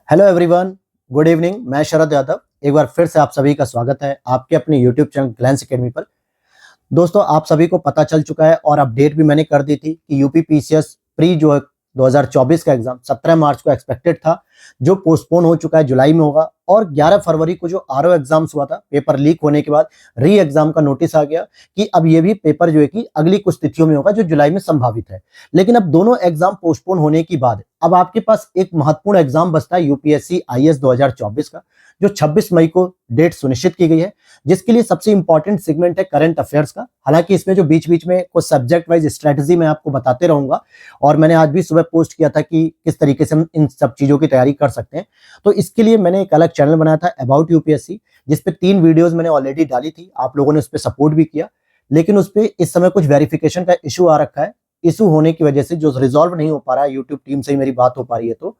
Hello everyone, good evening. मैं शरद यादव एक बार फिर से आप सभी का स्वागत है आपके अपने यूट्यूब चैनल ग्लैंस एकेडमी पर। दोस्तों, आप सभी को पता चल चुका है और अपडेट भी मैंने कर दी थी कि यूपी पीसीएस प्री जो है 2024 का एग्जाम 17 मार्च को एक्सपेक्टेड था, जो पोस्टपोन हो चुका है, जुलाई में होगा। और 11 फरवरी को जो आरओ एग्जाम्स हुआ था, पेपर लीक होने के बाद री एग्जाम का नोटिस आ गया कि अब ये भी पेपर जो है कि अगली कुछ तिथियों में होगा, जो जुलाई में संभावित है। लेकिन अब दोनों एग्जाम पोस्टपोन होने के बाद अब आपके पास एक महत्वपूर्ण एग्जाम बचता है यूपीएससी आईएएस 2024 का, जो 26 मई को डेट सुनिश्चित की गई है, जिसके लिए सबसे इंपॉर्टेंट सेगमेंट है करंट अफेयर्स का। हालांकि इसमें जो बीच बीच में कुछ सब्जेक्ट वाइज स्ट्रेटजी मैं आपको बताते रहूंगा, और मैंने आज भी सुबह पोस्ट किया था कि किस तरीके से हम इन सब चीजों की तैयारी कर सकते हैं। तो इसके लिए मैंने एक अलग चैनल बनाया था अबाउट यूपीएससी, जिसपे 3 वीडियोस मैंने ऑलरेडी डाली थी। आप लोगों ने उस पर सपोर्ट भी किया, लेकिन उस पर इस समय कुछ वेरिफिकेशन का इशू आ रखा है। इशू होने की वजह से जो रिजॉल्व नहीं हो पा रहा है, यूट्यूब टीम से ही मेरी बात हो पा रही है, तो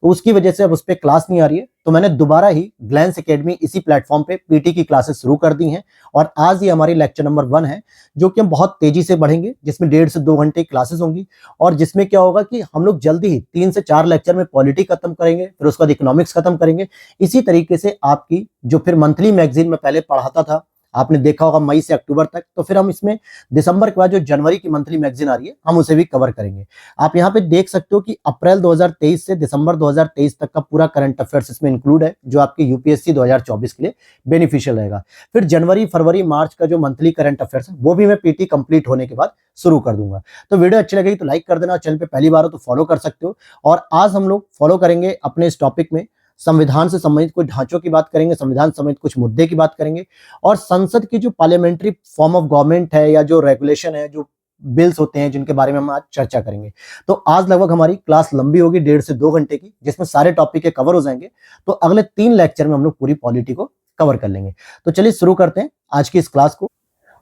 उसकी वजह से अब उस पर क्लास नहीं आ रही है। तो मैंने दोबारा ही ग्लैंस एकेडमी इसी प्लेटफॉर्म पे पीटी की क्लासेस शुरू कर दी हैं, और आज ये हमारी लेक्चर नंबर 1 है, जो कि हम बहुत तेजी से बढ़ेंगे, जिसमें 1.5 से 2 घंटे क्लासेस होंगी। और जिसमें क्या होगा कि हम लोग जल्दी ही 3 से 4 लेक्चर में पॉलिटी खत्म करेंगे, फिर उसके बाद इकोनॉमिक्स खत्म करेंगे। इसी तरीके से आपकी जो फिर मंथली मैगजीन में पहले पढ़ाता था, आपने देखा होगा मई से अक्टूबर तक, तो फिर हम इसमें दिसंबर के बाद जो जनवरी की मंथली मैगजीन आ रही है, हम उसे भी कवर करेंगे। आप यहाँ पे देख सकते हो कि अप्रैल 2023 से दिसंबर 2023 तक का पूरा करंट अफेयर्स इसमें इंक्लूड है, जो आपके यूपीएससी 2024 के लिए बेनिफिशियल रहेगा। फिर जनवरी, फरवरी, मार्च का जो मंथली करंट अफेयर्स है, वो भी मैं पीटी कंप्लीट होने के बाद शुरू कर दूंगा। तो वीडियो अच्छी लगेगी तो लाइक कर देना, चैनल पे पहली बार हो तो फॉलो कर सकते हो। और आज हम लोग फॉलो करेंगे अपने इस टॉपिक में संविधान से संबंधित कुछ ढांचों की बात करेंगे, संविधान से संबंधित कुछ मुद्दे की बात करेंगे, और संसद की जो पार्लियामेंट्री फॉर्म ऑफ गवर्नमेंट है, या जो रेगुलेशन है, जो बिल्स होते हैं, जिनके बारे में हम आज चर्चा करेंगे। तो आज लगभग हमारी क्लास लंबी होगी, 1.5 से 2 घंटे की, जिसमें सारे टॉपिक के कवर हो जाएंगे। तो अगले 3 लेक्चर में हम लोग पूरी पॉलिटी को कवर कर लेंगे। तो चलिए शुरू करते हैं आज की इस क्लास को।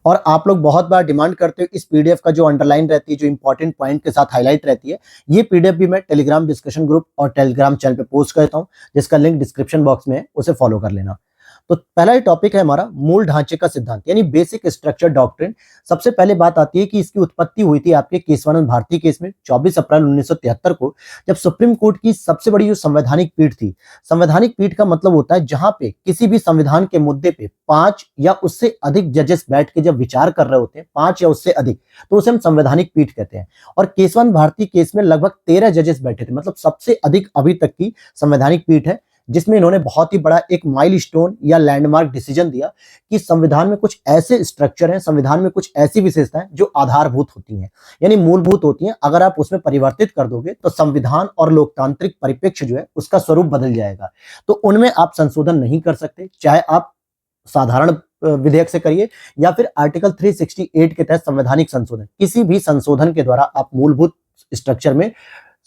और आप लोग बहुत बार डिमांड करते हो इस पीडीएफ का जो अंडरलाइन रहती है, जो इंपॉर्टेंट पॉइंट के साथ हाईलाइट रहती है, ये पीडीएफ भी मैं टेलीग्राम डिस्कशन ग्रुप और टेलीग्राम चैनल पे पोस्ट करता हूं, जिसका लिंक डिस्क्रिप्शन बॉक्स में है, उसे फॉलो कर लेना। तो पहला ही टॉपिक है हमारा मूल ढांचे का सिद्धांत, यानी बेसिक स्ट्रक्चर डॉक्ट्रिन। सबसे पहले बात आती है कि इसकी उत्पत्ति हुई थी आपके केशवानंद भारती केस में 24 अप्रैल 1973 को, जब सुप्रीम कोर्ट की सबसे बड़ी जो संवैधानिक पीठ थी। संवैधानिक पीठ का मतलब होता है जहां पे किसी भी संविधान के मुद्दे पे 5 या उससे अधिक जजेस बैठ के जब विचार कर रहे होते हैं, 5 या उससे अधिक, तो उसे हम संवैधानिक पीठ कहते हैं। और केशवानंद भारती केस में लगभग 13 जजेस बैठे थे, मतलब सबसे अधिक अभी तक की संवैधानिक पीठ है, जिसमें इन्होंने बहुत ही बड़ा एक माइलस्टोन या लैंडमार्क डिसीजन दिया कि संविधान में कुछ ऐसे स्ट्रक्चर हैं, संविधान में कुछ ऐसी विशेषताएं जो आधारभूत होती हैं, यानी मूलभूत होती हैं। अगर आप उसमें परिवर्तित कर दोगे तो संविधान और लोकतांत्रिक परिप्रेक्ष्य जो है उसका स्वरूप बदल जाएगा। तो उनमें आप संशोधन नहीं कर सकते, चाहे आप साधारण विधेयक से करिए या फिर आर्टिकल 368 के तहत संवैधानिक संशोधन, किसी भी संशोधन के द्वारा आप मूलभूत स्ट्रक्चर में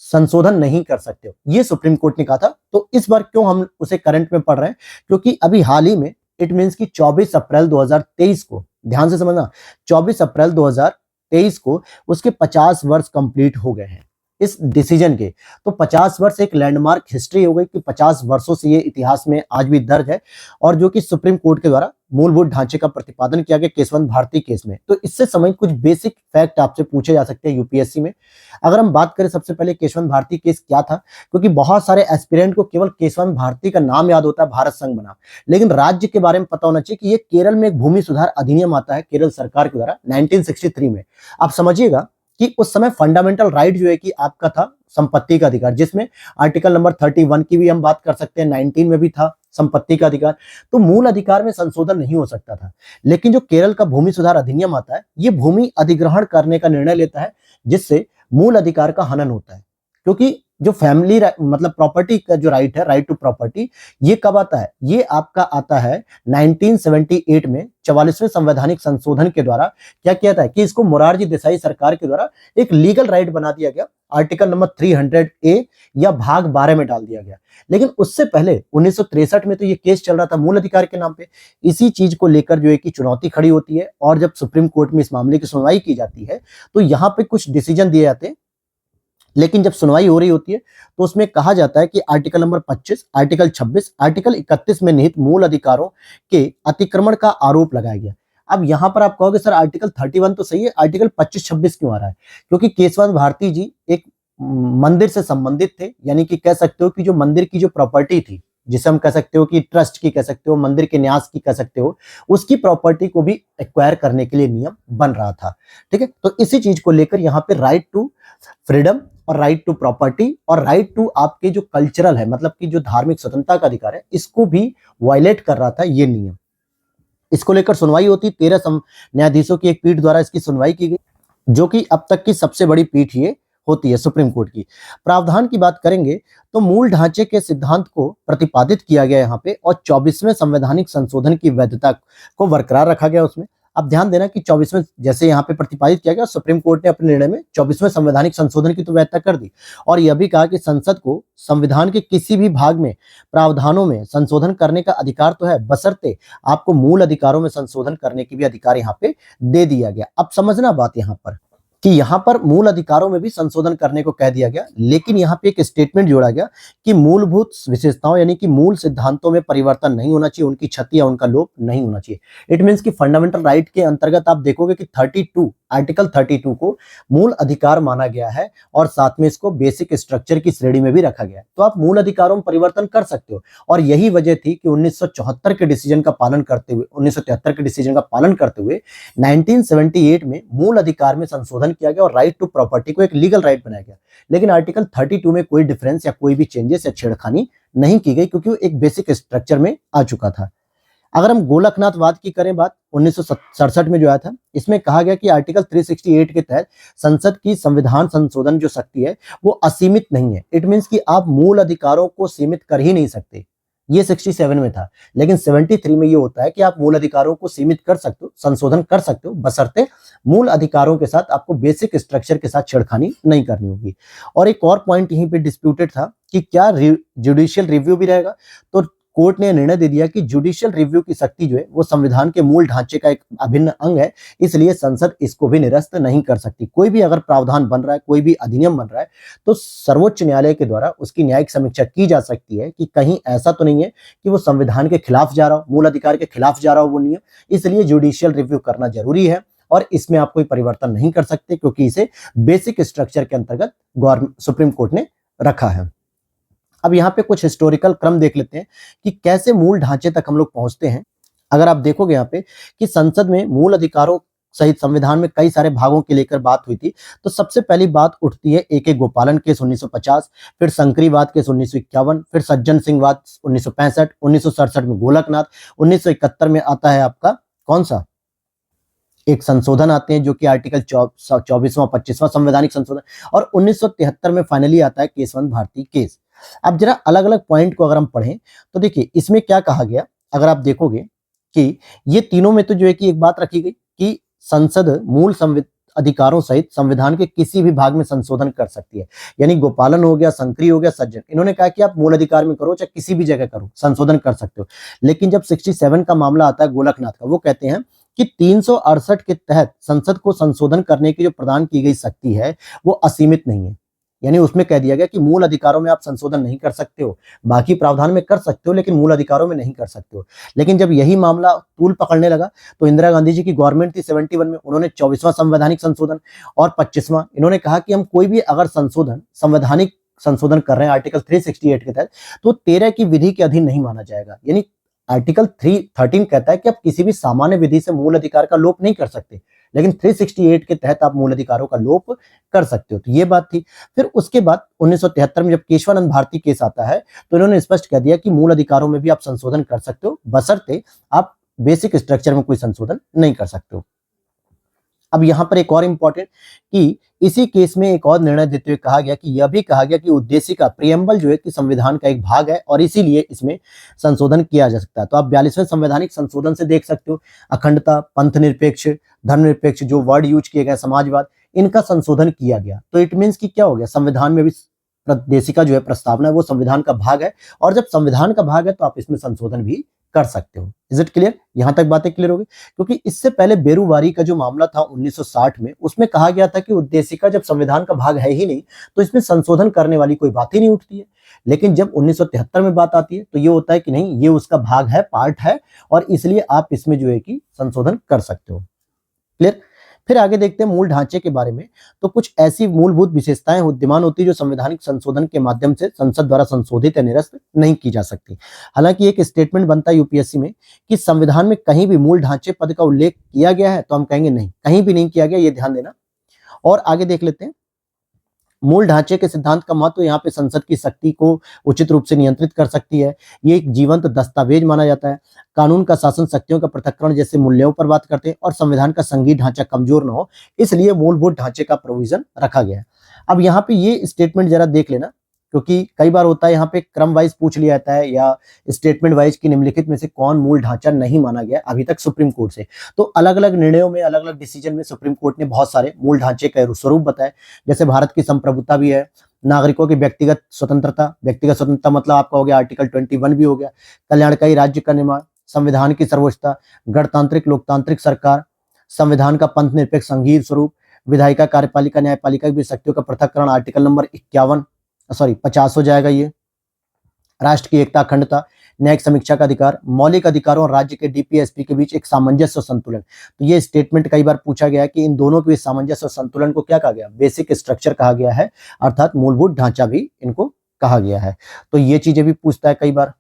संशोधन नहीं कर सकते हो, ये सुप्रीम कोर्ट ने कहा था। तो इस बार क्यों हम उसे करंट में पढ़ रहे हैं, क्योंकि अभी हाल ही में इट मींस कि 24 अप्रैल 2023 को, ध्यान से समझना, 24 अप्रैल 2023 को उसके 50 वर्ष कंप्लीट हो गए हैं इस डिसीजन के। तो 50 वर्ष एक लैंडमार्क हिस्ट्री हो गई कि 50 वर्षों से ये इतिहास में आज भी दर्ज है, और जो कि सुप्रीम कोर्ट के द्वारा मूलभूत ढांचे का प्रतिपादन किया गया केशवंत भारती केस में। तो इससे संबंधित कुछ बेसिक फैक्ट आपसे पूछे जा सकते हैं यूपीएससी में। अगर हम बात करें सबसे पहले केशवंत भारती केस क्या था, क्योंकि बहुत सारे एस्पिरेंट को केवल केशवंत भारती का नाम याद होता है, भारत संघ बना, लेकिन राज्य के बारे में पता होना चाहिए कि ये केरल में एक भूमि सुधार अधिनियम आता है केरल सरकार के द्वारा 1963 में। आप समझिएगा कि उस समय फंडामेंटल राइट जो है कि आपका था संपत्ति का अधिकार, जिसमें आर्टिकल नंबर 31 की भी हम बात कर सकते हैं, 19 में भी था संपत्ति का अधिकार। तो मूल अधिकार में संशोधन नहीं हो सकता था। लेकिन जो केरल का भूमि सुधार अधिनियम आता है, ये भूमि अधिग्रहण करने का निर्णय लेता है, जिससे मूल अधिकार का हनन होता है। क्योंकि जो फैमिली मतलब प्रॉपर्टी का जो राइट है, राइट टू प्रॉपर्टी, ये कब आता है, ये आपका आता है 1978 में 44वें संवैधानिक संशोधन के द्वारा। क्या किया था कि इसको मोरारजी देसाई सरकार के द्वारा एक लीगल राइट बना दिया गया, आर्टिकल नंबर 300A या भाग 12 में डाल दिया गया। लेकिन उससे पहले 1963 में तो ये केस चल रहा था मूल अधिकार के नाम पे। इसी चीज को लेकर जो है कि चुनौती खड़ी होती है, और जब सुप्रीम कोर्ट में इस मामले की सुनवाई की जाती है, तो यहाँ पे कुछ डिसीजन दिए जाते हैं। लेकिन जब सुनवाई हो रही होती है तो उसमें कहा जाता है कि आर्टिकल नंबर 25, आर्टिकल 26, आर्टिकल 31 में निहित मूल अधिकारों के अतिक्रमण का आरोप लगाया गया। अब यहां पर आप कहोगे सर आर्टिकल 31 तो सही है, आर्टिकल 25-26 क्यों आ रहा है? क्योंकि केशवंत भारती जी एक मंदिर से संबंधित थे, यानी कि कह सकते हो कि जो मंदिर की जो प्रॉपर्टी थी, जिसे हम कह सकते हो कि ट्रस्ट की कह सकते हो, मंदिर के न्यास की कह सकते हो, उसकी प्रॉपर्टी को भी एक्वायर करने के लिए नियम बन रहा था। ठीक है, तो इसी चीज को लेकर यहाँ पे राइट टू फ्रीडम और राइट टू प्रॉपर्टी और राइट टू आपके जो कल्चरल है, मतलब कि जो धार्मिक स्वतंत्रता का अधिकार है, इसको भी वायलेट कर रहा था ये नियम। इसको लेकर सुनवाई होती, 13 न्यायाधीशों की एक पीठ द्वारा इसकी सुनवाई की गई, जो कि अब तक की सबसे बड़ी पीठ ये होती है सुप्रीम कोर्ट की। प्रावधान की बात करेंगे तो मूल ढांचे के सिद्धांत को प्रतिपादित किया गया यहाँ पे, और 24वें संवैधानिक संशोधन की वैधता को बरकरार रखा गया उसमें। अब ध्यान देना कि 24वें जैसे यहाँ पे प्रतिपादित किया गया, सुप्रीम कोर्ट ने अपने निर्णय में 24वें संवैधानिक संशोधन की तो वैधता कर दी, और यह भी कहा कि संसद को संविधान के किसी भी भाग में प्रावधानों में संशोधन करने का अधिकार तो है, बशर्ते आपको मूल अधिकारों में संशोधन करने की भी अधिकार यहाँ पे दे दिया गया। अब समझना बात यहाँ पर कि यहाँ पर मूल अधिकारों में भी संशोधन करने को कह दिया गया, लेकिन यहाँ पे एक स्टेटमेंट जोड़ा गया कि मूलभूत विशेषताओं यानी कि मूल सिद्धांतों में परिवर्तन नहीं होना चाहिए, उनकी क्षति या उनका लोप नहीं होना चाहिए। इट मीन्स कि फंडामेंटल राइट के अंतर्गत आप देखोगे कि आर्टिकल 32 को मूल अधिकार माना गया है, और साथ में इसको बेसिक स्ट्रक्चर की श्रेणी में भी रखा गया है। तो आप मूल अधिकारों में परिवर्तन कर सकते हो, और यही वजह थी कि 1974 के डिसीजन का पालन करते हुए 1973 के डिसीजन का पालन करते हुए 1978 में मूल अधिकार में संशोधन किया गया और राइट टू प्रॉपर्टी को एक लीगल राइट बनाया गया। लेकिन आर्टिकल 32 में कोई डिफरेंस या कोई भी चेंजेस या छेड़खानी नहीं की गई, क्योंकि वो एक बेसिक स्ट्रक्चर में आ चुका था। अगर हम गोलकनाथवाद की करें बात, 1967 में जो आया था, इसमें कहा गया कि आर्टिकल 368 के तहत संसद की संविधान संशोधन जो शक्ति है वो असीमित नहीं है। इट मीन्स कि आप मूल अधिकारों को सीमित कर ही नहीं सकते। ये 67 में था, लेकिन 73 में ये होता है कि आप मूल अधिकारों को सीमित कर सकते हो, संशोधन कर सकते हो, बशर्ते मूल अधिकारों के साथ आपको बेसिक स्ट्रक्चर के साथ छेड़खानी नहीं करनी होगी। और एक और पॉइंट यहीं पे डिस्प्यूटेड था कि क्या जुडिशियल रिव्यू भी रहेगा, तो कोर्ट ने निर्णय दे दिया कि जुडिशियल रिव्यू की शक्ति जो है वो संविधान के मूल ढांचे का एक अभिन्न अंग है, इसलिए संसद इसको भी निरस्त नहीं कर सकती। कोई भी अगर प्रावधान बन रहा है, कोई भी अधिनियम बन रहा है, तो सर्वोच्च न्यायालय के द्वारा उसकी न्यायिक समीक्षा की जा सकती है कि कहीं ऐसा तो नहीं है कि वो संविधान के खिलाफ जा रहा हो, मूल अधिकार के खिलाफ जा रहा हो वो नियम। इसलिए जुडिशियल रिव्यू करना जरूरी है, और इसमें आप कोई परिवर्तन नहीं कर सकते, क्योंकि इसे बेसिक स्ट्रक्चर के अंतर्गत सुप्रीम कोर्ट ने रखा है। अब यहाँ पे कुछ हिस्टोरिकल क्रम देख लेते हैं कि कैसे मूल ढांचे तक हम लोग पहुंचते हैं। अगर आप देखोगे यहाँ पे कि संसद में मूल अधिकारों सहित संविधान में कई सारे भागों के लेकर बात हुई थी, तो सबसे पहली बात उठती है एक गोपालन केस 1950, फिर संकरीवाद केस 1951, फिर सज्जन सिंह वाद 1965, 1967 में गोलकनाथ, 1971 में आता है आपका कौन सा एक संशोधन आते हैं जो कि आर्टिकल 24वां 25वां संवैधानिक संशोधन, और 1973 में फाइनली आता है केशवंत भारती केस। अब जरा अलग अलग पॉइंट को अगर हम पढ़ें तो देखिए इसमें क्या कहा गया। अगर आप देखोगे कि ये तीनों में तो जो है कि एक बात रखी गई कि संसद मूल अधिकारों सहित संविधान के किसी भी भाग में संशोधन कर सकती है, यानी गोपालन हो गया, संकरी हो गया, सज्जन, इन्होंने कहा कि आप मूल अधिकार में करो चाहे किसी भी जगह करो, संशोधन कर सकते हो। लेकिन जब 67 का मामला आता है गोलकनाथ का, वो कहते हैं कि 368 के तहत संसद को संशोधन करने की जो प्रदान की गई शक्ति है वो असीमित नहीं है, यानी उसमें कह दिया गया कि मूल अधिकारों में आप संशोधन नहीं कर सकते हो, बाकी प्रावधान में कर सकते हो लेकिन मूल अधिकारों में नहीं कर सकते हो। लेकिन जब यही मामला तूल पकड़ने लगा तो इंदिरा गांधी जी की गवर्नमेंट थी 71 में, उन्होंने 24वां संवैधानिक संशोधन और 25वां, इन्होंने कहा कि हम कोई भी अगर संवैधानिक संशोधन कर रहे हैं आर्टिकल 368 के तहत तो 13 की विधि के अधीन नहीं माना जाएगा। यानी आर्टिकल 313 कहता है कि आप किसी भी सामान्य विधि से मूल अधिकार का लोप नहीं कर सकते, लेकिन 368 के तहत आप मूल अधिकारों का लोप कर सकते हो। तो ये बात थी। फिर उसके बाद 1973 में जब केशवानंद भारती केस आता है तो इन्होंने स्पष्ट कह दिया कि मूल अधिकारों में भी आप संशोधन कर सकते हो, बशर्ते आप बेसिक स्ट्रक्चर में कोई संशोधन नहीं कर सकते हो। अब यहां पर एक और इंपॉर्टेंट कि इसी केस में एक और निर्णय देते हुए कहा गया कि यह भी कहा गया कि उद्देशिका प्रियम्बल जो है कि संविधान का एक भाग है और इसीलिए इसमें संशोधन किया जा सकता है। तो आप 42वें संवैधानिक संशोधन से देख सकते हो अखंडता, पंथ निरपेक्ष, धर्मनिरपेक्ष जो वर्ड यूज किए गए, समाजवाद, इनका संशोधन किया गया। तो इट मीन्स कि क्या हो गया, संविधान में भी उद्देशिका जो है प्रस्तावना है वो संविधान का भाग है, और जब संविधान का भाग है तो आप इसमें संशोधन भी कर सकते हो। Is it clear? यहां तक बातें क्लियर हो गई? क्योंकि इससे पहले बेरुवारी का जो मामला था 1960 में, उसमें कहा गया था कि उद्देशिका जब संविधान का भाग है ही नहीं तो इसमें संशोधन करने वाली कोई बात ही नहीं उठती है। लेकिन जब 1973 में बात आती है तो ये होता है कि नहीं, ये उसका भाग है, पार्ट है, और इसलिए आप इसमें जो है कि संशोधन कर सकते हो। क्लियर? फिर आगे देखते हैं मूल ढांचे के बारे में। तो कुछ ऐसी मूलभूत विशेषताएं विद्यमान होती है जो संवैधानिक संशोधन के माध्यम से संसद द्वारा संशोधित या निरस्त नहीं की जा सकती। हालांकि एक स्टेटमेंट बनता है यूपीएससी में कि संविधान में कहीं भी मूल ढांचे पद का उल्लेख किया गया है, तो हम कहेंगे नहीं, कहीं भी नहीं किया गया, ये ध्यान देना। और आगे देख लेते हैं मूल ढांचे के सिद्धांत का महत्व। यहाँ पे संसद की शक्ति को उचित रूप से नियंत्रित कर सकती है, ये एक जीवंत दस्तावेज माना जाता है। कानून का शासन, शक्तियों का पृथक्करण जैसे मूल्यों पर बात करते हैं, और संविधान का संघीय ढांचा कमजोर न हो, इसलिए मूलभूत ढांचे का प्रोविजन रखा गया है। अब यहाँ पे ये स्टेटमेंट जरा देख लेना, क्योंकि कई बार होता है यहाँ पे क्रम वाइज पूछ लिया जाता है या स्टेटमेंट वाइज की निम्नलिखित में से कौन मूल ढांचा नहीं माना गया अभी तक सुप्रीम कोर्ट से। तो अलग अलग निर्णयों में, अलग अलग डिसीजन में सुप्रीम कोर्ट ने बहुत सारे मूल ढांचे का स्वरूप बताए। जैसे भारत की संप्रभुता भी है, नागरिकों की व्यक्तिगत स्वतंत्रता मतलब आपका हो गया आर्टिकल 21 भी हो गया, कल्याणकारी राज्य का निर्माण, संविधान की सर्वोच्चता, गणतांत्रिक लोकतांत्रिक सरकार, संविधान का पंथ निरपेक्ष संघीय स्वरूप, विधायिका, कार्यपालिका, न्यायपालिका की शक्तियों का पृथक्करण, आर्टिकल नंबर 50 हो जाएगा ये, राष्ट्र की एकता, अखंडता, न्यायिक समीक्षा का अधिकार, मौलिक अधिकारों और राज्य के डीपीएसपी के बीच एक सामंजस्य और संतुलन। तो ये स्टेटमेंट कई बार पूछा गया है कि इन दोनों के बीच सामंजस्य और संतुलन को क्या कहा गया, बेसिक स्ट्रक्चर कहा गया है, अर्थात मूलभूत ढांचा भी इनको कहा गया है। तो ये चीजें भी पूछता है कई बार,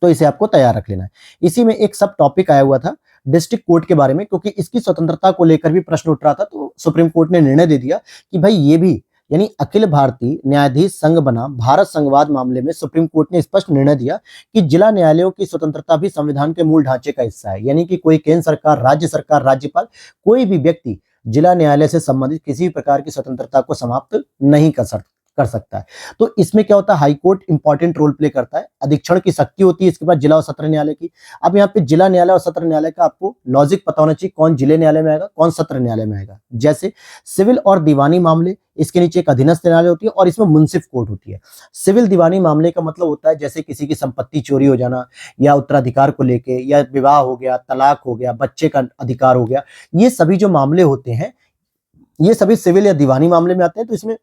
तो इसे आपको तैयार रख लेना है। इसी में एक सब टॉपिक आया हुआ था डिस्ट्रिक्ट कोर्ट के बारे में, क्योंकि इसकी स्वतंत्रता को लेकर भी प्रश्न उठ रहा था, तो सुप्रीम कोर्ट ने निर्णय दे दिया कि भाई ये भी, यानी अखिल भारतीय न्यायाधीश संघ बना भारत संघवाद मामले में सुप्रीम कोर्ट ने स्पष्ट निर्णय दिया कि जिला न्यायालयों की स्वतंत्रता भी संविधान के मूल ढांचे का हिस्सा है। यानी कि कोई केंद्र सरकार, राज्य सरकार, राज्यपाल, कोई भी व्यक्ति जिला न्यायालय से संबंधित किसी भी प्रकार की स्वतंत्रता को समाप्त नहीं कर सकता है। तो इसमें क्या होता है, high court important role play करता है, अधीक्षण की शक्ति होती है इसके बाद जिला और सत्र न्यायालय की। अब यहाँ पे जिला न्यायालय और सत्र न्यायालय का आपको लॉजिक पता होना चाहिए, कौन जिले न्यायालय में आएगा, कौन सत्र न्यायालय में आएगा। जैसे सिविल और दीवानी मामले, इसके नीचे एक अधीनस्थ न्यायालय होती है और इसमें मुंसिफ कोर्ट होती है। सिविल दीवानी मामले का मतलब होता है जैसे किसी की संपत्ति चोरी हो जाना, या उत्तराधिकार को लेके, या विवाह हो गया, तलाक हो गया, बच्चे का अधिकार हो गया, ये सभी जो मामले होते हैं ये सभी सिविल या दीवानी मामले में आते हैं। तो इसमें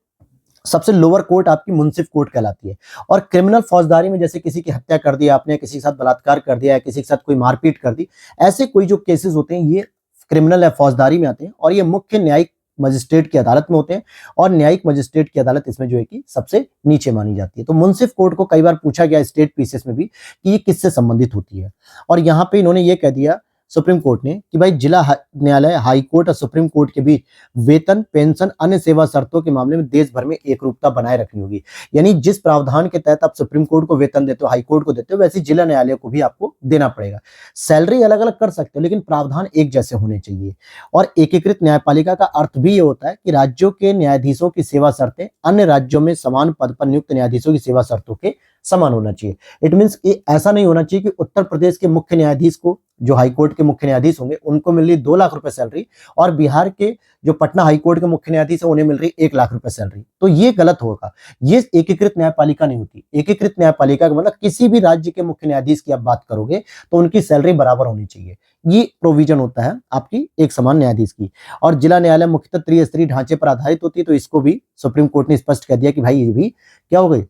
सबसे लोअर कोर्ट आपकी मुंसिफ कोर्ट कहलाती है। और क्रिमिनल फौजदारी में जैसे किसी की हत्या कर दी आपने, किसी के साथ बलात्कार कर दिया, किसी के साथ कोई मारपीट कर दी, ऐसे कोई जो केसेस होते हैं ये क्रिमिनल या फौजदारी में आते हैं, और ये मुख्य न्यायिक मजिस्ट्रेट की अदालत में होते हैं, और न्यायिक मजिस्ट्रेट की अदालत इसमें जो है कि सबसे नीचे मानी जाती है। तो मुंसिफ कोर्ट को कई बार पूछा गया स्टेट पीसेस में भी कि ये किससे संबंधित होती है, और यहाँ पे इन्होंने ये कह दिया सुप्रीम कोर्ट ने कि भाई जिला न्यायालय, हाई कोर्ट और सुप्रीम कोर्ट के बीच वेतन, पेंशन, अन्य सेवा शर्तों के मामले में देश भर में एक रूपता बनाए रखनी होगी। यानी जिस प्रावधान के तहत आप सुप्रीम कोर्ट को वेतन देते हो, हाई कोर्ट को देते हो, वैसे जिला न्यायालय को भी आपको देना पड़ेगा। सैलरी अलग अलग कर सकते हो लेकिन प्रावधान एक जैसे होने चाहिए। और एकीकृत न्यायपालिका का अर्थ भी ये होता है कि राज्यों के न्यायाधीशों की सेवा शर्तें अन्य राज्यों में समान पद पर नियुक्त न्यायाधीशों की सेवा शर्तों के समान होना चाहिए। इट मीन्स ऐसा नहीं होना चाहिए कि उत्तर प्रदेश के मुख्य न्यायाधीश को, जो हाई कोर्ट के मुख्य न्यायाधीश होंगे, उनको मिल रही 2 लाख रुपए सैलरी, और बिहार के जो पटना हाई कोर्ट के मुख्य न्यायाधीश है उन्हें मिल रही 1 लाख रुपए सैलरी। तो ये गलत होगा, ये एकीकृत न्यायपालिका नहीं होती। एकीकृत न्यायपालिका का मतलब किसी भी राज्य के मुख्य न्यायाधीश की आप बात करोगे तो उनकी सैलरी बराबर होनी चाहिए, ये प्रोविजन होता है आपकी एक समान न्यायाधीश की। और जिला न्यायालय मुख्यतः त्रिस्तरीय ढांचे पर आधारित होती है, तो इसको भी सुप्रीम कोर्ट ने स्पष्ट कह दिया कि भाई ये भी क्या हो गई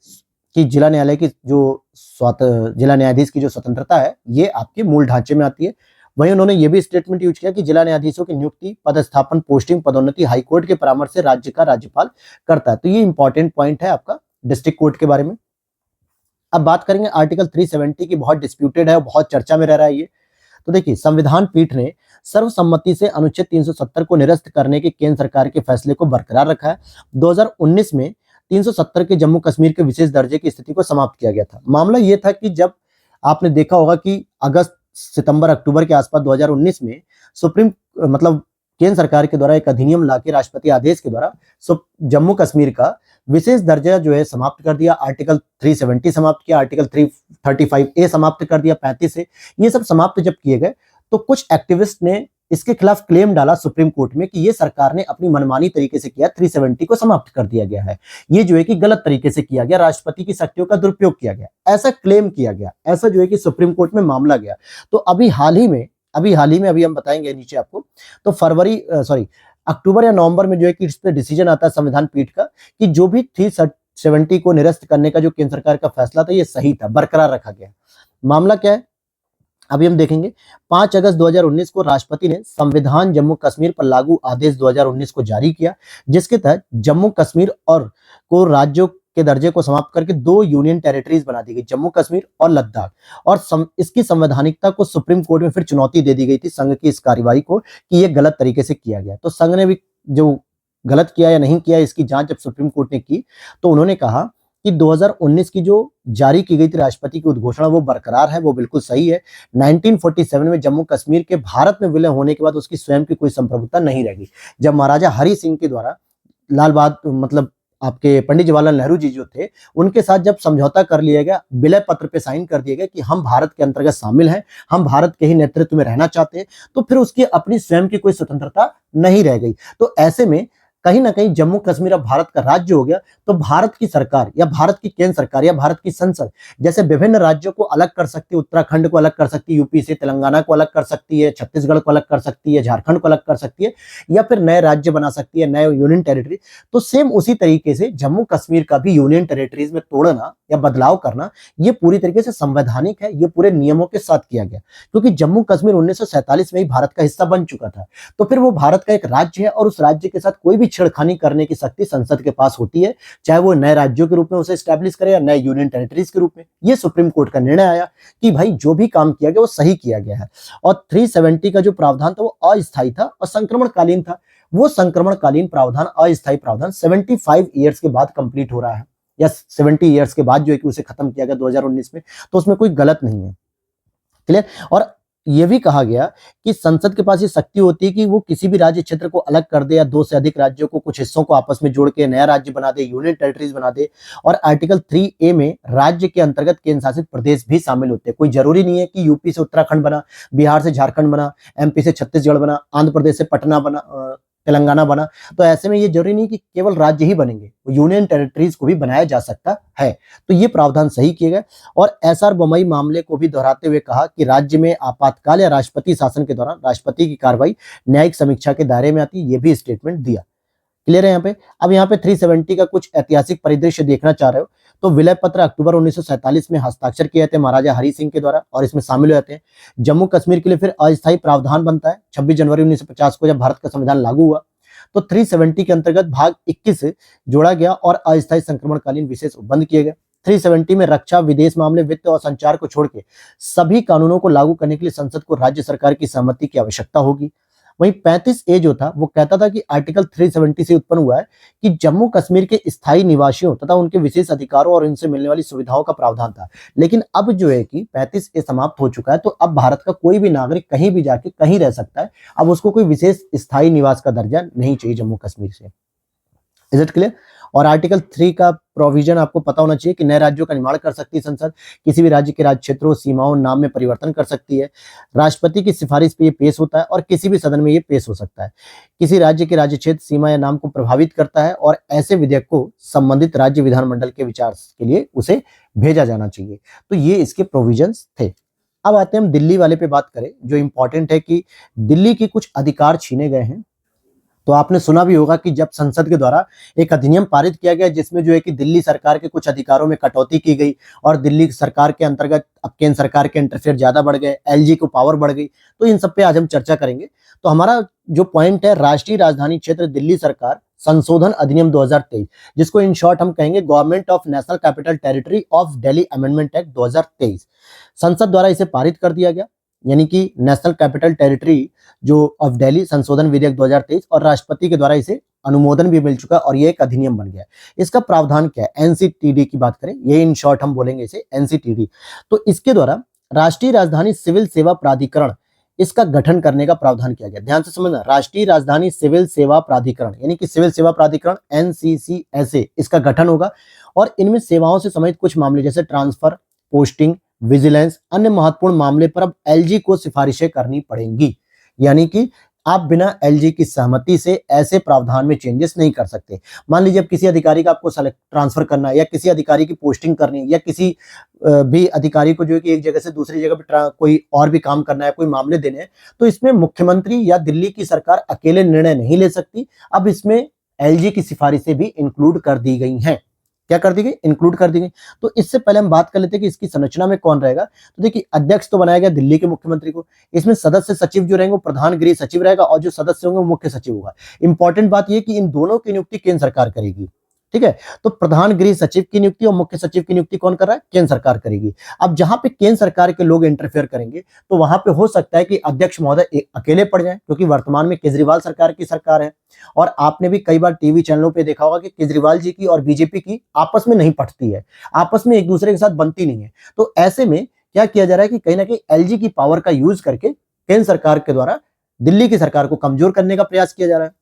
कि जिला न्यायालय की जो जिला न्यायाधीश की जो स्वतंत्रता है ये आपके मूल ढांचे में आती है। वहीं उन्होंने ये भी स्टेटमेंट यूज किया कि जिला न्यायाधीशों की नियुक्ति, पदस्थापन, पोस्टिंग, पदोन्नति हाईकोर्ट के परामर्श से राज्य का राज्यपाल करता है। तो ये इंपॉर्टेंट पॉइंट है आपका डिस्ट्रिक्ट कोर्ट के बारे में। अब बात करेंगे आर्टिकल 370 की, बहुत डिस्प्यूटेड है और बहुत चर्चा में रह रहा है ये। तो देखिए, संविधान पीठ ने सर्वसम्मति से अनुच्छेद 370 को निरस्त करने के केंद्र सरकार के फैसले को बरकरार रखा है। 2019 में 370 के जम्मू कश्मीर के विशेष दर्जे की स्थिति को समाप्त किया गया था। मामला यह था कि जब आपने देखा होगा कि अगस्त, सितंबर, अक्टूबर के आसपास 2019 में सुप्रीम मतलब केंद्र सरकार के द्वारा एक अधिनियम लाके राष्ट्रपति आदेश के द्वारा जम्मू कश्मीर का विशेष दर्जा जो है समाप्त कर दिया। आर्टिकल 370 समाप्त किया, आर्टिकल 335A समाप्त कर दिया, 35 से ये सब समाप्त जब किए गए तो कुछ एक्टिविस्ट ने इसके खिलाफ क्लेम डाला सुप्रीम कोर्ट में कि ये सरकार ने अपनी मनमानी तरीके से किया, 370 को समाप्त कर दिया गया है, ये जो है कि गलत तरीके से किया गया, राष्ट्रपति की शक्तियों का दुरुपयोग किया गया, ऐसा क्लेम किया गया, ऐसा जो है कि सुप्रीम कोर्ट में मामला गया। तो अभी हाल ही में अभी हम बताएंगे नीचे आपको, तो अक्टूबर या नवंबर में जो है कि इस पर डिसीजन आता है संविधान पीठ का कि जो भी 370 को निरस्त करने का जो केंद्र सरकार का फैसला था ये सही था, बरकरार रखा गया। मामला क्या है, अभी हम देखेंगे 5 अगस्त 2019 को राष्ट्रपति ने संविधान जम्मू कश्मीर पर लागू आदेश 2019 को जारी किया, जिसके तहत जम्मू कश्मीर और को राज्यों के दर्जे को समाप्त करके 2 यूनियन टेरिटरीज बना दी गई, जम्मू कश्मीर और लद्दाख। और इसकी संवैधानिकता को सुप्रीम कोर्ट में फिर चुनौती दे दी गई थी संघ की इस कार्यवाही को कि यह गलत तरीके से किया गया। तो संघ ने भी जो गलत किया या नहीं किया इसकी जांच जब सुप्रीम कोर्ट ने की तो उन्होंने कहा कि 2019 की जो जारी की गई थी राष्ट्रपति की उद्घोषणा वो बरकरार है, वो बिल्कुल सही है। 1947 में जम्मू कश्मीर के भारत में विलय होने के बाद उसकी स्वयं की कोई संप्रभुता नहीं रहेगी। जब महाराजा हरि सिंह के द्वारा लाल बहादुर मतलब आपके पंडित जवाहरलाल नेहरू जी जो थे उनके साथ जब समझौता कर लिया गया, विलय पत्र पे साइन कर दिया गया कि हम भारत के अंतर्गत शामिल हैं, हम भारत के ही नेतृत्व में रहना चाहते हैं, तो फिर उसकी अपनी स्वयं की कोई स्वतंत्रता नहीं रह गई। तो ऐसे में कहीं ना कहीं जम्मू कश्मीर अब भारत का राज्य हो गया, तो भारत की सरकार या भारत की केंद्र सरकार या भारत की संसद जैसे विभिन्न राज्यों को अलग कर सकती है, उत्तराखंड को अलग कर सकती है यूपी से, तेलंगाना को अलग कर सकती है, छत्तीसगढ़ को अलग कर सकती है, झारखंड को अलग कर सकती है, या फिर नए राज्य बना सकती है, नए यूनियन टेरिटरी। तो सेम उसी तरीके से जम्मू कश्मीर का भी यूनियन टेरिटरीज में तोड़ना या बदलाव करना ये पूरी तरीके से संवैधानिक है, ये पूरे नियमों के साथ किया गया, क्योंकि जम्मू कश्मीर 1947 में ही भारत का हिस्सा बन चुका था। तो फिर वो भारत का एक राज्य है और उस राज्य के साथ कोई भी छेड़खानी करने की शक्ति संसद के पास होती है, चाहे वो नए राज्यों के रूप में उसे स्टैब्लिश करे या नए यूनियन टेरिटरीज के रूप में। ये सुप्रीम कोर्ट का निर्णय आया कि भाई जो भी काम किया गया वो सही किया गया है। और 370 का जो प्रावधान था वो अस्थायी था और संक्रमणकालीन था। वो संक्रमणकालीन प्रावधान, अस्थायी प्रावधान 75 ईयर्स के बाद कंप्लीट हो रहा है, या 70 ईयर्स के बाद जो है कि उसे खत्म किया गया 2019 में, तो उसमें कोई गलत नहीं है। क्लियर। और यह भी कहा गया कि संसद के पास ये शक्ति होती है कि वो किसी भी राज्य क्षेत्र को अलग कर दे या 2 से अधिक राज्यों को कुछ हिस्सों को आपस में जोड़ के नया राज्य बना दे, यूनियन टेरिटरीज बना दे। और आर्टिकल 3A में राज्य के अंतर्गत केंद्र शासित प्रदेश भी शामिल होते हैं। कोई जरूरी नहीं है कि यूपी से उत्तराखंड बना, बिहार से झारखंड बना, एमपी से छत्तीसगढ़ बना, आंध्र प्रदेश से पटना बना, तेलंगाना बना। तो ऐसे में ये जरूरी नहीं कि केवल राज्य ही बनेंगे, यूनियन टेरिटरीज को भी बनाया जा सकता है। तो ये प्रावधान सही किए गए। और एसआर बोमई मामले को भी दोहराते हुए कहा कि राज्य में आपातकाल या राष्ट्रपति शासन के दौरान राष्ट्रपति की कार्रवाई न्यायिक समीक्षा के दायरे में आती है, ये भी स्टेटमेंट दिया। क्लियर है यहाँ पे। अब यहाँ पे 370 का कुछ ऐतिहासिक परिदृश्य देखना चाह रहे हो तो विलय पत्र अक्टूबर 1947 में हस्ताक्षर किए थे महाराजा हरि सिंह के द्वारा, और इसमें शामिल हो जाते हैं। जम्मू कश्मीर के लिए फिर अस्थायी प्रावधान बनता है 26 जनवरी 1950 को, जब भारत का संविधान लागू हुआ तो 370 के अंतर्गत भाग 21 जोड़ा गया और अस्थायी संक्रमणकालीन विशेष बंद किए गए। 370 में रक्षा, विदेश मामले, वित्त और संचार को छोड़ के सभी कानूनों को लागू करने के लिए संसद को राज्य सरकार की सहमति की आवश्यकता होगी। वहीं 35A जो था वो कहता था कि आर्टिकल 370 से उत्पन्न हुआ है कि जम्मू कश्मीर के स्थायी निवासियों तथा उनके विशेष अधिकारों और इनसे मिलने वाली सुविधाओं का प्रावधान था। लेकिन अब जो है कि 35A समाप्त हो चुका है, तो अब भारत का कोई भी नागरिक कहीं भी जाके कहीं रह सकता है। अब उसको कोई विशेष स्थायी निवास का दर्जा नहीं चाहिए जम्मू कश्मीर से। Is it clear. और आर्टिकल 3 का प्रोविजन आपको पता होना चाहिए कि नए राज्यों का निर्माण कर सकती है संसद, किसी भी राज्य के राज्य क्षेत्रों, सीमाओं, नाम में परिवर्तन कर सकती है, राष्ट्रपति की सिफारिश पे ये पेश होता है और किसी भी सदन में ये पेश हो सकता है। किसी राज्य के राज्य क्षेत्र, सीमा या नाम को प्रभावित करता है और ऐसे विधेयक को संबंधित राज्य विधानमंडल के विचार के लिए उसे भेजा जाना चाहिए। तो ये इसके प्रोविजंस थे। अब आते हैं हम दिल्ली वाले पे बात करें, जो इंपॉर्टेंट है कि दिल्ली के कुछ अधिकार छीने गए हैं। तो आपने सुना भी होगा कि जब संसद के द्वारा एक अधिनियम पारित किया गया जिसमें जो है कि दिल्ली सरकार के कुछ अधिकारों में कटौती की गई और दिल्ली सरकार के अंतर्गत अब केंद्र सरकार के इंटरफेयर ज्यादा बढ़ गए, एलजी को पावर बढ़ गई। तो इन सब पे आज हम चर्चा करेंगे। तो हमारा जो पॉइंट है, राष्ट्रीय राजधानी क्षेत्र दिल्ली सरकार संशोधन अधिनियम 2023, जिसको इन शॉर्ट हम कहेंगे government of national capital territory of Delhi amendment act 2023, संसद द्वारा इसे पारित कर दिया गया। यानी कि नेशनल कैपिटल टेरिटरी जो ऑफ दिल्ली संशोधन विधेयक 2023, और राष्ट्रपति के द्वारा इसे अनुमोदन भी मिल चुका और ये एक अधिनियम बन गया। इसका प्रावधान क्या है, एनसीटीडी की बात करें, ये इन शॉर्ट हम बोलेंगे इसे एनसीटीडी। तो इसके द्वारा राष्ट्रीय राजधानी सिविल सेवा प्राधिकरण, इसका गठन करने का प्रावधान किया गया। ध्यान से समझना, राष्ट्रीय राजधानी सिविल सेवा प्राधिकरण यानी कि सिविल सेवा प्राधिकरण एनसीसीएसए, इसका गठन होगा और इनमें सेवाओं से संबंधित कुछ मामले जैसे ट्रांसफर, पोस्टिंग, विजिलेंस, अन्य महत्वपूर्ण मामले पर अब एलजी को सिफारिशें करनी पड़ेंगी। यानी कि आप बिना एलजी की सहमति से ऐसे प्रावधान में चेंजेस नहीं कर सकते। मान लीजिए अब किसी अधिकारी का आपको ट्रांसफर करना है या किसी अधिकारी की पोस्टिंग करनी है या किसी भी अधिकारी को जो है कि एक जगह से दूसरी जगह पे कोई और भी काम करना है, कोई मामले देने हैं, तो इसमें मुख्यमंत्री या दिल्ली की सरकार अकेले निर्णय नहीं ले सकती। अब इसमें एलजी की सिफारिशें भी इंक्लूड कर दी गई हैं। क्या कर दी गई, इंक्लूड कर दी गई। तो इससे पहले हम बात कर लेते हैं कि इसकी संरचना में कौन रहेगा। तो देखिए अध्यक्ष तो बनाया गया दिल्ली के मुख्यमंत्री को, इसमें सदस्य सचिव जो रहेंगे वो प्रधान गृह सचिव रहेगा और जो सदस्य होंगे वो मुख्य सचिव होगा। इंपॉर्टेंट बात यह कि इन दोनों की नियुक्ति केंद्र सरकार करेगी, ठीक है। तो प्रधान गृह सचिव की नियुक्ति और मुख्य सचिव की नियुक्ति कौन कर रहा है, केंद्र सरकार करेगी। अब जहां पे केंद्र सरकार के लोग इंटरफेयर करेंगे तो वहां पे हो सकता है कि अध्यक्ष महोदय अकेले पड़ जाए, क्योंकि वर्तमान में केजरीवाल सरकार की सरकार है और आपने भी कई बार टीवी चैनलों पे देखा होगा कि केजरीवाल जी की और बीजेपी की आपस में नहीं पटती है, आपस में एक दूसरे के साथ बनती नहीं है। तो ऐसे में क्या किया जा रहा है कि कहीं ना कहीं एलजी की पावर का यूज करके केंद्र सरकार के द्वारा दिल्ली की सरकार को कमजोर करने का प्रयास किया जा रहा है।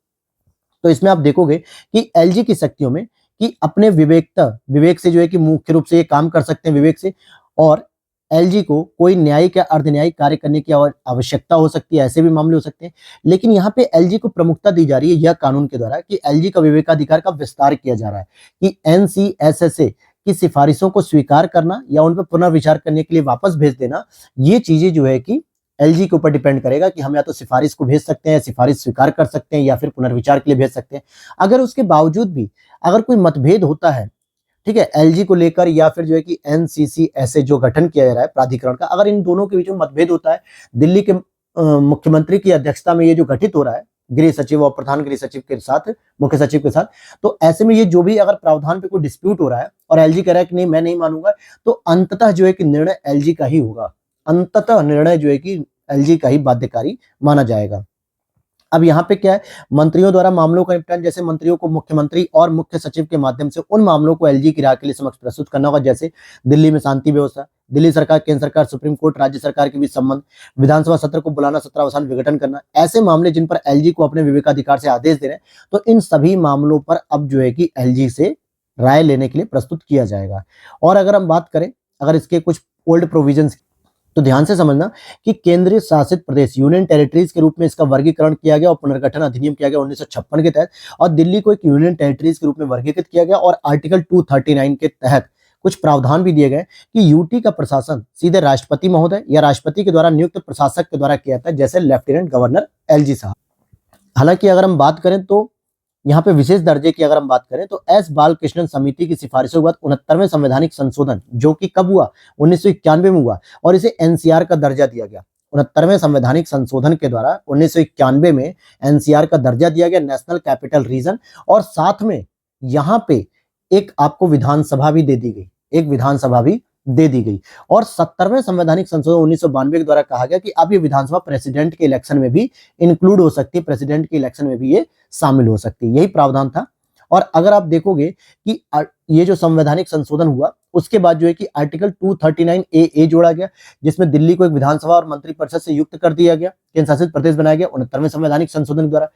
तो इसमें आप देखोगे कि एलजी की शक्तियों में कि अपने विवेक से जो है कि मुख्य रूप से ये काम कर सकते हैं विवेक से, और एलजी को कोई न्यायिक या अर्धन्यायिक कार्य करने की आवश्यकता हो सकती है, ऐसे भी मामले हो सकते हैं। लेकिन यहाँ पे एलजी को प्रमुखता दी जा रही है यह कानून के द्वारा कि एलजी का विवेकाधिकार का विस्तार किया जा रहा है कि एनसीएसएसए की सिफारिशों को स्वीकार करना या उन पर पुनर्विचार करने के लिए वापस भेज देना, ये चीजें जो है कि एलजी के ऊपर डिपेंड करेगा कि हम या तो सिफारिश को भेज सकते हैं, सिफारिश स्वीकार कर सकते हैं या फिर पुनर्विचार के लिए भेज सकते हैं। अगर उसके बावजूद भी अगर कोई मतभेद होता है, ठीक है, एलजी को लेकर या फिर जो है कि एनसीसीएसए जो गठन किया जा रहा है प्राधिकरण का, अगर इन दोनों के बीच में मतभेद होता है, दिल्ली के मुख्यमंत्री की अध्यक्षता में ये जो गठित हो रहा है गृह सचिव और प्रधान गृह सचिव के साथ, मुख्य सचिव के साथ, तो ऐसे में ये जो भी अगर प्रावधान पे कोई डिस्प्यूट हो रहा है और एलजी कह रहा है कि नहीं मैं नहीं मानूंगा, तो अंततः जो है कि निर्णय एलजी का ही होगा, अंततः निर्णय जो है कि एलजी का ही बाध्यकारी माना जाएगा। अब यहाँ पे क्या है, मंत्रियों द्वारा मामलों का निपटान, जैसे मंत्रियों को मुख्यमंत्री और मुख्य सचिव के माध्यम से उन मामलों को एलजी की राय के लिए समक्ष प्रस्तुत करना होगा, जैसे दिल्ली में शांति व्यवस्था, दिल्ली सरकार, केंद्र सरकार, सुप्रीम कोर्ट, राज्य सरकार के बीच संबंध, विधानसभा सत्र को बुलाना, सत्रावसान विघटन करना, ऐसे मामले जिन पर एलजी को अपने विवेकाधिकार से आदेश दे रहे हैं, तो इन सभी मामलों पर अब जो है कि एलजी से राय लेने के लिए प्रस्तुत किया जाएगा। और अगर हम बात करें अगर इसके कुछ ओल्ड प्रोविजंस, तो ध्यान से समझना कि केंद्रीय शासित प्रदेश यूनियन टेरिटरीज के रूप में इसका वर्गीकरण किया गया और पुनर्गठन अधिनियम किया गया 1956 के तहत, और दिल्ली को एक यूनियन टेरिटरीज के रूप में वर्गीकृत किया गया और आर्टिकल 239 के तहत कुछ प्रावधान भी दिए गए कि यूटी का प्रशासन सीधे राष्ट्रपति महोदय या राष्ट्रपति के द्वारा नियुक्त प्रशासक के द्वारा किया जाता है, जैसे लेफ्टिनेंट गवर्नर एलजी साहब। हालांकि अगर हम बात करें तो यहाँ पे विशेष दर्जे की अगर हम बात करें तो एस बालकृष्णन समिति की सिफारिशों के बाद 69वें संवैधानिक संशोधन जो कि कब हुआ, 1991 में हुआ, और इसे एनसीआर का दर्जा दिया गया। 69वें संवैधानिक संशोधन के द्वारा 1991 में एनसीआर का दर्जा दिया गया, नेशनल कैपिटल रीजन, और साथ में यहाँ पे एक आपको विधानसभा भी दे दी गई, एक विधानसभा भी दे दी गई। और 70वें संवैधानिक संशोधन 1992 के द्वारा कहा गया कि अब ये विधानसभा प्रेसिडेंट के इलेक्शन में भी इंक्लूड हो सकती है, प्रेसिडेंट के इलेक्शन में भी ये शामिल हो सकती है, यही प्रावधान था। और अगर आप देखोगे कि ये जो संवैधानिक संशोधन हुआ उसके बाद जो है कि आर्टिकल 239A जोड़ा गया, जिसमें दिल्ली को एक विधानसभा और मंत्रिपरिषद से युक्त कर दिया गया, केंद्र शासित प्रदेश बनाया गया 69वें संवैधानिक संशोधन द्वारा।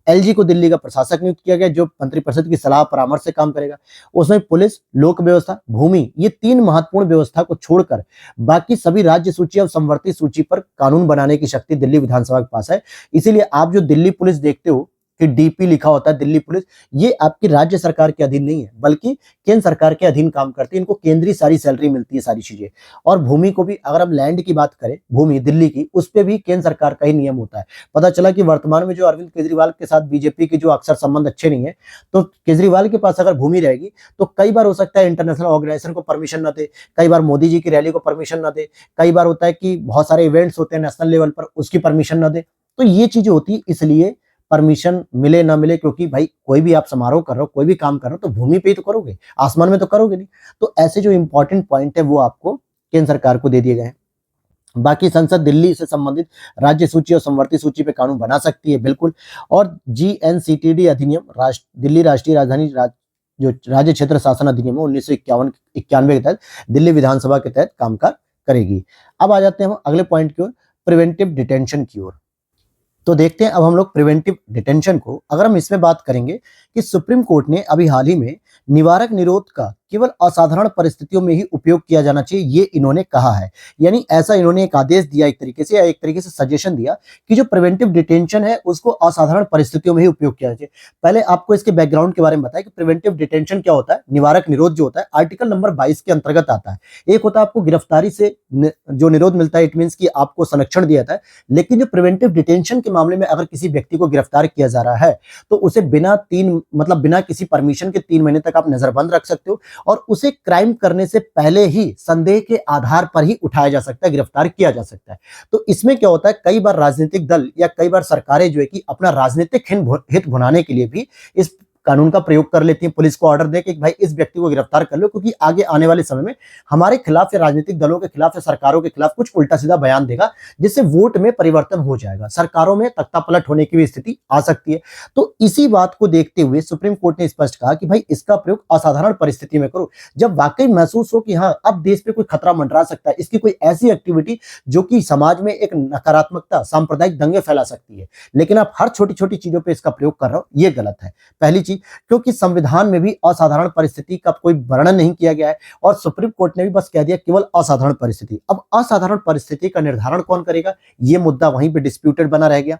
एलजी को दिल्ली का प्रशासक नियुक्त किया गया जो मंत्रिपरिषद की सलाह परामर्श से काम करेगा। उसमें पुलिस, लोक व्यवस्था, भूमि, ये 3 महत्वपूर्ण व्यवस्था को छोड़कर बाकी सभी राज्य सूची और संवर्ती सूची पर कानून बनाने की शक्ति दिल्ली विधानसभा के पास है। इसीलिए आप जो दिल्ली पुलिस देखते हो कि डीपी लिखा होता है दिल्ली पुलिस, ये आपकी राज्य सरकार के अधीन नहीं है बल्कि केंद्र सरकार के अधीन काम करती है, इनको केंद्रीय सारी सैलरी मिलती है, सारी चीजें। और भूमि को भी अगर हम लैंड की बात करें, भूमि दिल्ली की, उस पर भी केंद्र सरकार का ही नियम होता है। पता चला कि वर्तमान में जो अरविंद केजरीवाल के साथ बीजेपी के जो अक्सर संबंध अच्छे नहीं है, तो केजरीवाल के पास अगर भूमि रहेगी तो कई बार हो सकता है इंटरनेशनल ऑर्गेनाइजेशन को परमिशन न दे, कई बार मोदी जी की रैली को परमिशन न दे, कई बार होता है कि बहुत सारे इवेंट्स होते हैं नेशनल लेवल पर, उसकी परमिशन न दे। तो ये चीजें होती है, इसलिए परमिशन मिले ना मिले, क्योंकि भाई कोई भी आप समारोह कर रहे हो, कोई भी काम कर रहे हो, तो भूमि पे ही तो करोगे, आसमान में तो करोगे नहीं। तो ऐसे जो इंपॉर्टेंट पॉइंट है वो आपको केंद्र सरकार को दे दिए गए हैं। बाकी संसद दिल्ली से संबंधित राज्य सूची और संवर्ती सूची पे कानून बना सकती है, बिल्कुल। और जीएनसीटीडी अधिनियम, दिल्ली राष्ट्रीय राजधानी जो राज्य क्षेत्र शासन अधिनियम है 1991 के तहत दिल्ली विधानसभा के तहत कामकाज करेगी। अब आ जाते हैं हम अगले पॉइंट की ओर, प्रिवेंटिव डिटेंशन की ओर। तो देखते हैं अब हम लोग प्रिवेंटिव डिटेंशन को। अगर हम इसमें बात करेंगे कि सुप्रीम कोर्ट ने अभी हाल ही में निवारक निरोध का केवल असाधारण परिस्थितियों में ही उपयोग किया जाना चाहिए, ये इन्होंने कहा है। यानी ऐसा इन्होंने एक आदेश दिया एक तरीके से, या एक तरीके से सजेशन दिया कि जो प्रिवेंटिव डिटेंशन है उसको असाधारण परिस्थितियों में ही उपयोग किया चाहिए। पहले आपको इसके बैकग्राउंड के बारे में बताया कि प्रिवेंटिव डिटेंशन क्या होता है। निवारक निरोध जो होता है आर्टिकल नंबर 22 के अंतर्गत आता है। एक होता है आपको गिरफ्तारी से जो निरोध मिलता है, इट मीन्स कि आपको संरक्षण दिया जाता है। लेकिन जो प्रिवेंटिव डिटेंशन के मामले में अगर किसी व्यक्ति को गिरफ्तार किया जा रहा है तो उसे बिना किसी परमिशन के 3 महीने तक आप नजरबंद रख सकते हो, और उसे क्राइम करने से पहले ही संदेह के आधार पर ही उठाया जा सकता है, गिरफ्तार किया जा सकता है। तो इसमें क्या होता है, कई बार राजनीतिक दल या कई बार सरकारें जो है कि अपना राजनीतिक हित भुनाने के लिए भी इस कानून का प्रयोग कर लेती हैं, पुलिस को ऑर्डर दे कि भाई इस व्यक्ति को गिरफ्तार कर लो, क्योंकि आगे आने वाले समय में हमारे खिलाफ या राजनीतिक दलों के खिलाफ या सरकारों के खिलाफ कुछ उल्टा सीधा बयान देगा, जिससे वोट में परिवर्तन हो जाएगा, सरकारों में तख्तापलट होने की भी स्थिति आ सकती है। तो इसी बात को देखते हुए सुप्रीम कोर्ट ने स्पष्ट कहा कि भाई इसका प्रयोग असाधारण परिस्थिति में करो, जब वाकई महसूस हो कि हाँ अब देश पे कोई खतरा मंडरा सकता है, इसकी कोई ऐसी एक्टिविटी जो कि समाज में एक नकारात्मकता, सांप्रदायिक दंगे फैला सकती है, लेकिन आप हर छोटी छोटी चीजों पर इसका प्रयोग कर रहे हो, ये गलत है। पहली चीज, क्योंकि संविधान में भी असाधारण परिस्थिति का कोई वर्णन नहीं किया गया है और सुप्रीम कोर्ट ने भी बस कह दिया केवल असाधारण परिस्थिति। अब असाधारण परिस्थिति का निर्धारण कौन करेगा, यह मुद्दा वहीं पे डिस्प्यूटेड बना रह गया।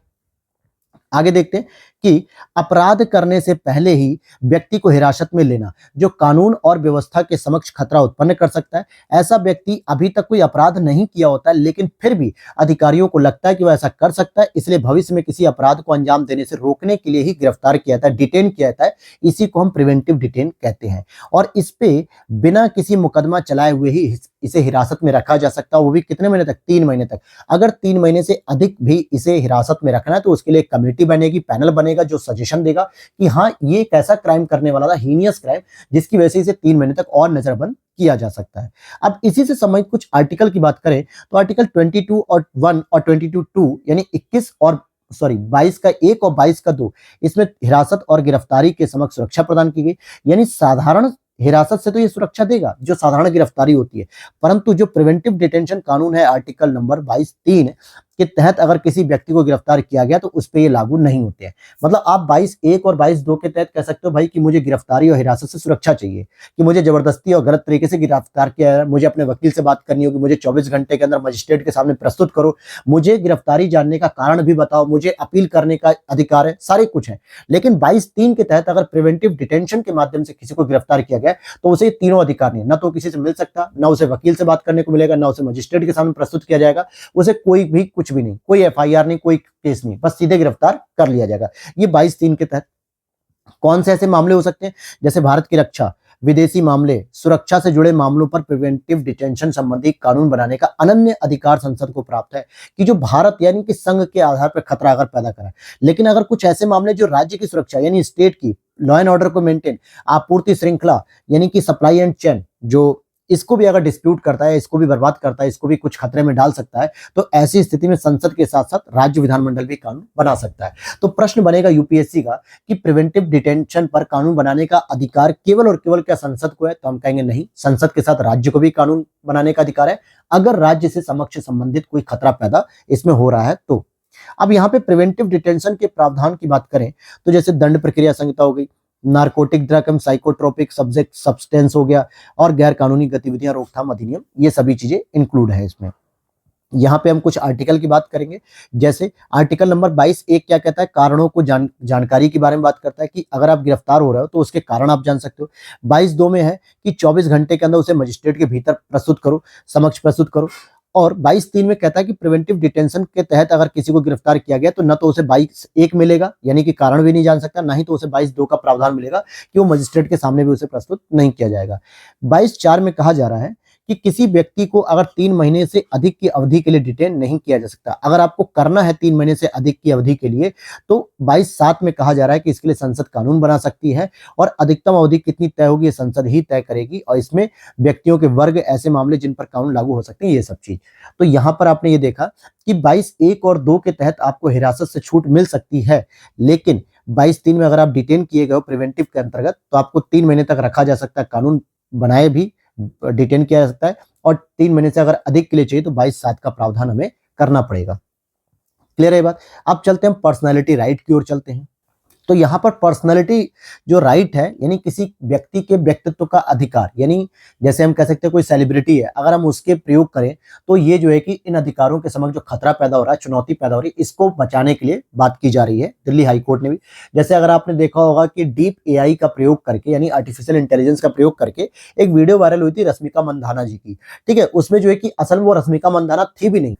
आगे देखते हैं कि अपराध करने से पहले ही व्यक्ति को हिरासत में लेना जो कानून और व्यवस्था के समक्ष खतरा उत्पन्न कर सकता है। ऐसा व्यक्ति अभी तक कोई अपराध नहीं किया होता है, लेकिन फिर भी अधिकारियों को लगता है कि वह ऐसा कर सकता है, इसलिए भविष्य में किसी अपराध को अंजाम देने से रोकने के लिए ही गिरफ्तार किया जाता है, डिटेन किया जाता है। इसी को हम प्रिवेंटिव डिटेन कहते हैं और इस पे बिना किसी मुकदमा चलाए हुए ही इसे हिरासत में रखा जा सकता है, वो भी कितने महीने तक, 3 महीने तक। अगर 3 महीने से अधिक भी इसे हिरासत में रखना है तो उसके लिए कमेटी बनेगी, पैनल बनेगा जो सजेशन देगा कि हाँ ये एक ऐसा क्राइम करने वाला था, हीनियस क्राइम, जिसकी वजह से इसे 3 महीने तक और नजरबंद किया जा सकता है। अब इसी से संबंधित कुछ आर्टिकल की बात करें तो आर्टिकल 22 और 1 और 22(2) यानी 22 का 1 और 22 का 2, इसमें हिरासत और गिरफ्तारी के समक्ष सुरक्षा प्रदान की गई। यानी साधारण हिरासत से तो ये सुरक्षा देगा जो साधारण गिरफ्तारी होती है, परंतु जो प्रिवेंटिव डिटेंशन कानून है आर्टिकल नंबर 22(3) के तहत अगर किसी व्यक्ति को गिरफ्तार किया गया तो उस पर ये लागू नहीं होते हैं। मतलब आप 22(1) और 22(2) के तहत कह सकते हो भाई कि मुझे गिरफ्तारी और हिरासत से सुरक्षा चाहिए, कि मुझे जबरदस्ती और गलत तरीके से गिरफ्तार किया है, मुझे अपने वकील से बात करनी होगी, मुझे 24 घंटे के अंदर मजिस्ट्रेट के सामने प्रस्तुत करो, मुझे गिरफ्तारी जानने का कारण भी बताओ, मुझे अपील करने का अधिकार है, सारे कुछ है। लेकिन 22(3) के तहत अगर प्रिवेंटिव डिटेंशन के माध्यम से किसी को गिरफ्तार किया गया तो उसे तीनों अधिकार नहीं, न तो किसी से मिल सकता, न उसे वकील से बात करने को मिलेगा, न उसे मजिस्ट्रेट के सामने प्रस्तुत किया जाएगा, उसे कोई भी कुछ भी नहीं, कोई एफआईआर नहीं, कोई केस नहीं, बस सीधे गिरफ्तार कर लिया जाएगा। ये 22(3) के तहत कौन से ऐसे मामले हो सकते हैं, जैसे भारत की रक्षा, विदेशी मामले, सुरक्षा से जुड़े मामलों पर प्रिवेंटिव डिटेंशन संबंधी कानून बनाने का अनन्य अधिकार संसद को प्राप्त है, कि जो भारत यानी कि संघ के आधार पर खतरा अगर पैदा करा। लेकिन अगर कुछ ऐसे मामले जो राज्य की सुरक्षा यानी स्टेट की लॉ एंड ऑर्डर को मेंटेन, आपूर्ति श्रृंखला यानी कि सप्लाई एंड चेन, जो इसको भी अगर डिस्प्यूट करता है, इसको भी बर्बाद करता है, इसको भी कुछ खतरे में डाल सकता है, तो ऐसी स्थिति में संसद के साथ साथ राज्य विधानमंडल भी कानून बना सकता है। तो प्रश्न बनेगा यूपीएससी का कि प्रिवेंटिव डिटेंशन पर कानून बनाने का अधिकार केवल और केवल क्या संसद को है, तो हम कहेंगे नहीं, संसद के साथ राज्य को भी कानून बनाने का अधिकार है, अगर राज्य से समक्ष संबंधित कोई खतरा पैदा इसमें हो रहा है तो। अब यहाँ पे प्रिवेंटिव डिटेंशन के प्रावधान की बात करें तो जैसे दंड प्रक्रिया संहिता हो गई, नार्कोटिक ड्रग एवं साइकोट्रोपिक सब्सटेंस हो गया, और गैर कानूनी गतिविधियां रोकथाम अधिनियम, ये सभी चीजें इंक्लूड है इसमें। यहाँ पे हम कुछ आर्टिकल की बात करेंगे, जैसे आर्टिकल नंबर 22(1) क्या कहता है, कारणों को जानकारी के बारे में बात करता है कि अगर आप गिरफ्तार हो रहे हो तो उसके कारण आप जान सकते हो। 22(2) में है कि 24 घंटे के अंदर उसे मजिस्ट्रेट के भीतर प्रस्तुत करो, समक्ष प्रस्तुत करो। और 22(3) में कहता है कि प्रिवेंटिव डिटेंशन के तहत अगर किसी को गिरफ्तार किया गया तो न तो उसे 22(1) मिलेगा यानी कि कारण भी नहीं जान सकता, ना ही तो उसे 22(2) का प्रावधान मिलेगा कि वो मजिस्ट्रेट के सामने भी उसे प्रस्तुत नहीं किया जाएगा। 22(4) में कहा जा रहा है कि किसी व्यक्ति को अगर 3 महीने से अधिक की अवधि के लिए डिटेन नहीं किया जा सकता। अगर आपको करना है 3 महीने से अधिक की अवधि के लिए तो 22(7) में कहा जा रहा है कि इसके लिए संसद कानून बना सकती है, और अधिकतम अवधि कितनी तय होगी ये संसद ही तय करेगी, और इसमें व्यक्तियों के वर्ग, ऐसे मामले जिन पर कानून लागू हो सकते हैं, ये सब चीज। तो यहाँ पर आपने ये देखा कि 22(1) और 2 के तहत आपको हिरासत से छूट मिल सकती है, लेकिन 22(3) में अगर आप डिटेन किए गए हो प्रिवेंटिव के अंतर्गत तो आपको 3 महीने तक रखा जा सकता है, कानून बनाए भी डिटेन किया जा सकता है, और 3 महीने से अगर अधिक के लिए चाहिए तो 22(7) का प्रावधान हमें करना पड़ेगा। क्लियर है ये बात। अब चलते हैं पर्सनैलिटी राइट की ओर चलते हैं। तो यहाँ पर पर्सनैलिटी जो राइट है यानी किसी व्यक्ति के व्यक्तित्व का अधिकार, यानी जैसे हम कह सकते हैं कोई सेलिब्रिटी है, अगर हम उसके प्रयोग करें तो ये जो है कि इन अधिकारों के समक्ष जो खतरा पैदा हो रहा है, चुनौती पैदा हो रही है, इसको बचाने के लिए बात की जा रही है दिल्ली हाई कोर्ट ने भी। जैसे अगर आपने देखा होगा कि डीप एआई का प्रयोग करके यानी आर्टिफिशियल इंटेलिजेंस का प्रयोग करके एक वीडियो वायरल हुई थी रश्मिका मंदाना जी की, ठीक है। उसमें जो है कि असल में वो रश्मिका मंदाना थी भी नहीं,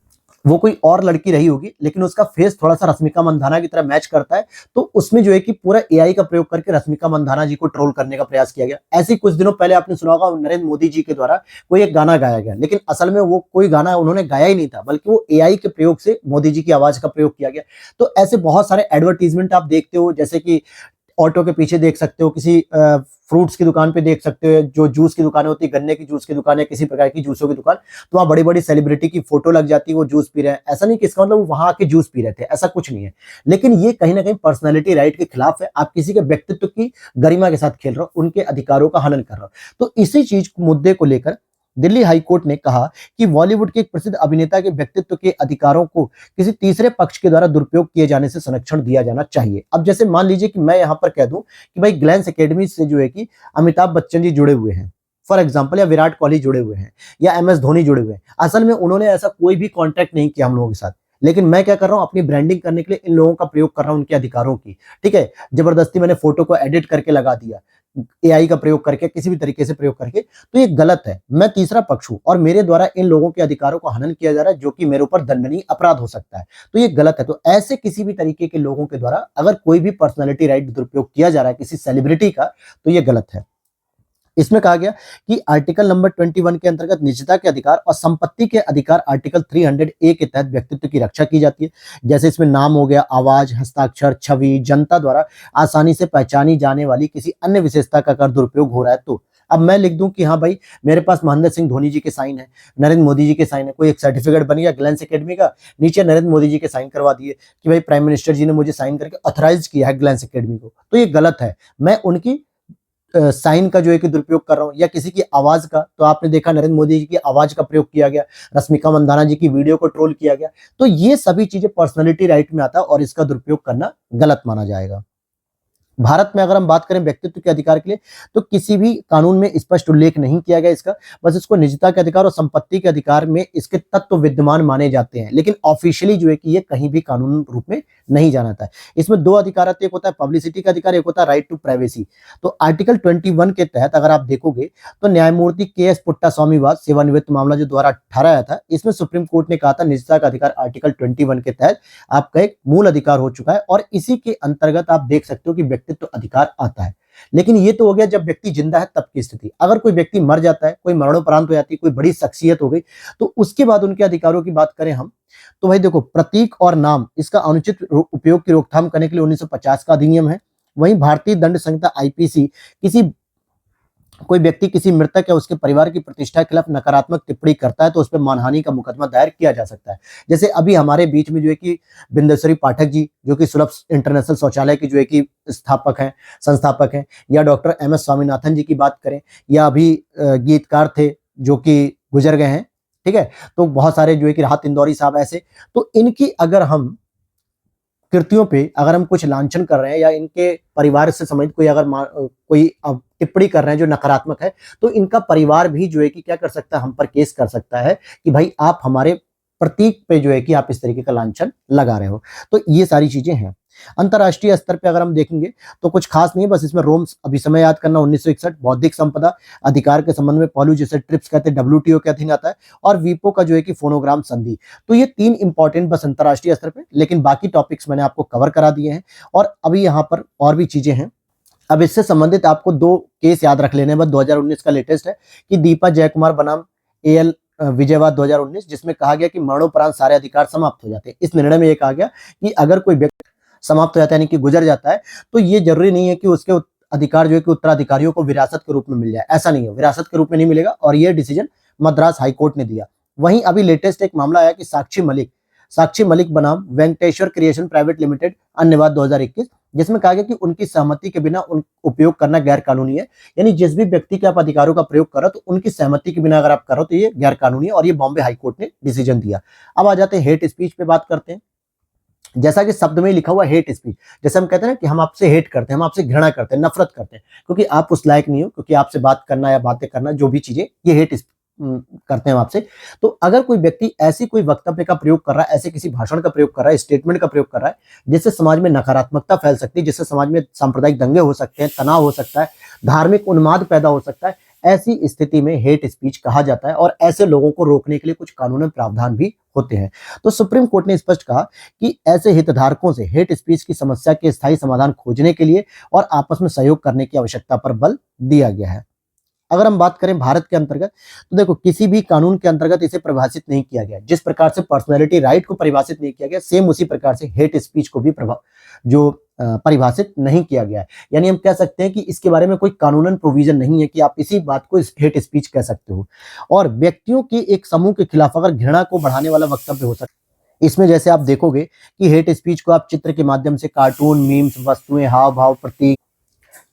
वो कोई और लड़की रही होगी, लेकिन उसका फेस थोड़ा-सा रश्मिका मंदाना की तरह मैच करता है, तो उसमें जो है कि पूरा एआई का प्रयोग करके रश्मिका मंदाना जी को ट्रोल करने का प्रयास किया गया। ऐसे ही कुछ दिनों पहले आपने सुना होगा नरेंद्र मोदी जी के द्वारा कोई एक गाना गाया गया, लेकिन असल में वो कोई गाना उन्होंने गाया ही नहीं था, बल्कि वो एआई के प्रयोग से मोदी जी की आवाज़ का प्रयोग किया गया। तो ऐसे बहुत सारे एडवर्टाइज़मेंट आप देखते हो, जैसे कि ऑटो के पीछे देख सकते हो, किसी फ्रूट्स की दुकान पे देख सकते हो, जो जूस की दुकानें होती है, गन्ने की जूस की दुकान या किसी प्रकार की जूसों की दुकान, तो वहाँ बड़ी-बड़ी सेलिब्रिटी की फोटो लग जाती है, वो जूस पी रहे हैं। ऐसा नहीं कि इसका मतलब वो वहाँ आके जूस पी रहे थे, ऐसा कुछ नहीं है। लेकिन ये कहीं न कहीं पर्सनैलिटी राइट के खिलाफ है। आप किसी के व्यक्तित्व की गरिमा के साथ खेल रहे हो, उनके अधिकारों का हनन कर रहे हो। तो इसी चीज़ मुद्दे को लेकर दिल्ली हाई कोर्ट ने कहा कि बॉलीवुड के एक प्रसिद्ध अभिनेता के व्यक्तित्व के अधिकारों को किसी तीसरे पक्ष के द्वारा दुरुपयोग किए जाने से संरक्षण दिया जाना चाहिए। अब जैसे मान लीजिए कि मैं यहाँ पर कह दूं कि भाई ग्लैंस एकेडमी से जो है कि अमिताभ बच्चन जी जुड़े हुए हैं, फॉर एग्जाम्पल, या विराट कोहली जुड़े हुए हैं, या एम एस धोनी जुड़े हुए हैं। असल में उन्होंने ऐसा कोई भी कॉन्टैक्ट नहीं किया हम लोगों के साथ, लेकिन मैं क्या कर रहा हूँ, अपनी ब्रांडिंग करने के लिए इन लोगों का प्रयोग कर रहा हूँ, उनके अधिकारों की। ठीक है, जबरदस्ती मैंने फोटो को एडिट करके लगा दिया, एआई का प्रयोग करके, किसी भी तरीके से प्रयोग करके, तो ये गलत है। मैं तीसरा पक्ष हूं और मेरे द्वारा इन लोगों के अधिकारों को हनन किया जा रहा है, जो कि मेरे ऊपर दंडनीय अपराध हो सकता है। तो ये गलत है। तो ऐसे किसी भी तरीके के लोगों के द्वारा अगर कोई भी पर्सनैलिटी राइट दुरुपयोग किया जा रहा है किसी सेलिब्रिटी का, तो ये गलत है। इसमें कहा गया कि आर्टिकल नंबर 21 के अंतर्गत निजता के अधिकार और संपत्ति के अधिकार आर्टिकल 300 ए के तहत व्यक्तित्व की रक्षा की जाती है। जैसे इसमें नाम हो गया, आवाज, हस्ताक्षर, छवि, जनता द्वारा आसानी से पहचानी जाने वाली किसी अन्य विशेषता का अगर दुरुपयोग हो रहा है तो। अब मैं लिख दूं कि हाँ भाई, मेरे पास महेंद्र सिंह धोनी जी के साइन है, नरेंद्र मोदी जी के साइन है, कोई एक सर्टिफिकेट बन गया ग्लैंस एकेडमी का, नीचे नरेंद्र मोदी जी के साइन करवा दिए कि भाई प्राइम मिनिस्टर जी ने मुझे साइन करके ऑथराइज किया है ग्लैंस एकेडमी को, तो ये गलत है। मैं उनकी साइन का जो है कि दुरुपयोग कर रहा हूँ, या किसी की आवाज का, तो आपने देखा नरेंद्र मोदी जी की आवाज का प्रयोग किया गया, रश्मिका मंदाना जी की वीडियो को ट्रोल किया गया, तो ये सभी चीजें पर्सनैलिटी राइट में आता है और इसका दुरुपयोग करना गलत माना जाएगा। भारत में अगर हम बात करें व्यक्तित्व के अधिकार के लिए, तो किसी भी कानून में स्पष्ट उल्लेख नहीं किया गया इसका, बस इसको निजता के अधिकार और संपत्ति के अधिकार में इसके तत्व विद्यमान माने जाते हैं, लेकिन ऑफिशियली जो है कि ये कहीं भी कानून रूप में नहीं जाना था। इसमें दो अधिकार आते हैं, एक होता है पब्लिसिटी का अधिकार, एक होता है राइट टू प्राइवेसी। तो आर्टिकल 21 के तहत अगर आप देखोगे तो न्यायमूर्ति के एस पुट्टास्वामी वाद सेवानिवृत्त मामला जो द्वारा ठहराया था, इसमें सुप्रीम कोर्ट ने कहा था निजता का अधिकार आर्टिकल 21 के तहत आपका एक मूल अधिकार हो चुका है, और इसी के अंतर्गत आप देख सकते हो कि व्यक्तित्व अधिकार आता है। लेकिन ये तो हो गया जब व्यक्ति जिंदा है तब की स्थिति। अगर कोई व्यक्ति मर जाता है, कोई मरणोपरांत हो जाती है, कोई बड़ी शख्सियत हो गई, तो उसके बाद उनके अधिकारों की बात करें हम, तो भाई देखो, प्रतीक और नाम, इसका अनुचित उपयोग की रोकथाम करने के लिए 1950 का अधिनियम है। वहीं भारतीय दंड संहिता आईपीसी कोई व्यक्ति किसी मृतक या उसके परिवार की प्रतिष्ठा के खिलाफ नकारात्मक टिप्पणी करता है तो उस पर मानहानि का मुकदमा दायर किया जा सकता है। जैसे अभी हमारे बीच में जो है कि बिंदेश्वरी पाठक जी, जो कि सुलभ इंटरनेशनल शौचालय की जो है कि स्थापक हैं, संस्थापक हैं, या डॉक्टर एम एस स्वामीनाथन जी की बात करें, या अभी गीतकार थे जो कि गुजर गए हैं, ठीक है, तो बहुत सारे जो है कि राहत इंदौरी साहब ऐसे, तो इनकी अगर हम कृतियों पे अगर हम कुछ लांछन कर रहे हैं, या इनके परिवार से संबंधित कोई अगर कोई टिप्पणी कर रहे हैं जो नकारात्मक है, तो इनका परिवार भी जो है कि क्या कर सकता है, हम पर केस कर सकता है कि भाई आप हमारे प्रतीक पे जो है कि आप इस तरीके का लांछन लगा रहे हो। तो ये सारी चीजें हैं। अंतर्राष्ट्रीय स्तर पे अगर हम देखेंगे तो कुछ खास नहीं है, बस इसमें रोम अभिसमय याद करना 1961, बौद्धिक संपदा अधिकार के संबंध में पहलू जिसे ट्रिप्स कहते हैं डब्ल्यूटीओ के अधीन आता है, और वीपो का जो है कि फोनोग्राम संधि। तो ये तीन इंपॉर्टेंट बस अंतर्राष्ट्रीय स्तर पे, लेकिन बाकी टॉपिक्स मैंने आपको कवर करा दिए हैं। और अभी यहाँ पर और भी चीजें हैं। अब इससे संबंधित आपको दो केस याद रख लेने, बस 2019 का लेटेस्ट है कि दीपा जयकुमार बनाम एएल विजयवाद 2019, जिसमें कहा गया कि मरणोपरांत सारे अधिकार समाप्त हो जाते हैं। इस निर्णय में ये कहा गया कि अगर कोई व्यक्ति समाप्त हो जाता है, यानी कि गुजर जाता है, तो ये जरूरी नहीं है कि उसके अधिकार जो है कि उत्तराधिकारियों को विरासत के रूप में मिल जाए। ऐसा नहीं है, विरासत के रूप में नहीं मिलेगा, और ये डिसीजन मद्रास हाईकोर्ट ने दिया। वहीं अभी लेटेस्ट एक मामला आया कि साक्षी मलिक बनाम वेंकटेश्वर क्रिएशन प्राइवेट लिमिटेड अन्यवाद 2021, जिसमें कहा गया कि उनकी सहमति के बिना उपयोग करना गैर कानूनी है। यानी जिस भी व्यक्ति के आप अधिकारों का प्रयोग कर रहे हो, तो उनकी सहमति के बिना अगर आप करो तो ये गैर कानूनी है, और ये बॉम्बे हाईकोर्ट ने डिसीजन दिया। अब आ जाते हैं हेट स्पीच पे बात करते हैं। जैसा कि शब्द में ही लिखा हुआ हेट स्पीच, जैसे हम कहते हैं ना कि हम आपसे हेट करते हैं, हम आपसे घृणा करते हैं, नफरत करते हैं, क्योंकि आप उस लायक नहीं हो, क्योंकि आपसे बात करना या बातें करना, जो भी चीजें, ये हेट करते हैं आपसे। तो अगर कोई व्यक्ति ऐसी कोई वक्तव्य का प्रयोग कर रहा है, ऐसे किसी भाषण का प्रयोग कर रहा है, स्टेटमेंट का प्रयोग कर रहा है, जिससे समाज में नकारात्मकता फैल सकती है, जिससे समाज में सांप्रदायिक दंगे हो सकते हैं, तनाव हो सकता है, धार्मिक उन्माद पैदा हो सकता है, ऐसी स्थिति में हेट स्पीच कहा जाता है और ऐसे लोगों को रोकने के लिए कुछ कानूनी प्रावधान भी होते हैं। तो सुप्रीम कोर्ट ने स्पष्ट कहा कि ऐसे हितधारकों से हेट स्पीच की समस्या के स्थायी समाधान खोजने के लिए और आपस में सहयोग करने की आवश्यकता पर बल दिया गया है। अगर हम बात करें भारत के अंतर्गत, तो देखो किसी भी कानून के अंतर्गत इसे परिभाषित नहीं किया गया। जिस प्रकार से पर्सनैलिटी राइट को परिभाषित नहीं किया गया, सेम उसी प्रकार से हेट स्पीच को भी परिभाषित नहीं किया गया है। यानी हम कह सकते हैं कि इसके बारे में कोई कानूनन प्रोविजन नहीं है कि आप इसी बात को हेट स्पीच कह सकते हो। और व्यक्तियों के एक समूह के खिलाफ अगर घृणा को बढ़ाने वाला वक्तव्य हो सकता है, इसमें जैसे आप देखोगे कि हेट स्पीच को आप चित्र के माध्यम से कार्टून, मीम्स, वस्तुएं, हाव भाव, प्रतीक,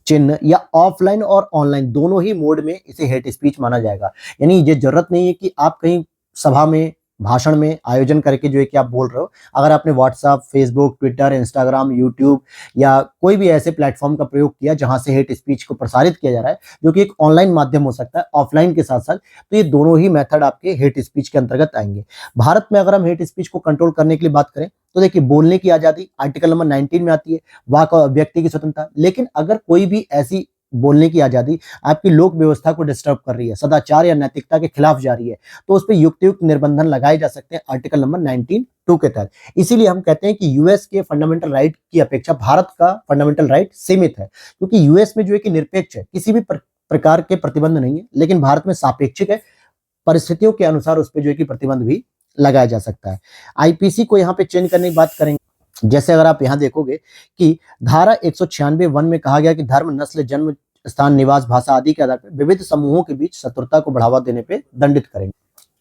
चिन्ह या ऑफलाइन और ऑनलाइन दोनों ही मोड में इसे हेट स्पीच माना जाएगा। यानी ये जरूरत नहीं है कि आप कहीं सभा में, भाषण में आयोजन करके जो है कि आप बोल रहे हो, अगर आपने WhatsApp, Facebook, Twitter, Instagram, YouTube या कोई भी ऐसे प्लेटफॉर्म का प्रयोग किया जहां से हेट स्पीच को प्रसारित किया जा रहा है, जो कि एक ऑनलाइन माध्यम हो सकता है ऑफलाइन के साथ साथ, तो ये दोनों ही मेथड आपके हेट स्पीच के अंतर्गत आएंगे। भारत में अगर हम हेट स्पीच को कंट्रोल करने के लिए बात करें तो देखिए, बोलने की आजादी आर्टिकल नंबर 19 में आती है, वाक और व्यक्ति की स्वतंत्रता। लेकिन अगर कोई भी ऐसी बोलने की आजादी आपकी लोक व्यवस्था को डिस्टर्ब कर रही है, सदाचार या नैतिकता के खिलाफ जा रही है, तो उस पर युक्त निर्बंधन लगाए जा सकते हैं आर्टिकल नंबर 19(2) के तहत। इसीलिए हम कहते हैं कि यूएस के फंडामेंटल राइट की अपेक्षा भारत का फंडामेंटल राइट सीमित है, क्योंकि यूएस में जो है कि निरपेक्ष है, किसी भी प्रकार के प्रतिबंध नहीं है, लेकिन भारत में सापेक्षिक है, परिस्थितियों के अनुसार उस पर जो है कि प्रतिबंध भी लगाया जा सकता है। आईपीसी को यहाँ पे चेंज करने की बात करेंगे, जैसे अगर आप यहाँ देखोगे कि धारा 196(1) में कहा गया कि धर्म, नस्ल, जन्म स्थान, निवास, भाषा आदि के आधार पर विविध समूहों के बीच शत्रुता को बढ़ावा देने पे दंडित करेंगे।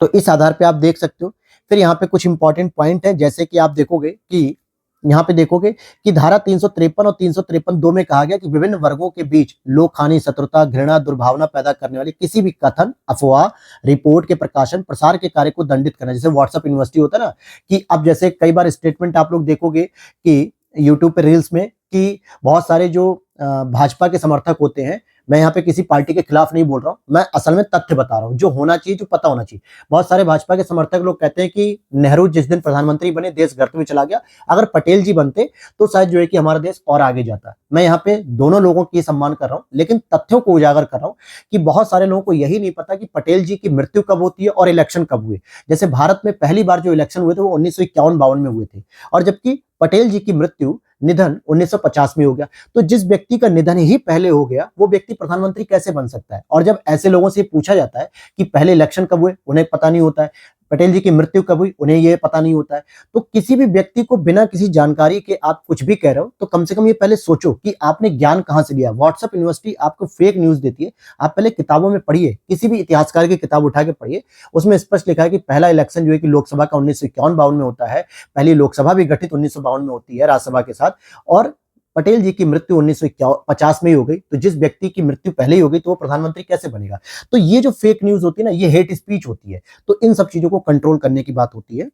तो इस आधार पे आप देख सकते हो। फिर यहाँ पे कुछ इंपॉर्टेंट पॉइंट है, जैसे कि आप देखोगे कि यहाँ पे देखोगे कि धारा 353 और 353(2) में कहा गया कि विभिन्न वर्गों के बीच लोक हानि, शत्रुता, घृणा, दुर्भावना पैदा करने वाले किसी भी कथन, अफवाह, रिपोर्ट के प्रकाशन, प्रसार के कार्य को दंडित करना। जैसे व्हाट्सएप यूनिवर्सिटी होता है ना, कि अब जैसे कई बार स्टेटमेंट आप लोग देखोगे कि यूट्यूब पे रील्स में कि बहुत सारे जो भाजपा के समर्थक होते हैं, मैं यहाँ पे किसी पार्टी के खिलाफ नहीं बोल रहा हूँ, मैं असल में तथ्य बता रहा हूँ जो होना चाहिए, जो पता होना चाहिए। बहुत सारे भाजपा के समर्थक लोग कहते हैं कि नेहरू जिस दिन प्रधानमंत्री बने देश गर्त में चला गया, अगर पटेल जी बनते तो शायद जो है कि हमारा देश और आगे जाता। मैं यहाँ पे दोनों लोगों की सम्मान कर रहा हूँ, लेकिन तथ्यों को उजागर कर रहा हूँ कि बहुत सारे लोगों को यही नहीं पता कि पटेल जी की मृत्यु कब होती है और इलेक्शन कब हुए। जैसे भारत में पहली बार जो इलेक्शन हुए थे वो 1951-52 में हुए थे, और जबकि पटेल जी की मृत्यु, निधन 1950 में हो गया। तो जिस व्यक्ति का निधन ही पहले हो गया, वो व्यक्ति प्रधानमंत्री कैसे बन सकता है? और जब ऐसे लोगों से पूछा जाता है कि पहले इलेक्शन कब हुए, उन्हें पता नहीं होता है, पटेल जी की मृत्यु कब हुई, उन्हें ये पता नहीं होता है। तो किसी भी व्यक्ति को बिना किसी जानकारी के आप कुछ भी कह रहे हो, तो कम से कम ये पहले सोचो कि आपने ज्ञान कहां से लिया। व्हाट्सएप यूनिवर्सिटी आपको फेक न्यूज देती है, आप पहले किताबों में पढ़िए, किसी भी इतिहासकार की किताब उठा के पढ़िए, उसमें स्पष्ट लिखा है कि पहला इलेक्शन जो है कि लोकसभा का 1951-52 में होता है, पहली लोकसभा भी गठित 1952 में होती है राज्यसभा के साथ, और पटेल जी की मृत्यु 1950 में ही हो गई। तो जिस व्यक्ति की मृत्यु पहले ही हो गई तो वो प्रधानमंत्री कैसे बनेगा? तो ये जो फेक न्यूज होती है ना, ये हेट स्पीच होती है। तो इन सब चीजों को कंट्रोल करने की बात होती है।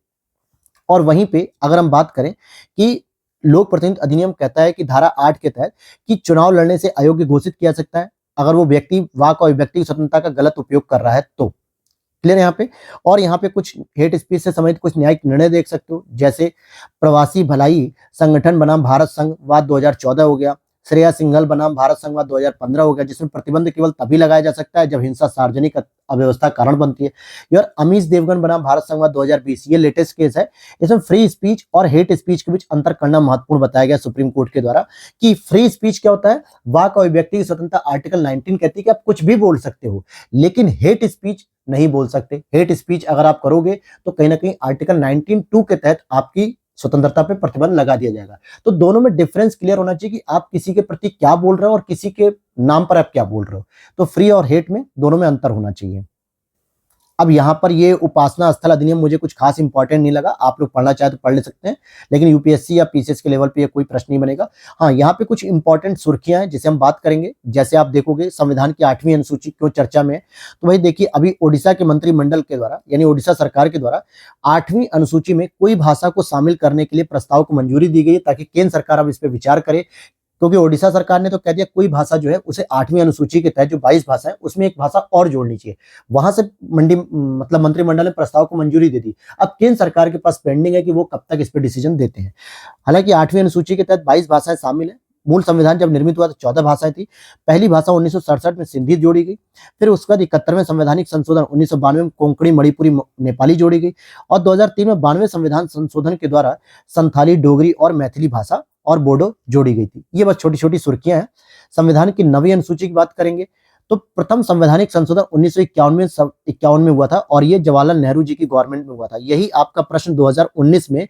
और वहीं पे अगर हम बात करें कि लोक प्रतिनिधित्व अधिनियम कहता है कि धारा 8 के तहत कि चुनाव लड़ने से अयोग्य घोषित किया सकता है अगर वो व्यक्ति वाक और व्यक्ति स्वतंत्रता का गलत उपयोग कर रहा है तो। क्लियर यहाँ पे। और यहाँ पे कुछ हेट स्पीच से संबंधित कुछ न्यायिक निर्णय देख सकते हो, जैसे प्रवासी भलाई संगठन बनाम भारत संघवाद 2014 हो गया, श्रेया सिंघल बनाम भारत संघवाद 2015 हो गया, जिसमें प्रतिबंध केवल तभी लगाया जा सकता है जब हिंसा सार्वजनिक अव्यवस्था कारण बनती है। और अमीश देवगन बनाम भारत संघवाद 2020, ये लेटेस्ट केस है। इसमें फ्री स्पीच और हेट स्पीच के बीच अंतर करना महत्वपूर्ण बताया गया सुप्रीम कोर्ट के द्वारा कि फ्री स्पीच क्या होता है, वाक और व्यक्ति की स्वतंत्रता आर्टिकल 19 कहती है कि आप कुछ भी बोल सकते हो, लेकिन हेट स्पीच नहीं बोल सकते। हेट स्पीच अगर आप करोगे तो कहीं ना कहीं आर्टिकल 19(2) के तहत आपकी स्वतंत्रता पे प्रतिबंध लगा दिया जाएगा। तो दोनों में डिफरेंस क्लियर होना चाहिए कि आप किसी के प्रति क्या बोल रहे हो और किसी के नाम पर आप क्या बोल रहे हो। तो फ्री और हेट में दोनों में अंतर होना चाहिए। अब यहाँ पर ये उपासना स्थल अधिनियम मुझे कुछ खास इंपॉर्टेंट नहीं लगा, आप लोग पढ़ना चाहे तो पढ़ ले सकते हैं, लेकिन यूपीएससी या पीसीएस के लेवल पे ये कोई प्रश्न नहीं बनेगा। हाँ, यहाँ पे कुछ इंपॉर्टेंट सुर्खियां हैं जिसे हम बात करेंगे। जैसे आप देखोगे संविधान की 8वीं अनुसूची क्यों चर्चा में है, तो भाई देखिए अभी ओडिशा के मंत्रिमंडल के द्वारा यानी ओडिशा सरकार के द्वारा 8वीं अनुसूची में कोई भाषा को शामिल करने के लिए प्रस्ताव को मंजूरी दी गई है ताकि केंद्र सरकार अब इस पर विचार करे। क्योंकि ओडिशा सरकार ने तो कह दिया कोई भाषा जो है उसे 8वीं अनुसूची के तहत जो 22 भाषा है उसमें एक भाषा और जोड़नी चाहिए। वहां से मंत्रिमंडल ने प्रस्ताव को मंजूरी दे दी। अब केंद्र सरकार के पास पेंडिंग है कि वो कब तक इस पर डिसीजन देते हैं। हालांकि 8वीं अनुसूची के तहत 22 भाषाएं शामिल है, मूल संविधान जब निर्मित हुआ तो 14 भाषाएं थी। पहली भाषा 1967 में सिंधी जोड़ी गई। फिर उसके बाद 71वें संवैधानिक संशोधन 1992 में कोंकणी मणिपुरी नेपाली जोड़ी गई और 2003 में 92वें संविधान संशोधन के द्वारा संथाली, डोगरी और मैथिली भाषा और बोडो जोड़ी गई थी। ये बस छोटी छोटी सुर्खियां हैं। संविधान की नवी अनुसूची की बात करेंगे तो प्रथम संवैधानिक संशोधन 1951 में हुआ था और ये जवाहरलाल नेहरू जी की गवर्नमेंट में हुआ था। यही आपका प्रश्न 2019 में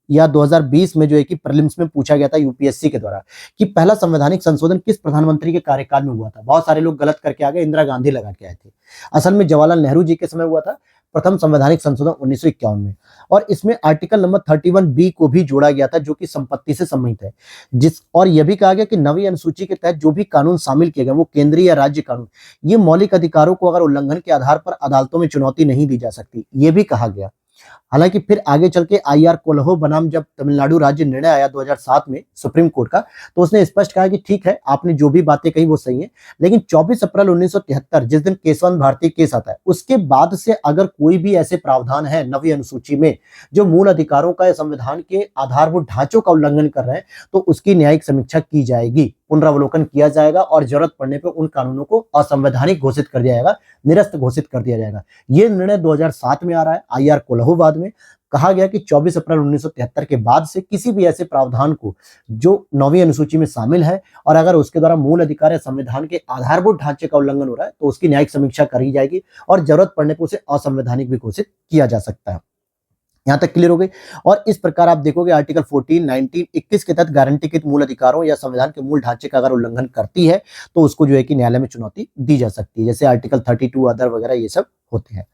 या 2020 में जो है कि प्रीलिम्स में पूछा गया था यूपीएससी के द्वारा कि पहला संवैधानिक संशोधन किस प्रधानमंत्री के कार्यकाल में हुआ था। बहुत सारे लोग गलत करके आ गए, इंदिरा गांधी लगा के आए थे। असल में जवाहरलाल नेहरू जी के समय हुआ था प्रथम संवैधानिक संशोधन 1951 में और इसमें आर्टिकल नंबर 31B को भी जोड़ा गया था जो कि संपत्ति से संबंधित है। और यह भी कहा गया कि नवी अनुसूची के तहत जो भी कानून शामिल किए गए वो केंद्रीय या राज्य कानून, ये मौलिक अधिकारों को अगर उल्लंघन के आधार पर अदालतों में चुनौती नहीं दी जा सकती, ये भी कहा गया। हालांकि फिर आगे चल के IR कोल्हो बनाम जब तमिलनाडु राज्य निर्णय आया 2007 में सुप्रीम कोर्ट का, तो उसने स्पष्ट कहा कि ठीक है, आपने जो भी बातें कही वो सही है, लेकिन 24 अप्रैल 1973 जिस दिन केशवंत भारती केस आता है उसके बाद से अगर कोई भी ऐसे प्रावधान है नवी अनुसूची में जो मूल अधिकारों का या संविधान के आधारभूत ढांचों का उल्लंघन कर रहे हैं तो उसकी न्यायिक समीक्षा की जाएगी, पुनरावलोकन किया जाएगा और जरूरत पड़ने पर उन कानूनों को असंवैधानिक घोषित कर दिया जाएगा, निरस्त घोषित कर दिया जाएगा। यह निर्णय 2007 में आ रहा है IR कोल्होवाद में। कहा गया कि 24 अप्रैल 1973 के बाद से किसी भी ऐसे प्रावधान को जो नौवीं अनुसूची में शामिल है और अगर उसके द्वारा मूल अधिकार या संविधान के आधारभूत ढांचे का उल्लंघन हो रहा है तो उसकी न्यायिक समीक्षा करी जाएगी और जरूरत पड़ने पर उसे असंवैधानिक भी घोषित किया जा सकता है। यहां तक क्लियर हो गई। और इस प्रकार आप देखोगे आर्टिकल 14, 19, 21 के तहत गारंटीकृत मूल अधिकारों या संविधान के मूल ढांचे का अगर उल्लंघन करती है तो उसको जो है कि न्यायालय में चुनौती दी जा सकती है, जैसे आर्टिकल 32 अदर वगैरह ये सब होते हैं।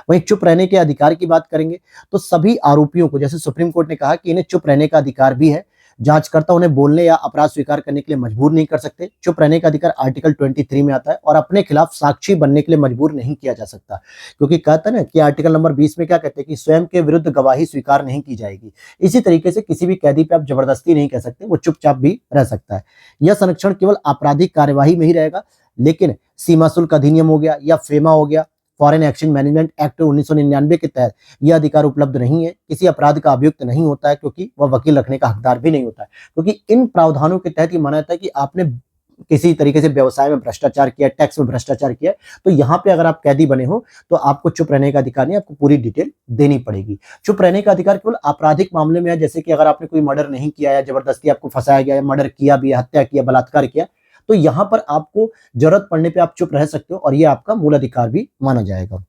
वहीं चुप रहने के अधिकार की बात करेंगे तो सभी आरोपियों को, जैसे सुप्रीम कोर्ट ने कहा कि इन्हें चुप रहने का अधिकार भी है, जांचकर्ता उन्हें बोलने या अपराध स्वीकार करने के लिए मजबूर नहीं कर सकते। चुप रहने का अधिकार आर्टिकल 23 में आता है और अपने खिलाफ साक्षी बनने के लिए मजबूर नहीं किया जा सकता, क्योंकि कहता है ना कि आर्टिकल नंबर 20 में क्या कहते हैं कि स्वयं के विरुद्ध गवाही स्वीकार नहीं की जाएगी। इसी तरीके से किसी भी कैदी पे आप जबरदस्ती नहीं कह सकते, वो चुपचाप भी रह सकता है। यह संरक्षण केवल आपराधिक कार्यवाही में ही रहेगा, लेकिन सीमा शुल्क अधिनियम हो गया या फेमा हो गया, फॉरेन एक्सचेंज मैनेजमेंट एक्ट 1999 के तहत यह अधिकार उपलब्ध नहीं है। किसी अपराध का अभियुक्त नहीं होता है क्योंकि वह वकील रखने का हकदार भी नहीं होता है, क्योंकि इन प्रावधानों के तहत ये माना जाता है कि आपने किसी तरीके से व्यवसाय में भ्रष्टाचार किया, टैक्स में भ्रष्टाचार किया, तो यहाँ पे अगर आप कैदी बने हो तो आपको चुप रहने का अधिकार नहीं, आपको पूरी डिटेल देनी पड़ेगी। चुप रहने का अधिकार केवल आपराधिक मामले में है, जैसे कि अगर आपने कोई मर्डर नहीं किया या जबरदस्ती आपको फंसाया गया, मर्डर किया भी, हत्या किया, बलात्कार किया, तो यहाँ पर आपको जरूरत पड़ने पर आप चुप रह सकते हो और ये आपका मूल अधिकार भी माना जाएगा।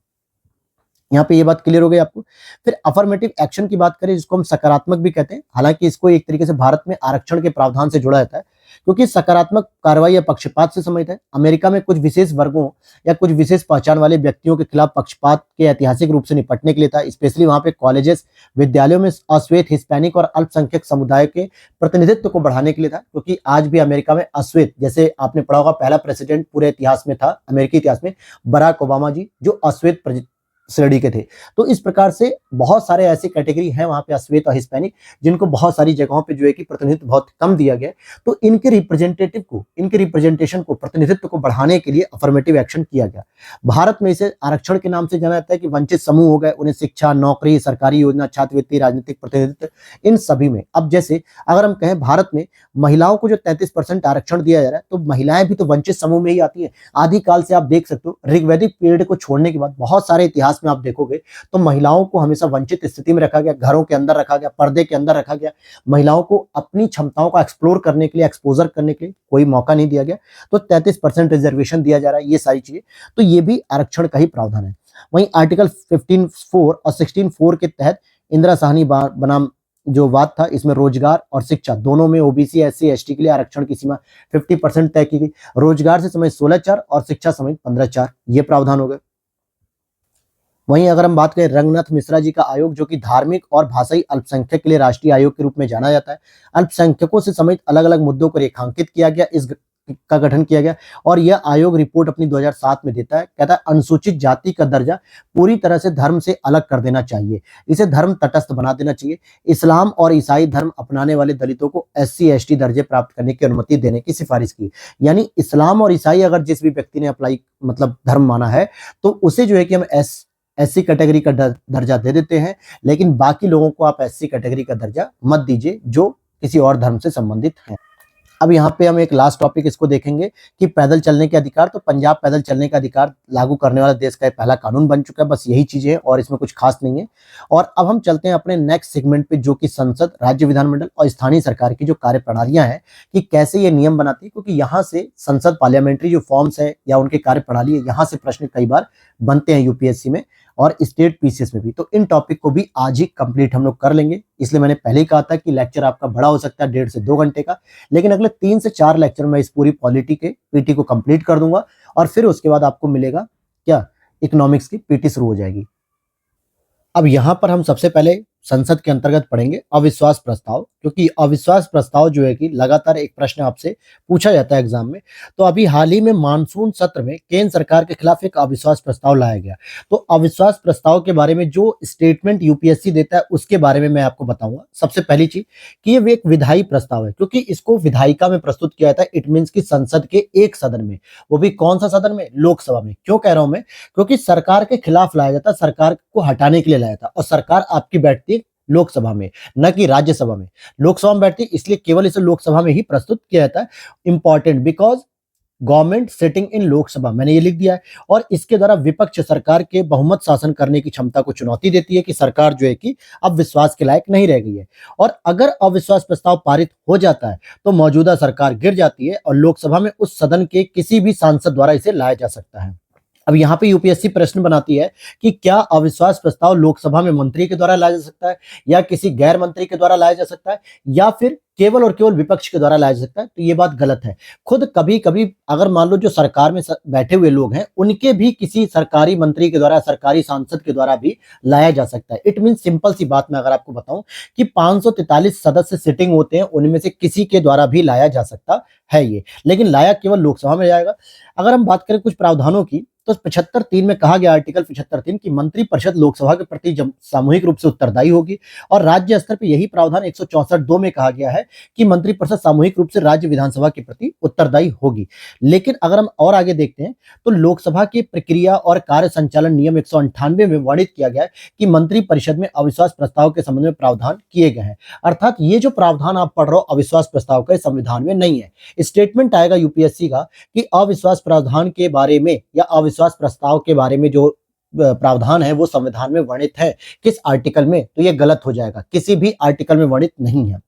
यहाँ पे ये बात क्लियर हो गई आपको। फिर अफर्मेटिव एक्शन की बात करें जिसको हम सकारात्मक भी कहते हैं, हालांकि इसको एक तरीके से भारत में आरक्षण के प्रावधान से जोड़ा जाता है क्योंकि सकारात्मक कार्रवाई या पक्षपात से संबंधित है। अमेरिका में कुछ विशेष वर्गों या कुछ विशेष पहचान वाले व्यक्तियों के खिलाफ पक्षपात के ऐतिहासिक रूप से निपटने के लिए था। स्पेशली वहां पे कॉलेजेस, विद्यालयों में अश्वेत, हिस्पैनिक और अल्पसंख्यक समुदाय के प्रतिनिधित्व को बढ़ाने के लिए था, क्योंकि आज भी अमेरिका में अश्वेत, जैसे आपने पढ़ा होगा पहला प्रेसिडेंट पूरे इतिहास में था अमेरिकी इतिहास में बराक ओबामा जी, जो अश्वेत श्रेणी के थे। तो इस प्रकार से बहुत सारे ऐसे कैटेगरी हैं वहां पे अश्वेत और हिस्पैनिक जिनको बहुत सारी जगहों पे जो है कि प्रतिनिधित्व बहुत कम दिया गया। तो इनके रिप्रेजेंटेशन को, प्रतिनिधित्व को बढ़ाने के लिए अफर्मेटिव एक्शन किया गया। भारत में इसे आरक्षण के नाम से जाना जाता है कि वंचित समूह हो गए, उन्हें शिक्षा, नौकरी, सरकारी योजना, छात्रवृत्ति, राजनीतिक प्रतिनिधित्व, इन सभी में। अब जैसे अगर हम कहें भारत में महिलाओं को जो 33% आरक्षण दिया जा रहा है, तो महिलाएं भी तो वंचित समूह में ही आती है। आदिकाल से आप देख सकते हो, ऋग्वैदिक पीरियड को छोड़ने के बाद बहुत सारे इतिहास में आप देखोगे तो महिलाओं को हमेशा वंचित स्थिति में रखा गया, घरों के अंदर रखा गया, पर्दे के अंदर रखा गया। महिलाओं को अपनी क्षमताओं का एक्सप्लोर करने के लिए, एक्सपोजर करने के लिए कोई मौका नहीं दिया गया। तो 33% रिजर्वेशन दिया जा रहा है, ये सारी चीजें, तो ये भी आरक्षण का ही प्रावधान है। वहीं आर्टिकल 15(4) और 16(4) के तहत इंदिरा साहनी बनाम जो वाद था, इसमें रोजगार और शिक्षा दोनों में ओबीसी, एससी, एसटी के लिए आरक्षण की सीमा 50% तय की गई। रोजगार से समेत 16(4) और शिक्षा समेत 15(4), ये प्रावधान हो गए। वहीं अगर हम बात करें रंगनाथ मिश्रा जी का आयोग, जो कि धार्मिक और भाषाई अल्पसंख्यक के लिए राष्ट्रीय आयोग के रूप में जाना जाता है, अल्पसंख्यकों से समेत अलग अलग मुद्दों को रेखांकित किया गया, का गठन किया गया और यह आयोग रिपोर्ट अपनी 2007 में देता है। कहता है अनुसूचित जाति का दर्जा पूरी तरह से धर्म से अलग कर देना चाहिए, इसे धर्म तटस्थ बना देना चाहिए। इस्लाम और ईसाई धर्म अपनाने वाले दलितों को एससी एसटी दर्जे प्राप्त करने की अनुमति देने की सिफारिश की। यानी इस्लाम और ईसाई अगर जिस भी व्यक्ति ने अप्लाई मतलब धर्म माना है तो उसे जो है कि हम एससी कैटेगरी का दर्जा दे देते हैं, लेकिन बाकी लोगों को आप एससी कैटेगरी का दर्जा मत दीजिए जो किसी और धर्म से संबंधित हैं। अब यहाँ पे हम एक लास्ट टॉपिक इसको देखेंगे कि पैदल चलने के अधिकार। तो पंजाब पैदल चलने का अधिकार लागू करने वाला देश का ये पहला कानून बन चुका है। बस यही चीजें हैं और इसमें कुछ खास नहीं है। और अब हम चलते हैं अपने नेक्स्ट सेगमेंट पे, जो कि संसद, राज्य विधानमंडल और स्थानीय सरकार की जो कार्य प्रणालियां हैं कि कैसे ये नियम बनाती है, क्योंकि यहाँ से संसद पार्लियामेंट्री जो फॉर्म्स है या उनकी कार्य प्रणाली है, यहाँ से प्रश्न कई बार बनते हैं यूपीएससी में और स्टेट पीसीएस में भी। तो इन टॉपिक को भी आज ही कंप्लीट हम लोग कर लेंगे। इसलिए मैंने पहले ही कहा था कि लेक्चर आपका बड़ा हो सकता है 1.5 से 2 घंटे का, लेकिन अगले 3 से 4 लेक्चर में इस पूरी पॉलिटी के पीटी को कंप्लीट कर दूंगा और फिर उसके बाद आपको मिलेगा क्या, इकोनॉमिक्स की पीटी शुरू हो जाएगी। अब यहां पर हम सबसे पहले संसद के अंतर्गत पढ़ेंगे अविश्वास प्रस्ताव, क्योंकि अविश्वास प्रस्ताव जो है कि लगातार एक प्रश्न आपसे पूछा जाता है एग्जाम में। तो अभी हाल ही में मानसून सत्र में केंद्र सरकार के खिलाफ एक अविश्वास प्रस्ताव लाया गया। तो अविश्वास प्रस्ताव के बारे में जो स्टेटमेंट यूपीएससी देता है उसके बारे में मैं आपको बताऊंगा। सबसे पहली चीज कि ये एक विधायी प्रस्ताव है, क्योंकि इसको विधायिका में प्रस्तुत किया जाता है। इट मीन्स की संसद के एक सदन में, वो भी कौन सा सदन में, लोकसभा में। क्यों कह रहा हूं मैं, क्योंकि सरकार के खिलाफ लाया जाता है, सरकार को हटाने के लिए लाया जाता, और सरकार आपकी बैठती लोकसभा में, न कि राज्यसभा में। लोकसभा में बैठती, इसलिए केवल इसे लोकसभा में ही प्रस्तुत किया जाता है। Important, because government sitting in Lok Sabha, मैंने ये लिख दिया है। और इसके द्वारा विपक्ष सरकार के बहुमत शासन करने की क्षमता को चुनौती देती है कि सरकार जो है कि अब विश्वास के लायक नहीं रह गई है। और अगर अविश्वास प्रस्ताव पारित हो जाता है तो मौजूदा सरकार गिर जाती है और लोकसभा में उस सदन के किसी भी सांसद द्वारा इसे लाया जा सकता है। अब यहाँ पे यूपीएससी प्रश्न बनाती है कि क्या अविश्वास प्रस्ताव लोकसभा में मंत्री के द्वारा लाया जा सकता है, या किसी गैर मंत्री के द्वारा लाया जा सकता है, या फिर केवल और केवल विपक्ष के द्वारा लाया जा सकता है। तो ये बात गलत है। खुद कभी कभी अगर मान लो जो सरकार में बैठे हुए लोग हैं उनके भी किसी सरकारी मंत्री के द्वारा, सरकारी सांसद के द्वारा भी लाया जा सकता है। इट मीन, सिंपल सी बात मैं अगर आपको बताऊं कि 543 सदस्य सिटिंग होते हैं, उनमें से किसी के द्वारा भी लाया जा सकता है ये, लेकिन लाया केवल लोकसभा में जाएगा। अगर हम बात करें कुछ प्रावधानों की, तो 75(3) में कहा गया, आर्टिकल 75(3) की मंत्रिपरिषद लोकसभा के प्रति सामूहिक रूप से उत्तरदायी होगी। और राज्य स्तर पर यही प्रावधान 164(2) में कहा गया है कि मंत्रिपरिषद सामूहिक रूप से राज्य विधानसभा के प्रति उत्तरदायी होगी। लेकिन अगर हम और आगे देखते हैं तो लोकसभा की प्रक्रिया और कार्य संचालन नियम 198 में वर्णित किया गया है कि मंत्रिपरिषद में अविश्वास प्रस्ताव के संबंध में प्रावधान किए गए हैं। अर्थात ये जो प्रावधान आप पढ़ रहे हो अविश्वास प्रस्ताव का, संविधान में नहीं है। स्टेटमेंट आएगा यूपीएससी का कि अविश्वास प्रावधान के बारे में या अविश्वास प्रस्ताव के बारे में जो प्रावधान है वो संविधान में वर्णित है, किस आर्टिकल में, तो ये गलत हो जाएगा। किसी भी आर्टिकल में वर्णित नहीं है।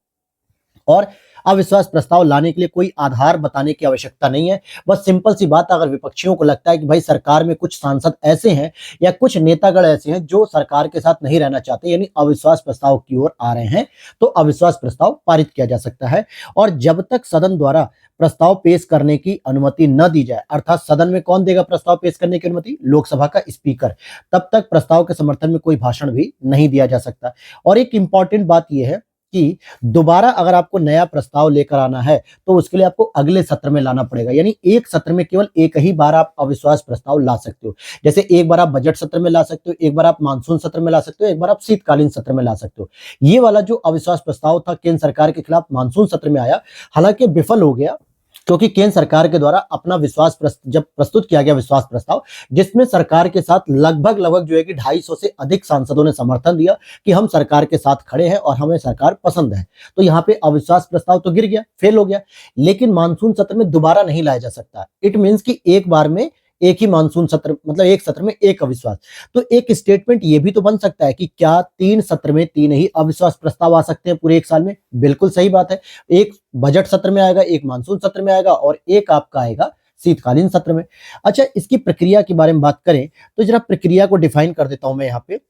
और अविश्वास प्रस्ताव लाने के लिए कोई आधार बताने की आवश्यकता नहीं है। बस सिंपल सी बात, अगर विपक्षियों को लगता है कि भाई सरकार में कुछ सांसद ऐसे हैं या कुछ नेतागण ऐसे हैं जो सरकार के साथ नहीं रहना चाहते, यानी अविश्वास प्रस्ताव की ओर आ रहे हैं, तो अविश्वास प्रस्ताव पारित किया जा सकता है। और जब तक सदन द्वारा प्रस्ताव पेश करने की अनुमति न दी जाए, अर्थात सदन में कौन देगा प्रस्ताव पेश करने की अनुमति, लोकसभा का स्पीकर, तब तक प्रस्ताव के समर्थन में कोई भाषण भी नहीं दिया जा सकता। और एक इंपॉर्टेंट बात यह है कि दोबारा अगर आपको नया प्रस्ताव लेकर आना है तो उसके लिए आपको अगले सत्र में लाना पड़ेगा, यानी एक सत्र में केवल एक ही बार आप अविश्वास प्रस्ताव ला सकते हो। जैसे एक बार आप बजट सत्र में ला सकते हो, एक बार आप मानसून सत्र में ला सकते हो, एक बार आप शीतकालीन सत्र में ला सकते हो। ये वाला जो अविश्वास प्रस्ताव था केंद्र सरकार के खिलाफ मानसून सत्र में आया, हालांकि विफल हो गया, क्योंकि केंद्र सरकार के द्वारा अपना जब प्रस्तुत किया गया विश्वास प्रस्ताव, जिसमें सरकार के साथ लगभग जो है कि 250 से अधिक सांसदों ने समर्थन दिया कि हम सरकार के साथ खड़े हैं और हमें सरकार पसंद है, तो यहाँ पे अविश्वास प्रस्ताव तो गिर गया, फेल हो गया। लेकिन मानसून सत्र में दोबारा नहीं लाया जा सकता। इट मीन्स कि एक बार में एक ही मानसून सत्र, मतलब एक सत्र में एक अविश्वास। तो एक स्टेटमेंट ये भी तो बन सकता है कि क्या 3 सत्र में 3 ही अविश्वास प्रस्ताव आ सकते हैं पूरे एक साल में? बिल्कुल सही बात है। एक बजट सत्र में आएगा, एक मानसून सत्र में आएगा और एक आपका आएगा शीतकालीन सत्र में। अच्छा, इसकी प्रक्रिया के बारे में बात करें तो जरा प्रक्रिया को डिफाइन कर देता हूं मैं, यहाँ पे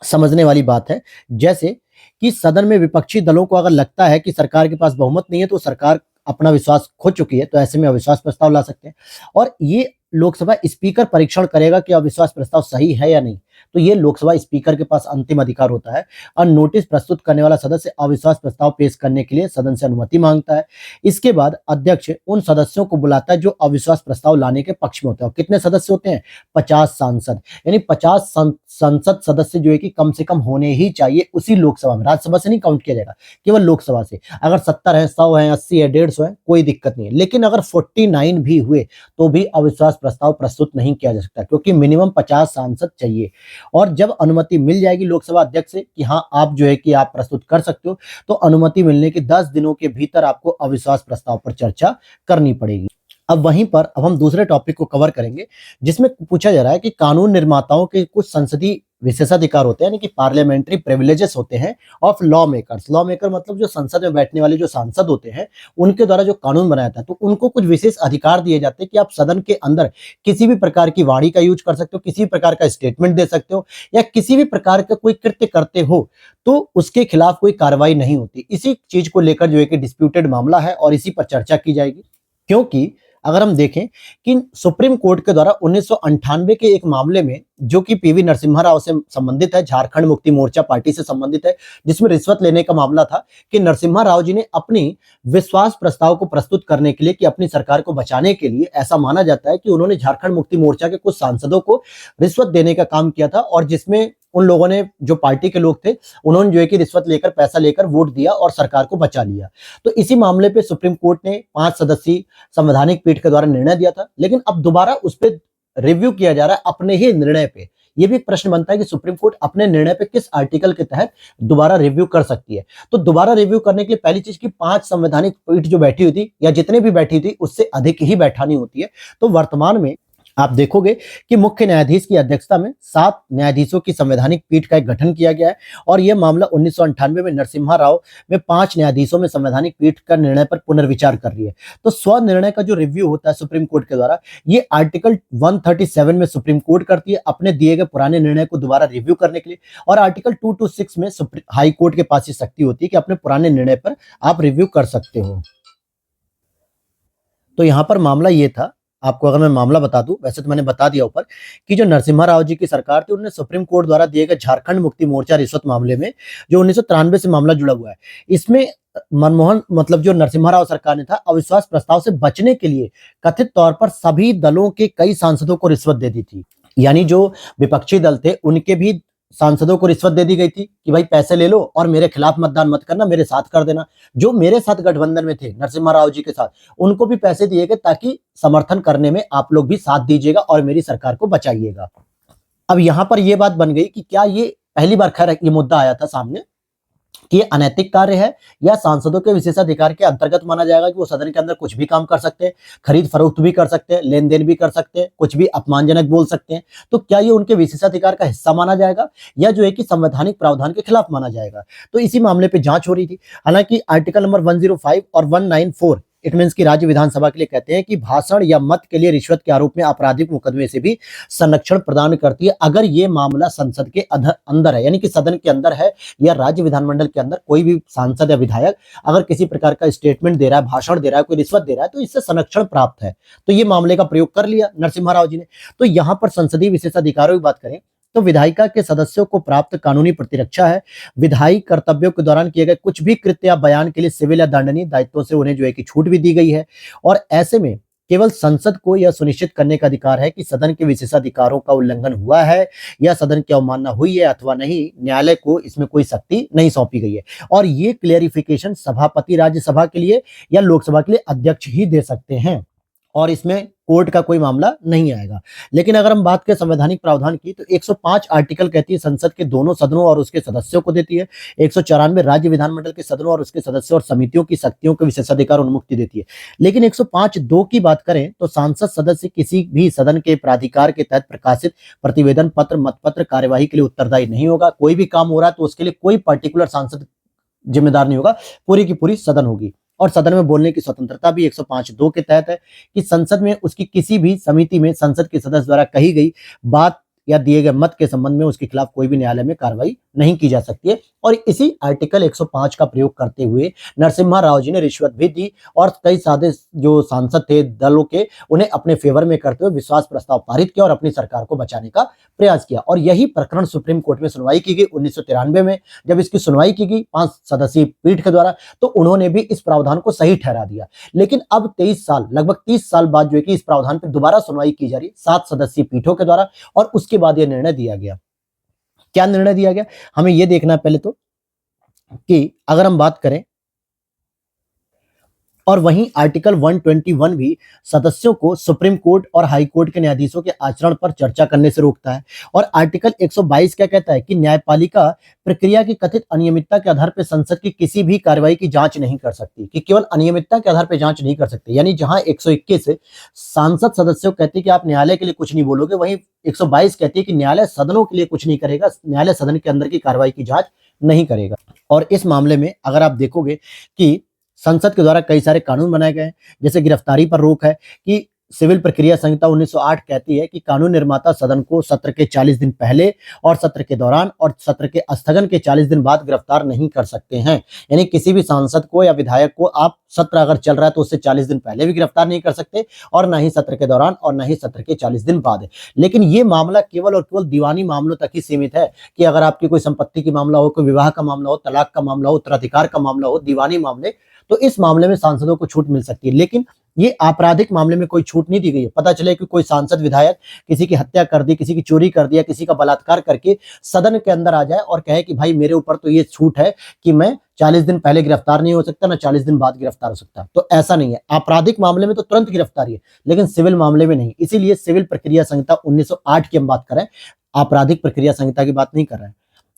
समझने वाली बात है। जैसे कि सदन में विपक्षी दलों को अगर लगता है कि सरकार के पास बहुमत नहीं है, तो सरकार अपना विश्वास खो चुकी है, तो ऐसे में अविश्वास प्रस्ताव ला सकते हैं। और ये लोकसभा स्पीकर परीक्षण करेगा कि अविश्वास प्रस्ताव सही है या नहीं। तो ये लोकसभा स्पीकर के पास अंतिम अधिकार होता है। और नोटिस प्रस्तुत करने वाला सदस्य अविश्वास प्रस्ताव पेश करने के लिए सदन से अनुमति मांगता है। इसके बाद अध्यक्ष उन सदस्यों को बुलाता है जो अविश्वास प्रस्ताव लाने के पक्ष में होते हैं। कितने सदस्य होते हैं? 50 सांसद, यानी 50 संसद सदस्य जो है कि कम से कम होने ही चाहिए उसी लोकसभा में, राज्यसभा से नहीं काउंट किया जाएगा, केवल लोकसभा से। अगर 70 है, 100 है, 80 है, 150 है, कोई दिक्कत नहीं है। लेकिन अगर 49 भी हुए तो भी अविश्वास प्रस्ताव प्रस्तुत नहीं किया जा सकता, क्योंकि मिनिमम 50 सांसद चाहिए। और जब अनुमति मिल जाएगी लोकसभा अध्यक्ष से कि हाँ आप जो है कि आप प्रस्तुत कर सकते हो, तो अनुमति मिलने के 10 दिनों के भीतर आपको अविश्वास प्रस्ताव पर चर्चा करनी पड़ेगी। अब वहीं पर अब हम दूसरे टॉपिक को कवर करेंगे, जिसमें पूछा जा रहा है कि कानून निर्माताओं के कुछ संसदीय विशेषाधिकार होते हैं, यानी कि पार्लियामेंट्री प्रिविलेजेस होते हैं of law makers. Law maker मतलब जो संसद में बैठने वाले जो सांसद होते हैं, उनके द्वारा जो कानून बनाया था, तो उनको कुछ विशेष अधिकार दिए जाते हैं कि आप सदन के अंदर किसी भी प्रकार की वाणी का यूज कर सकते हो, किसी भी प्रकार का स्टेटमेंट दे सकते हो, या किसी भी प्रकार का कोई कृत्य करते हो तो उसके खिलाफ कोई कार्रवाई नहीं होती। इसी चीज को लेकर जो है कि डिस्प्यूटेड मामला है और इसी पर चर्चा की जाएगी। क्योंकि अगर हम देखें कि सुप्रीम कोर्ट के द्वारा 1998 के एक मामले में, जो कि पीवी नरसिम्हा राव से संबंधित है, झारखंड मुक्ति मोर्चा पार्टी से संबंधित है, जिसमें रिश्वत लेने का मामला था, कि नरसिम्हा राव जी ने अपनी विश्वास प्रस्ताव को प्रस्तुत करने के लिए, कि अपनी सरकार को बचाने के लिए, ऐसा माना जाता है कि उन्होंने झारखंड मुक्ति मोर्चा के कुछ सांसदों को रिश्वत देने का काम किया था, और जिसमें उन लोगों ने, जो पार्टी के लोग थे, उन्होंने जो है कि रिश्वत लेकर, पैसा लेकर वोट दिया और सरकार को बचा लिया। तो इसी मामले पे सुप्रीम कोर्ट ने 5 सदस्यीय संवैधानिक पीठ के द्वारा निर्णय दिया था, लेकिन अब दोबारा उस पर रिव्यू किया जा रहा है अपने ही निर्णय पे। ये भी एक प्रश्न बनता है कि सुप्रीम कोर्ट अपने निर्णय पे किस आर्टिकल के तहत दोबारा रिव्यू कर सकती है। तो दोबारा रिव्यू करने के लिए पहली चीज की 5 संवैधानिक पीठ जो बैठी हुई थी, या जितने भी बैठी थी, उससे अधिक ही बैठानी होती है। तो वर्तमान में आप देखोगे कि मुख्य न्यायाधीश की अध्यक्षता में 7 न्यायाधीशों की संवैधानिक पीठ का एक गठन किया गया है, और यह मामला 1998 में नरसिम्हा राव में 5 न्यायाधीशों में संवैधानिक पीठ का निर्णय पर पुनर्विचार कर रही है। तो स्व निर्णय का जो रिव्यू होता है सुप्रीम कोर्ट के द्वारा, ये आर्टिकल 137 में सुप्रीम कोर्ट करती है अपने दिए गए पुराने निर्णय को दोबारा रिव्यू करने के लिए, और आर्टिकल 226 में हाई कोर्ट के पास ये शक्ति होती है कि अपने पुराने निर्णय पर आप रिव्यू कर सकते हो। तो यहां पर मामला ये था। आपको अगर मैं मामला बता दूं, वैसे तो मैंने बता दिया ऊपर, कि जो नरसिम्हा राव जी की सरकार थी, उन्होंने सुप्रीम कोर्ट द्वारा दिए गए झारखंड मुक्ति मोर्चा रिश्वत मामले में, जो 1993 से मामला जुड़ा हुआ है, इसमें मनमोहन मतलब जो नरसिम्हा राव सरकार ने था, अविश्वास प्रस्ताव से बचने के लिए कथित तौर पर सभी दलों के कई सांसदों को रिश्वत दे दी थी। यानी जो विपक्षी दल थे, उनके भी सांसदों को रिश्वत दे दी गई थी कि भाई पैसे ले लो और मेरे खिलाफ मतदान मत करना, मेरे साथ कर देना। जो मेरे साथ गठबंधन में थे नरसिम्हा राव जी के साथ, उनको भी पैसे दिए गए ताकि समर्थन करने में आप लोग भी साथ दीजिएगा और मेरी सरकार को बचाइएगा। अब यहां पर यह बात बन गई कि क्या ये पहली बार, खैर ये मुद्दा आया था सामने कि ये अनैतिक कार्य है, या सांसदों के विशेषाधिकार के अंतर्गत माना जाएगा कि वो सदन के अंदर कुछ भी काम कर सकते हैं, खरीद फरोख्त भी कर सकते हैं, लेन देन भी कर सकते हैं, कुछ भी अपमानजनक बोल सकते हैं। तो क्या ये उनके विशेषाधिकार का हिस्सा माना जाएगा, या जो है कि संवैधानिक प्रावधान के खिलाफ माना जाएगा? तो इसी मामले पे जांच हो रही थी। हालांकि आर्टिकल नंबर 105 और 194 इट मीन्स की राज्य विधानसभा के लिए कहते हैं कि भाषण या मत के लिए रिश्वत के आरोप में आपराधिक मुकदमे से भी संरक्षण प्रदान करती है, अगर ये मामला संसद के अंदर है, यानी कि सदन के अंदर है, या राज्य विधानमंडल के अंदर कोई भी सांसद या विधायक अगर किसी प्रकार का स्टेटमेंट दे रहा है, भाषण दे रहा है, कोई रिश्वत दे रहा है, तो इससे संरक्षण प्राप्त है। तो ये मामले का प्रयोग कर लिया नरसिम्हा राव जी ने। तो यहां पर संसदीय विशेषाधिकारों की बात करें तो विधायिका के सदस्यों को प्राप्त कानूनी प्रतिरक्षा है। विधायी कर्तव्यों के दौरान किए गए कुछ भी कृत्य या बयान के लिए सिविल या दंडनीय दायित्वों से उन्हें जो है कि छूट भी दी गई है, और ऐसे में केवल संसद को यह सुनिश्चित करने का अधिकार है कि सदन के विशेषाधिकारों का उल्लंघन हुआ है या सदन की अवमानना हुई है अथवा नहीं। न्यायालय को इसमें कोई शक्ति नहीं सौंपी गई है, और ये क्लेरिफिकेशन सभापति राज्यसभा के लिए या लोकसभा के लिए अध्यक्ष ही दे सकते हैं, और इसमें कोर्ट का कोई मामला नहीं आएगा। लेकिन अगर हम बात करें संवैधानिक प्रावधान की, तो 105 आर्टिकल कहती है संसद के दोनों सदनों और उसके सदस्यों को देती है। 194 राज्य विधानमंडल के सदनों और उसके सदस्यों और समितियों की शक्तियों के विशेषाधिकार उन्मुक्ति देती है। लेकिन 105(2) की बात करें तो सांसद सदस्य किसी भी सदन के प्राधिकार के तहत प्रकाशित प्रतिवेदन पत्र, मतपत्र, कार्यवाही के लिए उत्तरदायी नहीं होगा। कोई भी काम हो रहा है तो उसके लिए कोई पर्टिकुलर सांसद जिम्मेदार नहीं होगा, पूरी की पूरी सदन होगी। और सदन में बोलने की स्वतंत्रता भी 105(2) के तहत है कि संसद में उसकी किसी भी समिति में संसद के सदस्य द्वारा कही गई बात या दिए गए मत के संबंध में उसके खिलाफ कोई भी न्यायालय में कार्रवाई नहीं की जा सकती है। और इसी आर्टिकल 105 का प्रयोग करते हुए नरसिम्हा राव जी ने रिश्वत भी दी, और कई सारे जो सांसद थे दलों के, उन्हें अपने फेवर में करते हुए विश्वास प्रस्ताव पारित किया और अपनी सरकार को बचाने का प्रयास किया। और यही प्रकरण सुप्रीम कोर्ट में सुनवाई की गई 1993 में। जब इसकी सुनवाई की गई 5 सदस्यीय पीठ के द्वारा, तो उन्होंने भी इस प्रावधान को सही ठहरा दिया। लेकिन अब 23 साल, लगभग 30 साल बाद जो है कि इस प्रावधान पर दोबारा सुनवाई की जा रही 7 सदस्यीय पीठों के द्वारा, और उसके बाद यह निर्णय दिया गया। क्या निर्णय दिया गया, हमें यह देखना है पहले तो कि अगर हम बात करें, और वहीं आर्टिकल 121 भी सदस्यों को सुप्रीम कोर्ट और हाई कोर्ट के न्यायाधीशों के आचरण पर चर्चा करने से रोकता है। और आर्टिकल 122 क्या कहता है कि न्यायपालिका प्रक्रिया की कथित अनियमितता के आधार पर संसद की किसी भी कार्रवाई की जांच नहीं कर सकती, कि केवल अनियमितता के आधार पर जांच नहीं कर सकती। यानी जहां 121 सांसद सदस्यों कहते हैं कि आप न्यायालय के लिए कुछ नहीं बोलोगे, वहीं 122 कहती है कि न्यायालय सदनों के लिए कुछ नहीं करेगा, न्यायालय सदन के अंदर की कार्रवाई की जांच नहीं करेगा। और इस मामले में अगर आप देखोगे कि संसद के द्वारा कई सारे कानून बनाए गए हैं, जैसे गिरफ्तारी पर रोक है, कि सिविल प्रक्रिया संहिता 1908 कहती है कि कानून निर्माता सदन को सत्र के 40 दिन पहले और सत्र के दौरान और सत्र के स्थगन के 40 दिन बाद गिरफ्तार नहीं कर सकते हैं। यानी किसी भी सांसद को या विधायक को आप सत्र अगर चल रहा है तो उससे 40 दिन पहले भी गिरफ्तार नहीं कर सकते, और ना ही सत्र के दौरान और ना ही सत्र के 40 दिन बाद। लेकिन ये मामला केवल और केवल दीवानी मामलों तक ही सीमित है, कि अगर आपकी कोई संपत्ति की मामला हो, कोई विवाह का मामला हो, तलाक का मामला हो, उत्तराधिकार का मामला हो, दीवानी मामले, तो इस मामले में सांसदों को छूट मिल सकती है। लेकिन ये आपराधिक मामले में कोई छूट नहीं दी गई है। पता चले कि कोई सांसद विधायक किसी की हत्या कर दी, किसी की चोरी कर दिया, किसी का बलात्कार करके सदन के अंदर आ जाए और कहे कि भाई मेरे ऊपर तो ये छूट है कि मैं 40 दिन पहले गिरफ्तार नहीं हो सकता, ना 40 दिन बाद गिरफ्तार हो सकता। तो ऐसा नहीं है। आपराधिक मामले में तो तुरंत गिरफ्तारी है, लेकिन सिविल मामले में नहीं। इसीलिए सिविल प्रक्रिया संहिता 1908 की हम बात करें, आपराधिक प्रक्रिया संहिता की बात नहीं कर रहे हैं।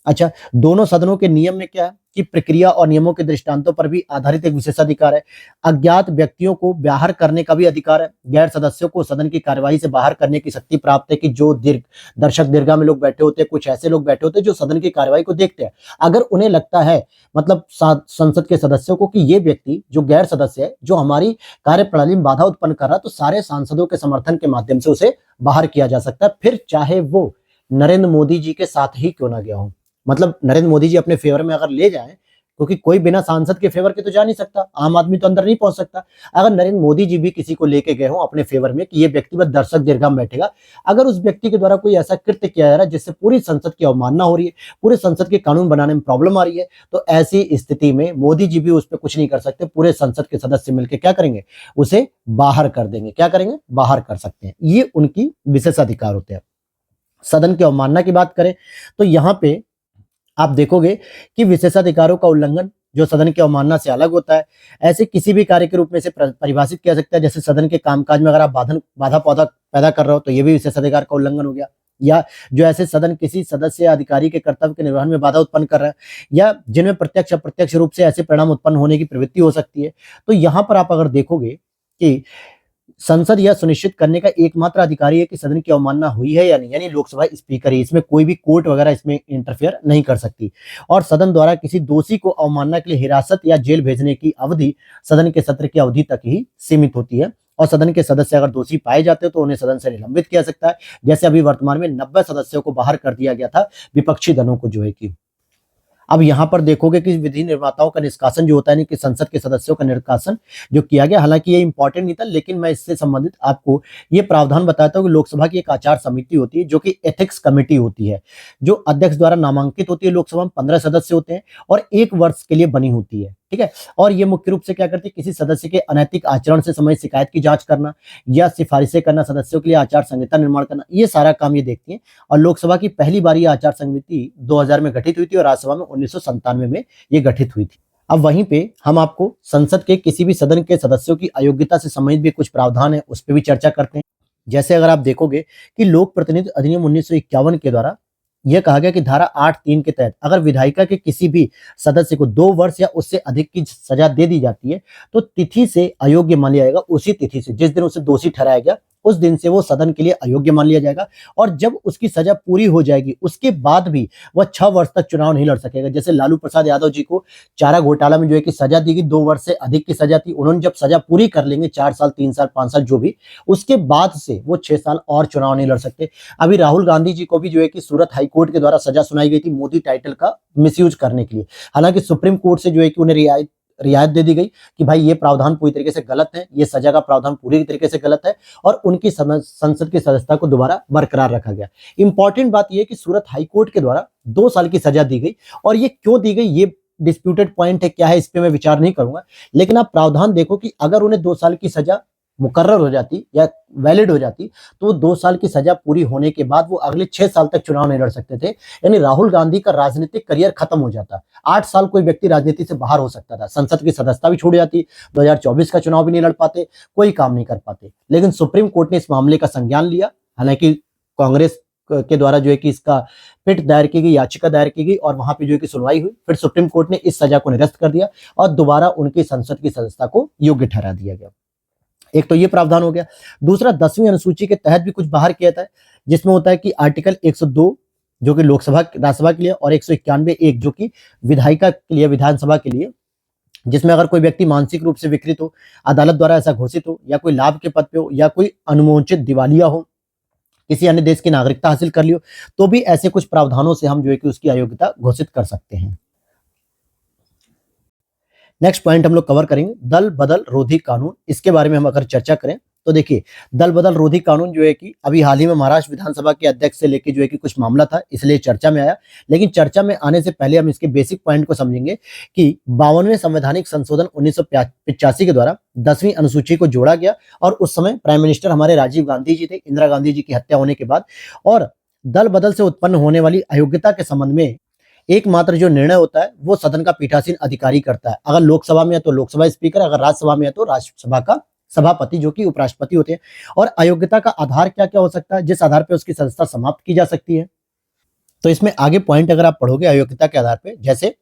अच्छा, दोनों सदनों के नियम में क्या है कि प्रक्रिया और नियमों के दृष्टांतों पर भी आधारित एक विशेषाधिकार है। अज्ञात व्यक्तियों को बाहर करने का भी अधिकार है। गैर सदस्यों को सदन की कार्यवाही से बाहर करने की शक्ति प्राप्त है, कि जो दर्शक दीर्घा में लोग बैठे होते हैं, कुछ ऐसे लोग बैठे होते हैं जो सदन की कार्यवाही को देखते हैं। अगर उन्हें लगता है, मतलब संसद के सदस्यों को, कि ये व्यक्ति जो गैर सदस्य है, जो हमारी कार्यप्रणाली में बाधा उत्पन्न कर रहा है, तो सारे सांसदों के समर्थन के माध्यम से उसे बाहर किया जा सकता है, फिर चाहे वो नरेंद्र मोदी जी के साथ ही क्यों ना गया हो। मतलब नरेंद्र मोदी जी अपने फेवर में अगर ले जाएं, क्योंकि कोई बिना सांसद के फेवर के तो जा नहीं सकता, आम आदमी तो अंदर नहीं पहुंच सकता। अगर नरेंद्र मोदी जी भी किसी को लेके गए हो अपने फेवर में, कि ये व्यक्ति बस दर्शक दीर्घा में बैठेगा, अगर उस व्यक्ति के द्वारा कोई ऐसा कृत्य किया जा रहा है जिससे पूरी संसद की अवमानना हो रही है, पूरे संसद के कानून बनाने में प्रॉब्लम आ रही है, तो ऐसी स्थिति में मोदी जी भी उस पर कुछ नहीं कर सकते। पूरे संसद के सदस्य मिलकर क्या करेंगे, उसे बाहर कर देंगे। क्या करेंगे, बाहर कर सकते हैं। ये उनकी विशेषाधिकार होते हैं। सदन की अवमानना की बात करें तो यहां पे आप देखोगे कि विशेषाधिकारों का उल्लंघन जो सदन की अवमानना से अलग होता है, ऐसे किसी भी कार्य के रूप में से परिभाषित किया सकता है। जैसे सदन के कामकाज में अगर आप बाधा पौधा पैदा कर रहे हो, तो ये भी विशेषाधिकार का उल्लंघन हो गया। या जो ऐसे सदन किसी सदस्य या अधिकारी के कर्तव्य के निर्वहन में बाधा उत्पन्न कर रहा है, या जिनमें प्रत्यक्ष अप्रत्यक्ष रूप से ऐसे परिणाम उत्पन्न होने की प्रवृत्ति हो सकती है। तो यहां पर आप अगर देखोगे कि संसद यह सुनिश्चित करने का एकमात्र अधिकारी है कि सदन की अवमानना हुई है या नहीं, यानी लोकसभा स्पीकर ही, इसमें कोई भी कोर्ट वगैरह इसमें इंटरफेयर नहीं कर सकती। और सदन द्वारा किसी दोषी को अवमानना के लिए हिरासत या जेल भेजने की अवधि सदन के सत्र की अवधि तक ही सीमित होती है। और सदन के सदस्य अगर दोषी पाए जाते हैं तो उन्हें सदन से निलंबित किया सकता है। जैसे अभी वर्तमान में 90 सदस्यों को बाहर कर दिया गया था, विपक्षी दलों को जो है कि। अब यहां पर देखोगे कि विधि निर्माताओं का निष्कासन जो होता है, कि संसद के सदस्यों का निष्कासन जो किया गया, हालांकि ये इंपॉर्टेंट नहीं था, लेकिन मैं इससे संबंधित आपको ये प्रावधान बताता हूं कि लोकसभा की एक आचार समिति होती है, जो कि एथिक्स कमेटी होती है, जो अध्यक्ष द्वारा नामांकित होती है। लोकसभा में 15 सदस्य होते हैं और 1 वर्ष के लिए बनी होती है। ठीक है। और ये मुख्य रूप से क्या करती है, किसी सदस्य के अनैतिक आचरण से संबंधित शिकायत की जांच करना या सिफारिशें करना, सदस्यों के लिए आचार संहिता निर्माण करना, ये सारा काम ये देखती है। और लोकसभा की पहली बार ये आचार समिति 2000 में गठित हुई थी और राज्यसभा में 1997 में ये गठित हुई थी। अब वहीं पे हम आपको संसद के किसी भी सदन के सदस्यों की अयोग्यता से संबंधित भी कुछ प्रावधान है, उस पर भी चर्चा करते हैं। जैसे अगर आप देखोगे कि लोक प्रतिनिधि अधिनियम 1951 के द्वारा यह कहा गया कि धारा 8(3) के तहत अगर विधायिका के किसी भी सदस्य को 2 वर्ष या उससे अधिक की सजा दे दी जाती है, तो तिथि से अयोग्य मान लिया जाएगा। उसी तिथि से, जिस दिन उसे दोषी ठहराया गया, उस दिन से वो सदन के लिए अयोग्य मान लिया जाएगा। और जब उसकी सजा पूरी हो जाएगी, उसके बाद भी वह 6 वर्ष तक चुनाव नहीं लड़ सकेगा। जैसे लालू प्रसाद यादव जी को चारा घोटाला में जो है कि सजा दी गई, 2 वर्ष से अधिक की सजा थी। उन्होंने जब सजा पूरी कर लेंगे, 4 साल, 3 साल, 5 साल जो भी, उसके बाद से वो 6 साल और चुनाव नहीं लड़ सकते। अभी राहुल गांधी जी को भी जो है कि सूरत हाईकोर्ट के द्वारा सजा सुनाई गई थी मोदी टाइटल का मिसयूज करने के लिए। हालांकि सुप्रीम कोर्ट से जो है कि उन्हें रियायत दे दी गई कि भाई ये प्रावधान पूरी तरीके से गलत है, ये सजा का प्रावधान पूरी तरीके से गलत है, और उनकी संसद की सदस्यता को दोबारा बरकरार रखा गया। इंपॉर्टेंट बात यह कि सूरत हाईकोर्ट के द्वारा 2 साल की सजा दी गई, और ये क्यों दी गई, ये डिस्प्यूटेड पॉइंट है, क्या है, इस पे मैं विचार नहीं करूंगा। लेकिन आप प्रावधान देखो कि अगर उन्हें 2 साल की सजा मुकर्रर हो जाती या वैलिड हो जाती, तो वो 2 साल की सजा पूरी होने के बाद वो अगले 6 साल तक चुनाव नहीं लड़ सकते थे। यानी राहुल गांधी का राजनीतिक करियर खत्म हो जाता। 8 साल कोई व्यक्ति राजनीति से बाहर हो सकता था, संसद की सदस्यता भी छूट जाती, 2024 का चुनाव भी नहीं लड़ पाते, कोई काम नहीं कर पाते। लेकिन सुप्रीम कोर्ट ने इस मामले का संज्ञान लिया। हालांकि कांग्रेस के द्वारा जो है कि इसका पिट दायर की गई, याचिका दायर की गई और वहां पे जो है कि सुनवाई हुई। फिर सुप्रीम कोर्ट ने इस सजा को निरस्त कर दिया और दोबारा उनकी संसद की सदस्यता को योग्य ठहरा दिया गया। एक तो ये प्रावधान हो गया। दूसरा, 10वीं अनुसूची के तहत भी कुछ बाहर किया था, जिसमें होता है कि आर्टिकल 102 जो कि लोकसभा राज्यसभा के लिए और 191(1) जो कि विधायिका के लिए, विधानसभा के लिए, जिसमें अगर कोई व्यक्ति मानसिक रूप से विकृत हो, अदालत द्वारा ऐसा घोषित हो, या कोई लाभ के पद पे हो, या कोई अनुमोचित दिवालिया हो, किसी अन्य देश की नागरिकता हासिल कर लियो, तो भी ऐसे कुछ प्रावधानों से हम जो है कि उसकी अयोग्यता घोषित कर सकते हैं। नेक्स्ट पॉइंट हम लोग कवर करेंगे दल बदल रोधी कानून। इसके बारे में हम अगर चर्चा करें तो देखिए, दल बदल रोधी कानून जो है कि अभी हाल ही में महाराष्ट्र विधानसभा के अध्यक्ष से लेके जो है कि कुछ मामला था, इसलिए चर्चा में आया। लेकिन चर्चा में आने से पहले हम इसके बेसिक पॉइंट को समझेंगे कि 52वें संवैधानिक संशोधन 1985 के द्वारा 10वीं अनुसूची को जोड़ा गया और उस समय प्राइम मिनिस्टर हमारे राजीव गांधी जी थे, इंदिरा गांधी जी की हत्या होने के बाद। और दल बदल से उत्पन्न होने वाली अयोग्यता के संबंध में एकमात्र जो निर्णय होता है वो सदन का पीठासीन अधिकारी करता है। अगर लोकसभा में है तो लोकसभा स्पीकर, अगर राज्यसभा में है तो राज्यसभा का सभापति जो कि उपराष्ट्रपति होते हैं। और अयोग्यता का आधार क्या क्या हो सकता है, जिस आधार पर उसकी सदस्यता समाप्त की जा सकती है। तो इसमें आगे पॉइंट अगर आप पढ़ोगे अयोग्यता के आधार पर, जैसे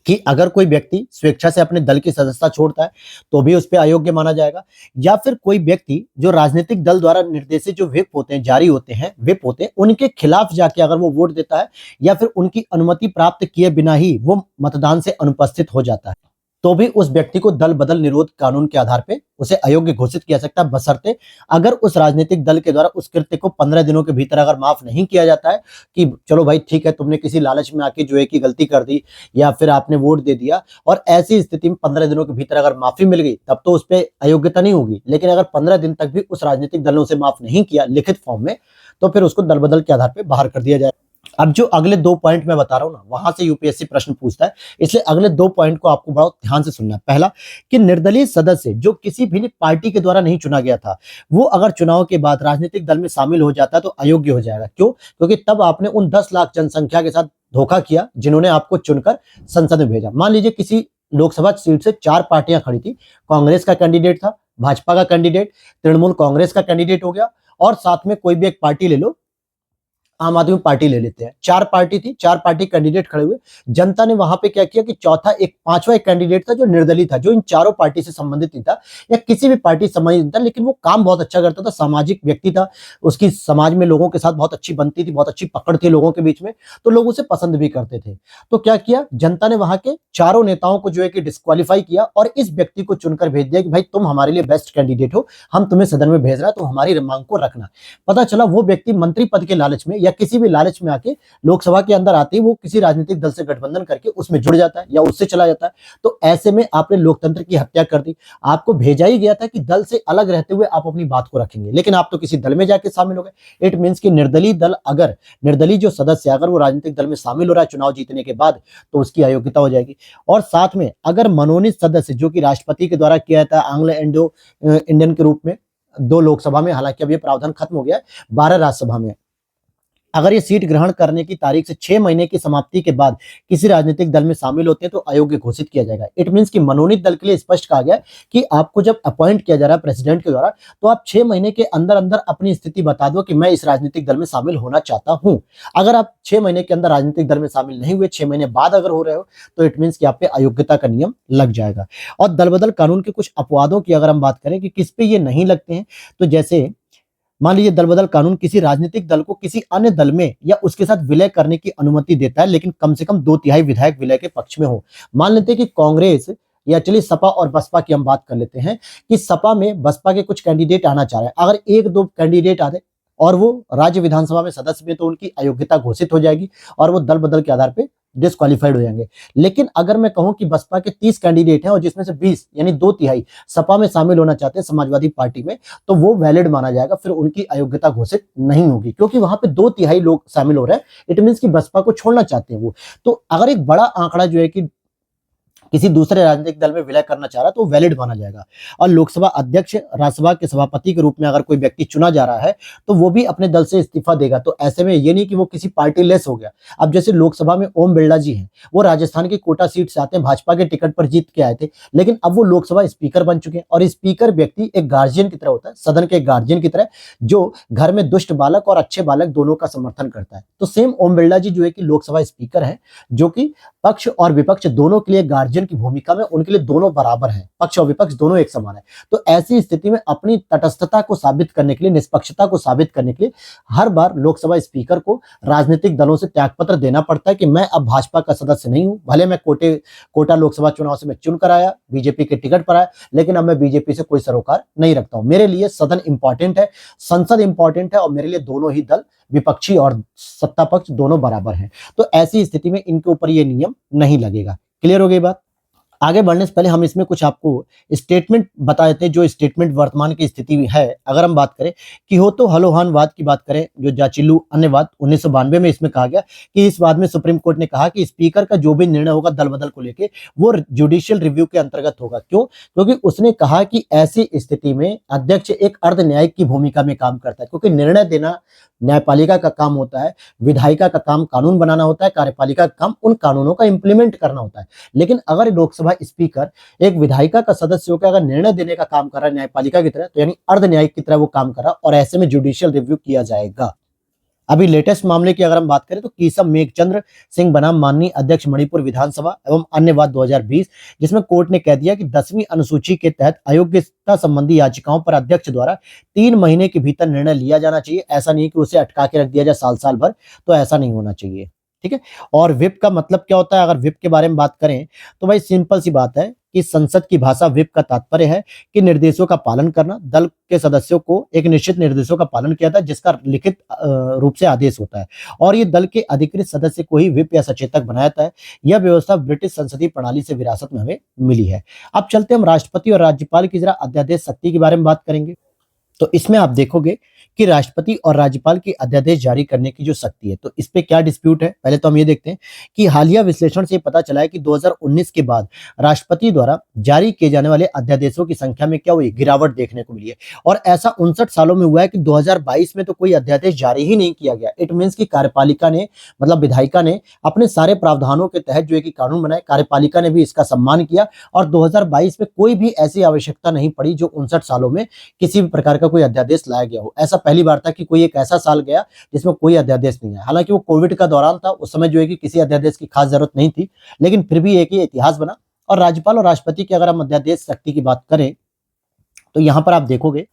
कि अगर कोई व्यक्ति स्वेच्छा से अपने दल की सदस्यता छोड़ता है तो भी उस पर अयोग्य माना जाएगा। या फिर कोई व्यक्ति जो राजनीतिक दल द्वारा निर्देशित जो व्हिप होते हैं, जारी होते हैं, व्हिप होते हैं, उनके खिलाफ जाके अगर वो वोट देता है या फिर उनकी अनुमति प्राप्त किए बिना ही वो मतदान से अनुपस्थित हो जाता है, तो भी उस व्यक्ति को दल बदल निरोध कानून के आधार पे उसे अयोग्य घोषित किया सकता है, बशर्ते अगर उस राजनीतिक दल के द्वारा उस कृत्य को 15 दिनों के भीतर अगर माफ नहीं किया जाता है कि चलो भाई ठीक है, तुमने किसी लालच में आके जो है कि गलती कर दी या फिर आपने वोट दे दिया, और ऐसी स्थिति में 15 दिनों के भीतर अगर माफी मिल गई तब तो उस पर अयोग्यता नहीं होगी। लेकिन अगर 15 दिन तक भी उस राजनीतिक दल ने उसे माफ नहीं किया लिखित फॉर्म में, तो फिर उसको दल बदल के आधार पर बाहर कर दिया जाए। अब जो अगले 2 पॉइंट मैं बता रहा हूं ना, वहां से यूपीएससी प्रश्न पूछता है, इसलिए अगले 2 पॉइंट को आपको बड़ा ध्यान से सुनना है। पहला, कि निर्दलीय सदस्य जो किसी भी पार्टी के द्वारा नहीं चुना गया था, वो अगर चुनाव के बाद राजनीतिक दल में शामिल हो जाता है तो अयोग्य हो जाएगा। क्यों? क्योंकि तब आपने उन 10 लाख जनसंख्या के साथ धोखा किया जिन्होंने आपको चुनकर संसद में भेजा। मान लीजिए किसी लोकसभा सीट से 4 पार्टियां खड़ी थी, कांग्रेस का कैंडिडेट था, भाजपा का कैंडिडेट, तृणमूल कांग्रेस का कैंडिडेट हो गया, और साथ में कोई भी एक पार्टी ले लो, आम आदमी पार्टी ले लेते हैं। 4 पार्टी थी, 4 पार्टी कैंडिडेट खड़े हुए। जनता ने वहां पे क्या किया कि पांचवा एक कैंडिडेट था जो निर्दलीय था, जो इन चारों पार्टी से संबंधित नहीं था या किसी भी पार्टी से संबंधित नहीं था, लेकिन वो काम बहुत अच्छा करता था, सामाजिक व्यक्ति था, उसकी समाज में लोगों के साथ बहुत अच्छी बनती थी, बहुत अच्छी पकड़ थी लोगों के बीच में, तो लोग उसे पसंद भी करते थे। तो क्या किया, जनता ने वहां के चारों नेताओं को जो है कि डिस्क्वालीफाई किया और इस व्यक्ति को चुनकर भेज दिया कि भाई तुम हमारे लिए बेस्ट कैंडिडेट हो, हम तुम्हें सदन में भेज रहे हैं, तो हमारी मांग को रखना। पता चला वो व्यक्ति मंत्री पद के लालच में या किसी भी लालच में आके लोकसभा के अंदर आते ही वो किसी राजनीतिक दल से गठबंधन करके उसमें जुड़ जाता है या उससे चला जाता है। तो ऐसे में आपने लोकतंत्र की हत्या कर दी। आपको भेजा ही गया था कि दल से अलग रहते हुए आप अपनी बात को रखेंगे, लेकिन आप तो किसी दल में जाके शामिल हो गए। इट मींस कि निर्दलीय दल, अगर निर्दलीय जो सदस्य अगर वो राजनीतिक दल में शामिल हो रहा है चुनाव जीतने के बाद, तो उसकी अयोग्यता हो जाएगी। और साथ में अगर मनोनीत सदस्य जो कि राष्ट्रपति के द्वारा किया था एंग्लो इंडो इंडियन के रूप में 2 लोकसभा में, हालांकि अब ये प्रावधान खत्म हो गया है, 12 राज्यसभा में, अगर ये सीट ग्रहण करने की तारीख से 6 महीने की समाप्ति के बाद किसी राजनीतिक दल में शामिल होते हैं तो अयोग्य घोषित किया जाएगा। इट मींस कि मनोनीत दल के लिए स्पष्ट कहा गया कि आपको जब अपॉइंट किया जा रहा है प्रेसिडेंट के द्वारा, तो आप 6 महीने के अंदर अंदर अपनी स्थिति बता दो कि मैं इस राजनीतिक दल में शामिल होना चाहता हूं। अगर आप 6 महीने के अंदर राजनीतिक दल में शामिल नहीं हुए, 6 महीने बाद अगर हो रहे हो, तो इट मींस कि आप पे अयोग्यता का नियम लग जाएगा। और दल बदल कानून के कुछ अपवादों की अगर हम बात करें कि किस पे ये नहीं लगते हैं, तो जैसे मान लीजिए दल बदल कानून किसी राजनीतिक दल को किसी अन्य दल में या उसके साथ विलय करने की अनुमति देता है, लेकिन कम से कम 2/3 विधायक विलय के पक्ष में हो। मान लेते हैं कि कांग्रेस, या चलिए सपा और बसपा की हम बात कर लेते हैं कि सपा में बसपा के कुछ कैंडिडेट आना चाह रहे हैं, अगर 1-2 कैंडिडेट आ रहे और वो राज्य विधानसभा में सदस्य में, तो उनकी अयोग्यता घोषित हो जाएगी और वो दल बदल के आधार पर डिस्क्वालीफाइड हो जाएंगे। लेकिन अगर मैं कहूं कि बसपा के 30 कैंडिडेट हैं और जिसमें से 20 यानी 2/3 सपा में शामिल होना चाहते हैं, समाजवादी पार्टी में, तो वो वैलिड माना जाएगा, फिर उनकी अयोग्यता घोषित नहीं होगी, क्योंकि वहां पे 2/3 लोग शामिल हो रहे हैं। इट मींस कि बसपा को छोड़ना चाहते हैं वो। तो अगर एक बड़ा आंकड़ा जो है कि किसी दूसरे राजनीतिक दल में विलय करना चाह रहा है तो वैलिड माना जाएगा। और लोकसभा अध्यक्ष, राज्यसभा के सभापति के रूप में अगर कोई व्यक्ति चुना जा रहा है तो वो भी अपने दल से इस्तीफा देगा। तो ऐसे में ये नहीं कि वो किसी पार्टी लेस हो गया। अब जैसे लोकसभा में ओम बिरला जी हैं, वो राजस्थान की कोटा सीट से आते हैं, भाजपा के टिकट पर जीत के आए थे, लेकिन अब वो लोकसभा स्पीकर बन चुके हैं। और स्पीकर व्यक्ति एक गार्जियन की तरह होता है, सदन के एक गार्जियन की तरह, जो घर में दुष्ट बालक और अच्छे बालक दोनों का समर्थन करता है। तो सेम ओम बिरला जी जो है कि लोकसभा स्पीकर है, जो कि पक्ष और विपक्ष दोनों के लिए गार्जियन की भूमिका में, उनके लिए दोनों बराबर हैं, पक्ष और विपक्ष दोनों एक समान है। तो ऐसी स्थिति में अपनी तटस्थता को साबित करने के लिए, निष्पक्षता को साबित करने के लिए हर बार लोकसभा स्पीकर को राजनीतिक दलों से त्यागपत्र देना पड़ता है कि मैं अब भाजपा का सदस्य नहीं हूं, भले मैं कोटा लोकसभा चुनाव से मैं चुन कर आया, बीजेपी के टिकट पर आया, लेकिन अब मैं बीजेपी से कोई सरोकार नहीं रखता हूं। मेरे लिए सदन इंपॉर्टेंट है, संसद इंपॉर्टेंट है, और मेरे लिए दोनों ही दल, विपक्षी और सत्ता पक्ष, दोनों बराबर हैं। तो ऐसी स्थिति में इनके ऊपर ये नियम नहीं लगेगा। क्लियर हो गई बात? आगे बढ़ने से पहले हम इसमें कुछ आपको स्टेटमेंट बता देते हैं, जो स्टेटमेंट वर्तमान की स्थिति में है। अगर हम बात करें कि हो तो हलोहानवाद की बात करें, जो जाचिलू अन्यवाद 1992 में इसमें कहा गया कि इस वाद में सुप्रीम कोर्ट ने कहा कि स्पीकर का जो भी निर्णय होगा दल बदल को लेके, वो जुडिशियल रिव्यू के अंतर्गत होगा। क्यों? क्योंकि उसने कहा कि ऐसी स्थिति में अध्यक्ष एक अर्ध न्यायिक की भूमिका में काम करता है, क्योंकि निर्णय देना न्यायपालिका का काम होता है, विधायिका का काम कानून बनाना होता है, कार्यपालिका का काम उन कानूनों का इंप्लीमेंट करना होता है। लेकिन अगर लोकसभा स्पीकर एक विधायिका का सदस्य होकर अगर निर्णय देने का काम कर रहा है न्यायपालिका की तरह, तो यानी अर्ध न्यायिक की तरह वो काम कर रहा है, और ऐसे में जुडिशियल रिव्यू किया जाएगा। अभी लेटेस्ट मामले की अगर हम बात करें तो कीसम मेघचंद्र सिंह बनाम माननीय अध्यक्ष मणिपुर विधानसभा एवं अन्य वाद 2020, जिसमें कोर्ट ने कह दिया कि 10वीं अनुसूची के तहत अयोग्यता संबंधी याचिकाओं पर अध्यक्ष द्वारा 3 महीने के भीतर निर्णय लिया जाना चाहिए। ऐसा नहीं कि उसे अटका के रख दिया जाए साल साल भर, तो ऐसा नहीं होना चाहिए। ठीक है। और व्हिप का मतलब क्या होता है? अगर व्हिप के बारे में बात करें तो भाई सिंपल सी बात है कि संसद की भाषा व्हिप का तात्पर्य है कि निर्देशों का पालन करना। दल के सदस्यों को एक निश्चित निर्देशों का पालन किया था, जिसका लिखित रूप से आदेश होता है, और ये दल के अधिकृत सदस्य को ही व्हिप या सचेतक बनाया जाता है। यह व्यवस्था ब्रिटिश संसदीय प्रणाली से विरासत में हमें मिली है। अब चलते हम राष्ट्रपति और राज्यपाल की जरा अध्यादेश शक्ति के बारे में बात करेंगे। तो इसमें आप देखोगे कि राष्ट्रपति और राज्यपाल की अध्यादेश जारी करने की जो शक्ति है, तो इस पे क्या डिस्प्यूट है? पहले तो हम ये देखते हैं कि हालिया विश्लेषण से पता चला है कि 2019 के बाद राष्ट्रपति द्वारा जारी किए जाने वाले अध्यादेशों की संख्या में क्या हुई? गिरावट देखने को मिली है। और ऐसा 59 सालों में हुआ है कि 2022 में तो कोई अध्यादेश जारी ही नहीं किया गया। इट मीन्स की कार्यपालिका ने, मतलब विधायिका ने अपने सारे प्रावधानों के तहत जो है कि कानून बनाए, कार्यपालिका ने भी इसका सम्मान किया, और 2022 में कोई भी ऐसी आवश्यकता नहीं पड़ी जो 59 सालों में किसी भी प्रकार का कोई अध्यादेश लाया गया हो। ऐसा पहली बार था कि कोई एक ऐसा साल गया जिसमें कोई अध्यादेश नहीं आया। हालांकि वो कोविड का दौरान था, उस समय जो है कि किसी अध्यादेश की खास जरूरत नहीं थी, लेकिन फिर भी एक ही इतिहास बना। और राज्यपाल और राष्ट्रपति की अगर हम अध्यादेश शक्ति की बात करें तो यहां पर आप देखोगे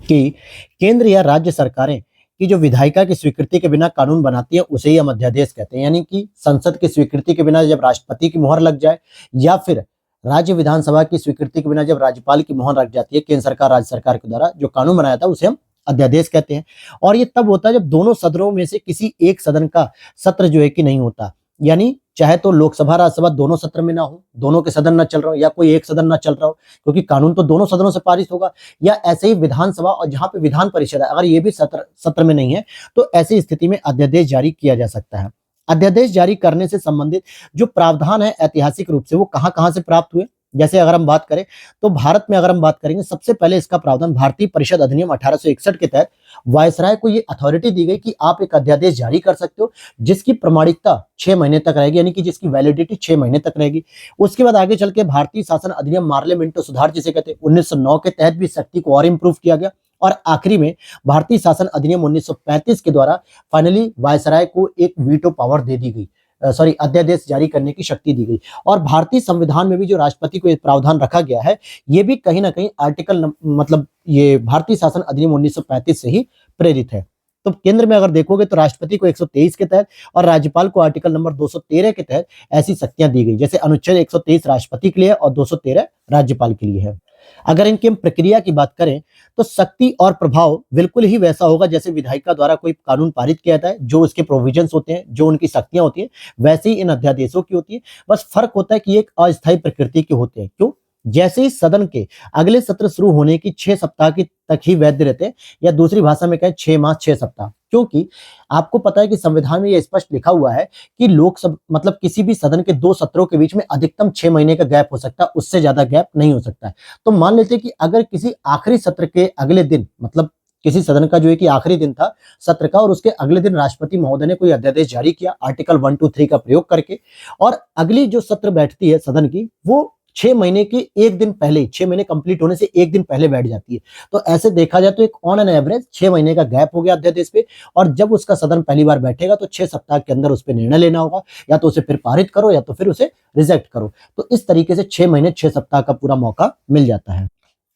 कि केंद्र या राज्य सरकारें की जो विधायिका की स्वीकृति के बिना कानून बनाती है उसे ही हम अध्यादेश कहते हैं। यानी कि संसद की स्वीकृति के बिना जब राष्ट्रपति की मोहर लग जाए, या फिर राज्य विधानसभा की स्वीकृति के बिना जब राज्यपाल की मोहर लग जाती है केंद्र सरकार राज्य सरकार के द्वारा, जो कानून बनाया था उसे हम अध्यादेश कहते हैं। और ये तब होता है जब दोनों सदनों में से किसी एक सदन का सत्र जो है कि नहीं होता, यानी चाहे तो लोकसभा राज्यसभा दोनों सत्र में ना हो, दोनों के सदन ना चल रहा हो, या कोई एक सदन ना चल रहा हो, क्योंकि कानून तो दोनों सदनों से पारित होगा। या ऐसे ही विधानसभा और जहां पे विधान परिषद है, अगर ये भी सत्र में नहीं है, तो ऐसी स्थिति में अध्यादेश जारी किया जा सकता है। अध्यादेश जारी करने से संबंधित जो प्रावधान है ऐतिहासिक रूप से वो कहां कहां से प्राप्त हुए? जैसे अगर हम बात करें तो भारत में अगर हम बात करेंगे, सबसे पहले इसका प्रावधान भारतीय परिषद अधिनियम 1861 के तहत वायसराय को ये अथॉरिटी दी गई कि आप एक अध्यादेश जारी कर सकते हो जिसकी प्रमाणिकता 6 महीने तक रहेगी, यानी कि जिसकी वैलिडिटी 6 महीने तक रहेगी। उसके बाद आगे चल के भारतीय शासन अधिनियम मार्लेमेंटो सुधार जिसे कहते हैं 1909 के तहत भी शक्ति को और इंप्रूव किया गया। और आखिरी में भारतीय शासन अधिनियम 1935 के द्वारा फाइनली वायसराय को एक वीटो पावर दे दी गई, अध्यादेश जारी करने की शक्ति दी गई। और भारतीय संविधान में भी जो राष्ट्रपति को एक प्रावधान रखा गया है, ये भी कहीं ना कहीं आर्टिकल मतलब ये भारतीय शासन अधिनियम 1935 से ही प्रेरित है। तो केंद्र में अगर देखोगे तो राष्ट्रपति को 123 के तहत और राज्यपाल को आर्टिकल नंबर 213 के तहत ऐसी शक्तियां दी गई। जैसे अनुच्छेद 123 राष्ट्रपति के लिए और 213 राज्यपाल के लिए है। अगर इनकी हम प्रक्रिया की बात करें तो शक्ति और प्रभाव बिल्कुल ही वैसा होगा जैसे विधायिका द्वारा कोई कानून पारित किया जाता है, जो उसके प्रोविजंस होते हैं, जो उनकी शक्तियां होती हैं, वैसे ही इन अध्यादेशों की होती है। बस फर्क होता है कि एक अस्थायी प्रकृति के होते हैं। क्यों? जैसे ही सदन के अगले सत्र शुरू होने की 6 सप्ताह की तक ही वैध रहते हैं, या दूसरी भाषा में कहें 6 माह 6 सप्ताह। क्योंकि आपको पता है कि संविधान में यह स्पष्ट लिखा हुआ है कि लोकसभा मतलब किसी भी सदन के 2 सत्रों के बीच में अधिकतम 6 महीने का गैप हो सकता है, उससे ज्यादा गैप नहीं हो सकता है। तो मान लेते हैं कि अगर किसी आखिरी सत्र के अगले दिन, मतलब किसी सदन का जो है कि आखिरी दिन था सत्र का, और उसके अगले दिन राष्ट्रपति महोदय ने कोई अध्यादेश जारी किया आर्टिकल 123 का प्रयोग करके, और अगली जो सत्र बैठती है सदन की वो 6 महीने के एक दिन पहले, 6 महीने कंप्लीट होने से एक दिन पहले बैठ जाती है। तो ऐसे देखा जाए तो एक ऑन एन एवरेज 6 महीने का गैप हो गया अध्यादेश पे, और जब उसका सदन पहली बार बैठेगा तो 6 सप्ताह के अंदर उस पर निर्णय लेना होगा, या तो उसे फिर पारित करो या तो फिर उसे रिजेक्ट करो। तो इस तरीके से 6 महीने 6 सप्ताह का पूरा मौका मिल जाता है।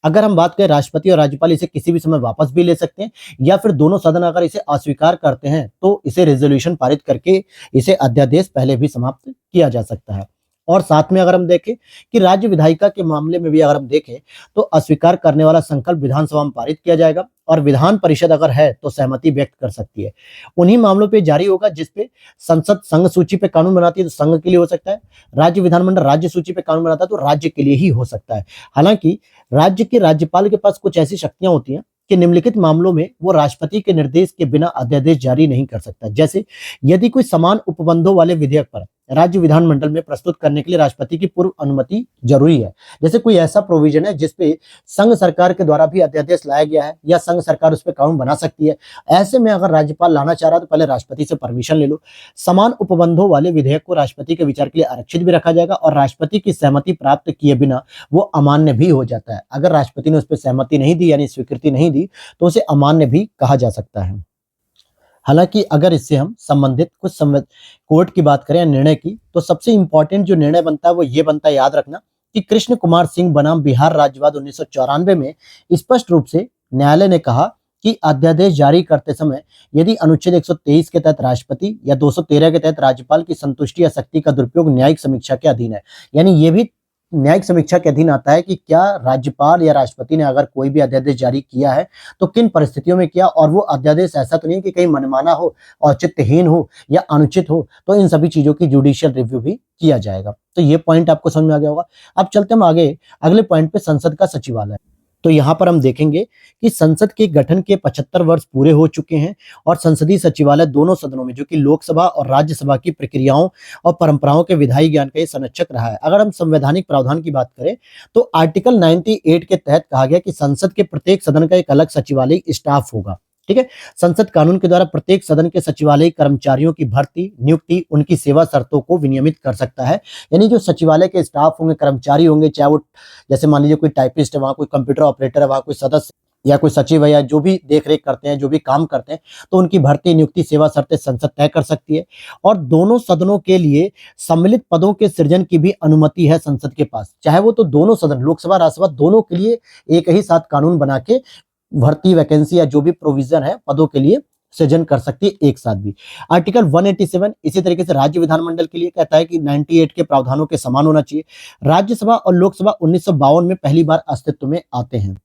अगर हम बात करें, राष्ट्रपति और राज्यपाल इसे किसी भी समय वापस भी ले सकते हैं, या फिर दोनों सदन अगर इसे अस्वीकार करते हैं तो इसे रेजोल्यूशन पारित करके इसे अध्यादेश पहले भी समाप्त किया जा सकता है। और साथ में अगर हम देखें कि राज्य विधायिका के मामले में भी अगर हम देखें तो अस्वीकार करने वाला संकल्प विधानसभा में पारित किया जाएगा, और विधान परिषद अगर है तो सहमति व्यक्त कर सकती है। उन्हीं मामलों पे जारी होगा जिसपे संसद संघ सूची पे कानून बनाती है तो संघ के लिए हो सकता है, राज्य विधानमंडल राज्य सूची पे कानून बनाता है तो राज्य के लिए ही हो सकता है। हालांकि राज्य के राज्यपाल के पास कुछ ऐसी शक्तियां होती हैं कि निम्नलिखित मामलों में वो राष्ट्रपति के निर्देश के बिना अध्यादेश जारी नहीं कर सकता। जैसे यदि कोई समान उपबंधों वाले विधेयक पर राज्य विधानमंडल में प्रस्तुत करने के लिए राष्ट्रपति की पूर्व अनुमति जरूरी है, जैसे कोई ऐसा प्रोविजन है जिसपे संघ सरकार के द्वारा भी अध्यादेश लाया गया है या संघ सरकार उस पर कानून बना सकती है, ऐसे में अगर राज्यपाल लाना चाह रहा है तो पहले राष्ट्रपति से परमिशन ले लो। समान उपबंधों वाले विधेयक को राष्ट्रपति के विचार के लिए आरक्षित भी रखा जाएगा, और राष्ट्रपति की सहमति प्राप्त किए बिना वो अमान्य भी हो जाता है। अगर राष्ट्रपति ने उस पर सहमति नहीं दी यानी स्वीकृति नहीं दी तो उसे अमान्य भी कहा जा सकता है। हालांकि अगर इससे हम संबंधित कुछ कोर्ट की बात करें या निर्णय की, तो सबसे इंपॉर्टेंट जो निर्णय बनता है वो ये बनता है, याद रखना, कि कृष्ण कुमार सिंह बनाम बिहार राज्यवाद 1994 में स्पष्ट रूप से न्यायालय ने कहा कि अध्यादेश जारी करते समय यदि अनुच्छेद 123 के तहत राष्ट्रपति या 213 के तहत राज्यपाल की संतुष्टि या शक्ति का दुरुपयोग न्यायिक समीक्षा के अधीन है। यानी ये भी न्यायिक समीक्षा के अधीन आता है कि क्या राज्यपाल या राष्ट्रपति ने अगर कोई भी अध्यादेश जारी किया है तो किन परिस्थितियों में किया, और वो अध्यादेश ऐसा तो नहीं कि कहीं मनमाना हो, औचित्यहीन हो या अनुचित हो, तो इन सभी चीजों की जुडिशियल रिव्यू भी किया जाएगा। तो ये पॉइंट आपको समझ में आ गया होगा। अब चलते हम आगे अगले पॉइंट पे, संसद का सचिवालय। तो यहाँ पर हम देखेंगे कि संसद के गठन के 75 वर्ष पूरे हो चुके हैं, और संसदीय सचिवालय दोनों सदनों में, जो कि लोकसभा और राज्यसभा की प्रक्रियाओं और परंपराओं के विधायी ज्ञान का ये संरक्षक रहा है। अगर हम संवैधानिक प्रावधान की बात करें तो आर्टिकल 98 के तहत कहा गया कि संसद के प्रत्येक सदन का एक अलग सचिवालय स्टाफ होगा। ठीक है, संसद कानून के द्वारा प्रत्येक सदन के सचिवालय कर्मचारियों की भर्ती, नियुक्ति, उनकी सेवा शर्तों को विनियमित कर सकता है। यानी जो सचिवालय के स्टाफ होंगे, कर्मचारी होंगे, चाहे वो जैसे मान लीजिए कोई टाइपिस्ट है, वहां कोई कंप्यूटर ऑपरेटर है, वहां कोई सदस्य या कोई सचिव है, या जो भी देखरेख करते हैं, जो भी काम करते हैं, तो उनकी भर्ती, नियुक्ति, सेवा शर्तें संसद तय कर सकती है। और दोनों सदनों के लिए सम्मिलित पदों के सृजन की भी अनुमति है संसद के पास, चाहे वो तो दोनों सदन, लोकसभा राज्यसभा दोनों के लिए एक ही साथ कानून बना के भर्ती, वैकेंसी या जो भी प्रोविजन है पदों के लिए सृजन कर सकती है एक साथ भी। आर्टिकल 187 इसी तरीके से राज्य विधानमंडल के लिए कहता है कि 98 के प्रावधानों के समान होना चाहिए। राज्यसभा और लोकसभा 1952 में पहली बार अस्तित्व में आते हैं।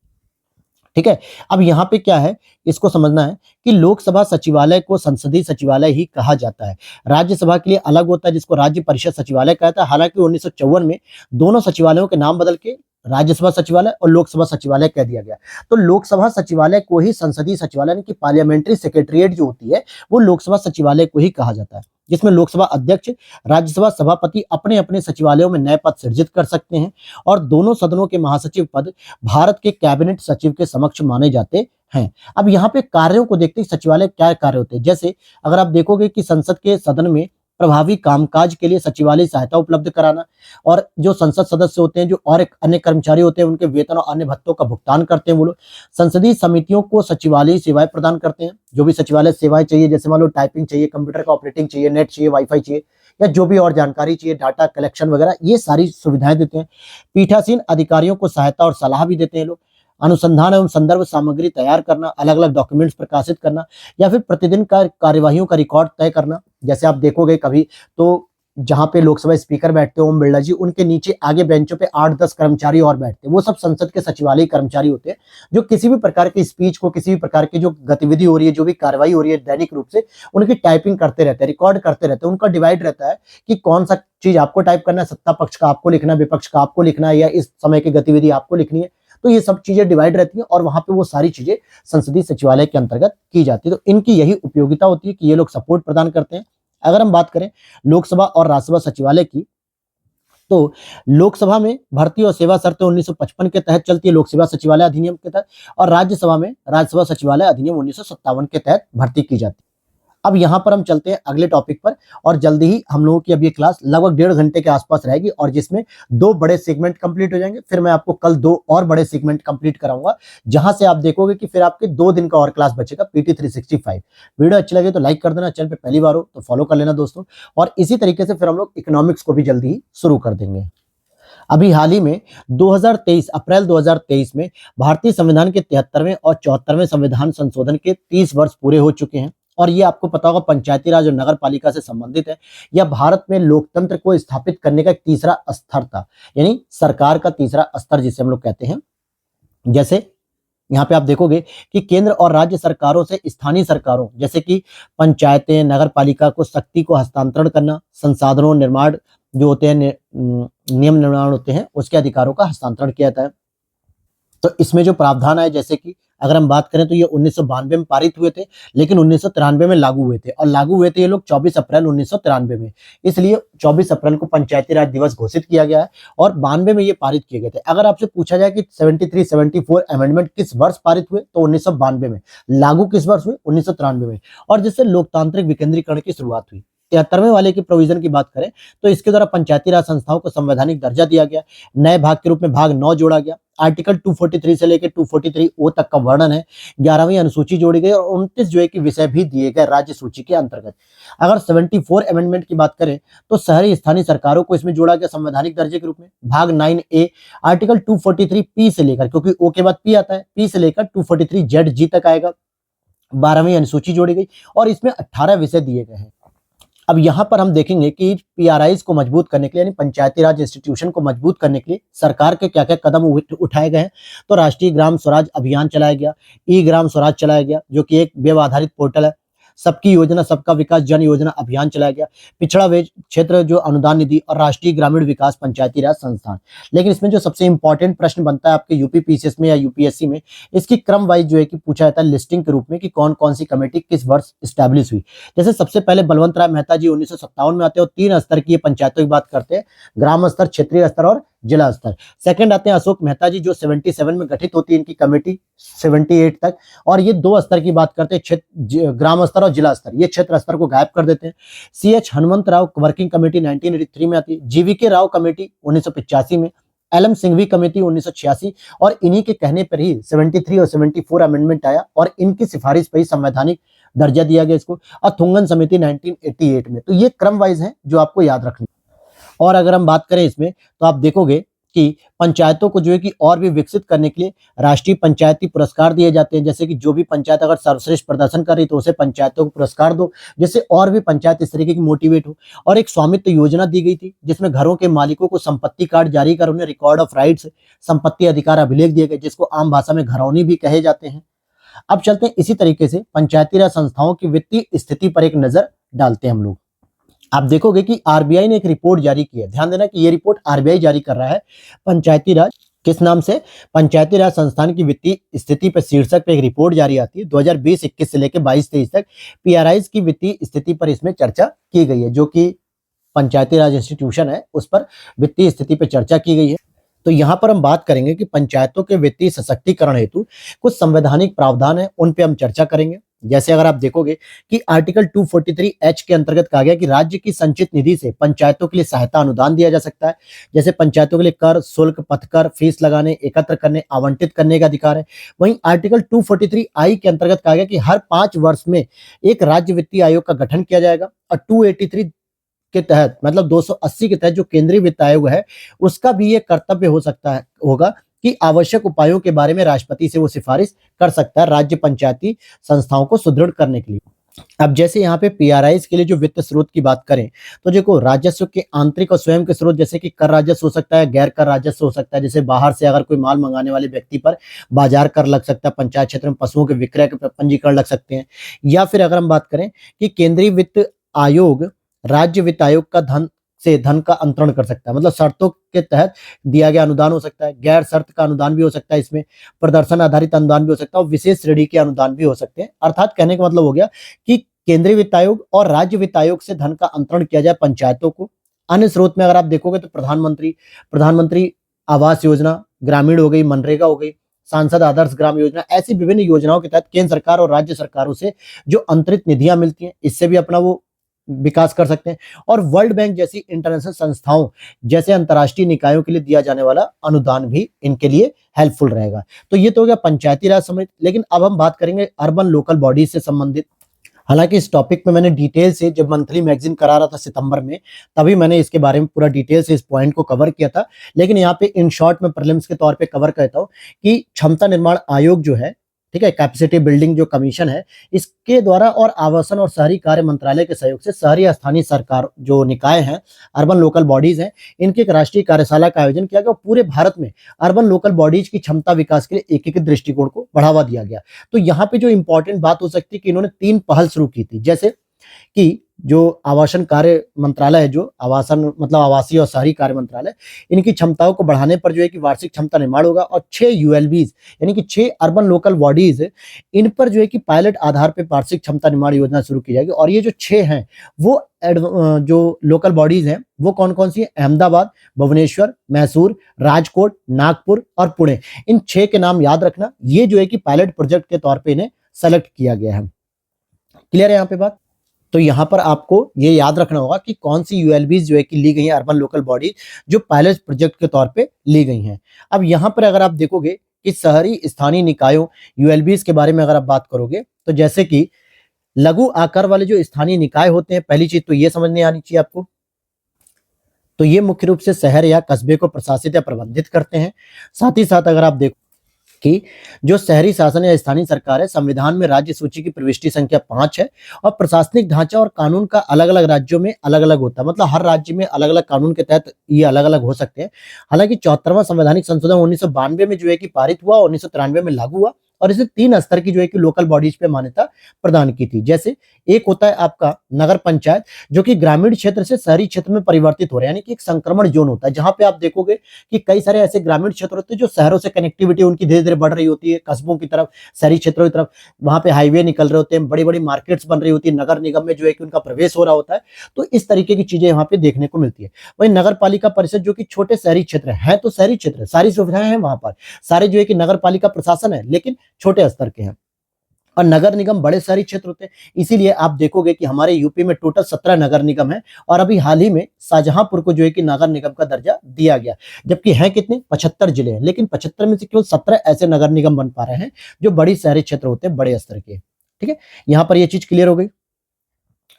ठीक है, अब यहाँ पे क्या है, इसको समझना है कि लोकसभा सचिवालय को संसदीय सचिवालय ही कहा जाता है। राज्यसभा के लिए अलग होता है जिसको राज्य परिषद सचिवालय कहता है। हालांकि 1954 में दोनों सचिवालयों के नाम बदल के राज्यसभा सचिवालय और लोकसभा सचिवालय कह दिया गया। तो लोकसभा सचिवालय को ही संसदीय सचिवालय की पार्लियामेंट्री सेक्रेटरीट जो होती है वो लोकसभा सचिवालय को ही कहा जाता है, जिसमें लोकसभा अध्यक्ष, राज्यसभा सभापति अपने अपने सचिवालयों में नए पद सृजित कर सकते हैं, और दोनों सदनों के महासचिव पद भारत के कैबिनेट सचिव के समक्ष माने जाते हैं। अब यहाँ पे कार्यों को देखते हैं, सचिवालय क्या कार्य होते हैं। जैसे अगर आप देखोगे कि संसद के सदन में प्रभावी कामकाज के लिए सचिवालय सहायता उपलब्ध कराना, और जो संसद सदस्य होते हैं, जो और एक अन्य कर्मचारी होते हैं, उनके वेतन और अन्य भत्तों का भुगतान करते हैं वो लोग। संसदीय समितियों को सचिवालय सेवाएं प्रदान करते हैं, जो भी सचिवालय सेवाएं चाहिए, जैसे मान लो टाइपिंग चाहिए, कंप्यूटर का ऑपरेटिंग चाहिए, नेट चाहिए, वाईफाई चाहिए, या जो भी और जानकारी चाहिए, डाटा कलेक्शन वगैरह, ये सारी सुविधाएं देते हैं। पीठासीन अधिकारियों को सहायता और सलाह भी देते हैं लोग। अनुसंधान एवं संदर्भ सामग्री तैयार करना, अलग अलग डॉक्यूमेंट्स प्रकाशित करना, या फिर प्रतिदिन का कार्यवाहियों का रिकॉर्ड तय करना। जैसे आप देखोगे कभी तो जहां पे लोकसभा स्पीकर बैठते हैं ओम बिरला जी, उनके नीचे आगे बेंचों पे 8-10 कर्मचारी और बैठते हैं। वो सब संसद के सचिवालय कर्मचारी होते हैं, जो किसी भी प्रकार की स्पीच को, किसी भी प्रकार की जो गतिविधि हो रही है, जो भी कार्रवाई हो रही है दैनिक रूप से, उनकी टाइपिंग करते रहते हैं, रिकॉर्ड करते रहते हैं। उनका डिवाइड रहता है कि कौन सा चीज आपको टाइप करना है, सत्ता पक्ष का आपको लिखना है, विपक्ष का आपको लिखना है, या इस समय की गतिविधि आपको लिखनी है। तो ये सब चीजें डिवाइड रहती हैं और वहां पे वो सारी चीजें संसदीय सचिवालय के अंतर्गत की जाती है। तो इनकी यही उपयोगिता होती है कि ये लोग सपोर्ट प्रदान करते हैं। अगर हम बात करें लोकसभा और राज्यसभा सचिवालय की, तो लोकसभा में भर्ती और सेवा शर्तें 1955 के तहत चलती है, लोकसभा सचिवालय अधिनियम के तहत, और राज्यसभा में राज्यसभा सचिवालय अधिनियम 1957 के तहत भर्ती की जाती है। अब यहाँ पर हम चलते हैं अगले टॉपिक पर, और जल्दी ही हम लोगों की अब ये क्लास लगभग 1.5 घंटे के आसपास रहेगी, और जिसमें 2 बड़े सेगमेंट कंप्लीट हो जाएंगे। फिर मैं आपको कल 2 और बड़े सेगमेंट कंप्लीट कराऊंगा, जहां से आप देखोगे कि फिर आपके 2 दिन का और क्लास बचेगा PT 365। वीडियो अच्छी लगे तो लाइक कर देना, चैनल पे पहली बार हो तो फॉलो कर लेना दोस्तों, और इसी तरीके से फिर हम लोग इकोनॉमिक्स को भी जल्दी ही शुरू कर देंगे। अभी हाल ही में 2023 अप्रैल 2023 में भारतीय संविधान के 73वें और 74वें संविधान संशोधन के 30 वर्ष पूरे हो चुके हैं, और ये आपको पता होगा पंचायती राज और नगर पालिका से संबंधित है। यह भारत में लोकतंत्र को स्थापित करने का एक तीसरा स्तर था, यानी सरकार का तीसरा स्तर जिसे हम लोग कहते हैं। जैसे यहाँ पे आप देखोगे कि केंद्र और राज्य सरकारों से स्थानीय सरकारों जैसे कि पंचायतें, नगर पालिका को शक्ति को हस्तांतरण करना, संसाधनों निर्माण जो होते हैं, नियम निर्माण होते हैं, उसके अधिकारों का हस्तांतरण किया जाता है। तो इसमें जो प्रावधान है, जैसे कि अगर हम बात करें तो ये 1992 में पारित हुए थे, लेकिन 1993 में लागू हुए थे, और लागू हुए थे ये लोग 24 अप्रैल 1993 में। इसलिए 24 अप्रैल को पंचायती राज दिवस घोषित किया गया है, और 92 में ये पारित किए गए थे। अगर आपसे पूछा जाए कि 73, 74 अमेंडमेंट किस वर्ष पारित हुए, तो 1992 में। लागू किस वर्ष हुए, 1993 में, और जिससे लोकतांत्रिक विकेंद्रीकरण की शुरुआत हुई। 73वें वाले की प्रोविजन की बात करें तो इसके द्वारा पंचायती राज संस्थाओं को संवैधानिक दर्जा दिया गया, नए भाग के रूप में भाग 9 जोड़ा गया, आर्टिकल 243 से लेकर 243 ओ तक का वर्णन है, 11वीं अनुसूची जोड़ी गई, और 29 जो है कि विषय भी दिए गए राज्य सूची के अंतर्गत। अगर 74 अमेंडमेंट की बात करें तो शहरी स्थानीय सरकारों को इसमें जोड़ा गया संवैधानिक दर्जे के रूप में, भाग 9A आर्टिकल 243 पी से लेकर, क्योंकि ओ के बाद पी आता है, पी से लेकर 243 ZG तक आएगा, 12वीं अनुसूची जोड़ी गई, और इसमें 18 विषय दिए गए हैं। अब यहाँ पर हम देखेंगे कि PRIs को मजबूत करने के लिए, यानी पंचायती राज इंस्टीट्यूशन को मजबूत करने के लिए सरकार के क्या क्या कदम उठाए गए हैं। तो राष्ट्रीय ग्राम स्वराज अभियान चलाया गया, ग्राम स्वराज चलाया गया, जो कि एक वेब आधारित पोर्टल है। सबकी योजना सबका विकास जन योजना अभियान चलाया गया, पिछड़ा क्षेत्र जो अनुदान निधि, और राष्ट्रीय ग्रामीण विकास पंचायती राज संस्थान। लेकिन इसमें जो सबसे इंपॉर्टेंट प्रश्न बनता है आपके यूपी PCS में या UPSC में, इसकी क्रम वाइज जो है कि पूछा जाता है लिस्टिंग के रूप में कि कौन कौन सी कमेटी किस वर्ष स्टैब्लिश हुई। जैसे सबसे पहले बलवंत राय मेहता जी 1957 में आते हैं, और 3 स्तर की पंचायतों की बात करते हैं, ग्राम स्तर, क्षेत्रीय स्तर और जिला स्तर। सेकंड आते हैं अशोक मेहता जी, जो 77 में गठित होती है इनकी कमेटी 78 तक, और ये 2 स्तर की बात करते हैं, ग्राम स्तर और जिला स्तर, ये क्षेत्र स्तर को गायब कर देते हैं। CH Hanumant Rao working committee 1983 में आती है, GVK राव कमेटी 1985 में, LM सिंघवी कमेटी 1986, और इन्हीं के कहने पर ही 73 और 74 अमेंडमेंट आया, और इनकी सिफारिश पर ही संवैधानिक दर्जा दिया गया इसको, और थुंगन समिति 1988 में। तो ये क्रम वाइज है जो आपको याद रखनी। और अगर हम बात करें इसमें तो आप देखोगे कि पंचायतों को जो है कि और भी विकसित करने के लिए राष्ट्रीय पंचायती पुरस्कार दिए जाते हैं। जैसे कि जो भी पंचायत अगर सर्वश्रेष्ठ प्रदर्शन कर रही तो उसे पंचायतों को पुरस्कार दो, जिससे और भी पंचायत इस तरीके की मोटिवेट हो। और एक स्वामित्व योजना दी गई थी, जिसमें घरों के मालिकों को संपत्ति कार्ड जारी कर उन्हें रिकॉर्ड ऑफ राइट्स, संपत्ति अधिकार अभिलेख दिए गए, जिसको आम भाषा में घरौनी भी कहे जाते हैं। अब चलते हैं इसी तरीके से पंचायती राज संस्थाओं की वित्तीय स्थिति पर एक नजर डालते हैं हम लोग। आप देखोगे कि RBI ने एक रिपोर्ट जारी की है, ध्यान देना कि ये रिपोर्ट RBI जारी कर रहा है। पंचायती राज किस नाम से, पंचायती राज संस्थान की वित्तीय स्थिति पर शीर्षक पे एक रिपोर्ट जारी आती है 2020-21 से लेकर 22-23 तक। PRIs की वित्तीय स्थिति पर इसमें चर्चा की गई है, जो कि पंचायती राज इंस्टीट्यूशन है उस पर वित्तीय स्थिति पर चर्चा की गई है। तो यहाँ पर हम बात करेंगे कि पंचायतों के वित्तीय सशक्तिकरण हेतु कुछ संवैधानिक प्रावधान है, उन पे हम चर्चा करेंगे। जैसे अगर आप देखोगे कि आर्टिकल 243H के अंतर्गत कहा गया कि राज्य की संचित निधि से पंचायतों के लिए सहायता अनुदान दिया जा सकता है। जैसे पंचायतों के लिए कर, शुल्क, पथकर, फीस लगाने, एकत्र करने, आवंटित करने का अधिकार है। वहीं आर्टिकल 243I के अंतर्गत कहा गया कि हर 5 वर्ष में एक राज्य वित्तीय आयोग का गठन किया जाएगा, और 283 के तहत मतलब 280 के तहत जो केंद्रीय वित्त आयोग है उसका भी ये कर्तव्य हो सकता है होगा कि आवश्यक उपायों के बारे में राष्ट्रपति से वो सिफारिश कर सकता है राज्य पंचायती संस्थाओं को सुदृढ़ करने के लिए। अब जैसे यहाँ पे पीआरआईज के लिए जो वित्त स्रोत की बात करें, तो देखो राजस्व के आंतरिक और स्वयं के स्रोत जैसे कि कर राजस्व हो सकता है, गैर कर राजस्व हो सकता है, जैसे बाहर से अगर कोई माल मंगाने वाले व्यक्ति पर बाजार कर लग सकता है, पंचायत क्षेत्र में पशुओं के विक्रय के पंजीकरण लग सकते हैं, या फिर अगर हम बात करें कि केंद्रीय वित्त आयोग राज्य वित्त आयोग का धन का अंतरण कर सकता है, मतलब शर्तों के तहत दिया गया अनुदान हो सकता है, गैर शर्त का अनुदान भी हो सकता है, इसमें प्रदर्शन आधारित अनुदान भी हो सकता है और विशेष श्रेणी के अनुदान भी हो सकते हैं। अर्थात कहने का मतलब हो गया कि केंद्रीय वित्त आयोग और राज्य वित्त आयोग से धन का अंतरण किया जाए पंचायतों को। अन्य स्रोत में अगर आप देखोगे तो प्रधानमंत्री आवास योजना ग्रामीण हो गई, मनरेगा हो गई, सांसद आदर्श ग्राम योजना, ऐसी विभिन्न योजनाओं के तहत केंद्र सरकार और राज्य सरकारों से जो अंतरित निधियां मिलती हैं, इससे भी अपना वो विकास कर सकते हैं। और वर्ल्ड बैंक जैसी इंटरनेशनल संस्थाओं जैसे अंतर्राष्ट्रीय निकायों के लिए दिया जाने वाला अनुदान भी इनके लिए हेल्पफुल रहेगा। तो ये तो हो गया पंचायती राज समिति। लेकिन अब हम बात करेंगे अर्बन लोकल बॉडीज से संबंधित। हालांकि इस टॉपिक पे मैंने डिटेल से जब मंथली मैगजीन करा रहा था सितंबर में, तभी मैंने इसके बारे में पूरा डिटेल से इस पॉइंट को कवर किया था। लेकिन यहाँ पे इन शॉर्ट में प्रीलिम्स के तौर पे कवर करता हूँ कि क्षमता निर्माण आयोग जो है, ठीक है, कैपेसिटी बिल्डिंग जो कमीशन है, इसके द्वारा और आवासन और शहरी कार्य मंत्रालय के सहयोग से शहरी स्थानीय सरकार जो निकाय हैं, अर्बन लोकल बॉडीज हैं, इनकी एक राष्ट्रीय कार्यशाला का आयोजन किया गया और पूरे भारत में अर्बन लोकल बॉडीज की क्षमता विकास के लिए एकीकृत दृष्टिकोण को बढ़ावा दिया गया। तो यहाँ पे जो इंपॉर्टेंट बात हो सकती है कि इन्होंने 3 पहल शुरू की थी, जैसे कि जो आवासन कार्य मंत्रालय है, जो आवासन मतलब आवासीय और शहरी कार्य मंत्रालय, इनकी क्षमताओं को बढ़ाने पर जो है कि वार्षिक क्षमता निर्माण होगा और 6 यूएलबीज यानी कि 6 अर्बन लोकल बॉडीज, इन पर जो है कि पायलट आधार पर वार्षिक क्षमता निर्माण योजना शुरू की जाएगी। और ये जो 6 हैं वो जो लोकल बॉडीज हैं वो कौन कौन सी है? अहमदाबाद, भुवनेश्वर, मैसूर, राजकोट, नागपुर और पुणे। इन 6 के नाम याद रखना। ये जो है कि पायलट प्रोजेक्ट के तौर पर इन्हें सेलेक्ट किया गया है। क्लियर है यहाँ पे बात? तो यहाँ पर आपको ये याद रखना होगा कि कौन सी यूएलबीज जो है कि ली गई हैं अर्बन लोकल बॉडी, जो पायलट प्रोजेक्ट के तौर पे ली गई हैं। अब यहाँ पर अगर आप देखोगे कि शहरी स्थानीय निकायों यूएलबीज के बारे में अगर आप बात करोगे, तो जैसे कि लघु आकार वाले जो स्थानीय निकाय होते हैं, पहली चीज तो ये समझने आनी चाहिए आपको, तो ये मुख्य रूप से शहर या कस्बे को प्रशासित या प्रबंधित करते हैं। साथ ही साथ अगर आप देखो कि जो शहरी शासन या स्थानीय सरकार है, संविधान में राज्य सूची की प्रविष्टि संख्या 5 है और प्रशासनिक ढांचा और कानून का अलग अलग राज्यों में अलग अलग होता है, मतलब हर राज्य में अलग अलग कानून के तहत ये अलग अलग हो सकते हैं। हालांकि 74वां संवैधानिक संशोधन 1992 में जो है कि पारित हुआ, 1993 में लागू हुआ और इसे 3 स्तर की जो है कि लोकल बॉडीज पे मान्यता प्रदान की थी। जैसे एक होता है आपका नगर पंचायत, जो कि ग्रामीण क्षेत्र से शहरी क्षेत्र में परिवर्तित हो रहा है, यानी कि एक संक्रमण जोन होता है, जहां पे आप देखोगे कि कई सारे ऐसे ग्रामीण क्षेत्र होते हैं जो शहरों से कनेक्टिविटी उनकी धीरे धीरे बढ़ रही होती है, कस्बों की तरफ, शहरी क्षेत्रों की तरफ, वहां पे हाईवे निकल रहे होते हैं, बड़ी बड़ी मार्केट्स बन रही होती है, नगर निगम में जो है कि उनका प्रवेश हो रहा होता है। तो इस तरीके की चीजें यहाँ पे देखने को मिलती है। वही नगर पालिका परिषद जो कि छोटे शहरी क्षेत्र है, तो शहरी क्षेत्र सारी सुविधाएं हैं वहां पर, सारे जो है कि नगर पालिका प्रशासन है, लेकिन छोटे स्तर के हैं। और नगर निगम बड़े शहरी क्षेत्र होते हैं, इसीलिए आप देखोगे कि हमारे यूपी में टोटल 17 नगर निगम है और अभी हाल ही में शाहजहांपुर को जो है कि नगर निगम का दर्जा दिया गया, जबकि हैं कितने? 75 जिले हैं, लेकिन 75 में से केवल 17 ऐसे नगर निगम बन पा रहे हैं जो बड़ी शहरी क्षेत्र होते हैं, बड़े स्तर के। ठीक है, यहां पर यह चीज क्लियर हो गई।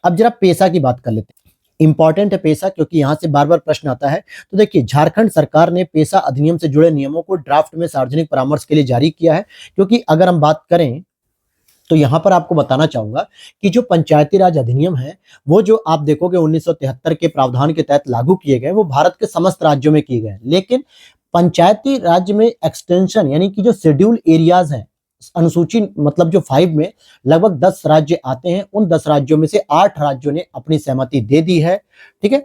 अब जरा पेशा की बात कर लेते हैं। इंपॉर्टेंट है पेशा, क्योंकि यहां से बार बार प्रश्न आता है। तो देखिए, झारखंड सरकार ने पेशा अधिनियम से जुड़े नियमों को ड्राफ्ट में सार्वजनिक परामर्श के लिए जारी किया है। क्योंकि अगर हम बात करें तो यहां पर आपको बताना चाहूंगा कि जो पंचायती राज अधिनियम है, वो जो आप देखोगे 1973 के प्रावधान के तहत लागू किए गए, वो भारत के समस्त राज्यों में किए गए। लेकिन पंचायती राज्य में एक्सटेंशन यानी कि जो शेड्यूल एरियाज हैं, अनुसूची मतलब जो 5 में लगभग 10 राज्य आते हैं। उन 10 राज्यों में से 8 राज्यों ने अपनी सहमति दे दी है। ठीक है,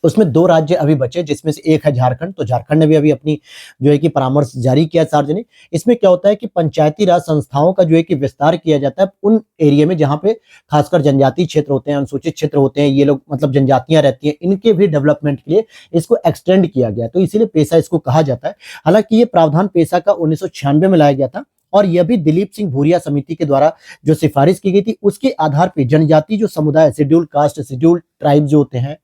उसमें 2 राज्य अभी बचे, जिसमें से एक है झारखंड। तो झारखंड ने भी अभी अपनी जो है कि परामर्श जारी किया सार्वजनिक। इसमें क्या होता है कि पंचायती राज संस्थाओं का जो है कि विस्तार किया जाता है उन एरिया में जहां पे खासकर जनजातीय क्षेत्र होते हैं, अनुसूचित क्षेत्र होते हैं, ये लोग मतलब जनजातियां रहती हैं, इनके भी डेवलपमेंट के लिए इसको एक्सटेंड किया गया। तो इसीलिए पेशा इसको कहा जाता है। हालांकि ये प्रावधान पेशा का 1996 में लाया गया था और यह भी दिलीप सिंह भूरिया समिति के द्वारा जो सिफारिश की गई थी, उसके आधार पर जनजातीय जो समुदाय, शेड्यूल कास्ट, शेड्यूल ट्राइब जो होते हैं,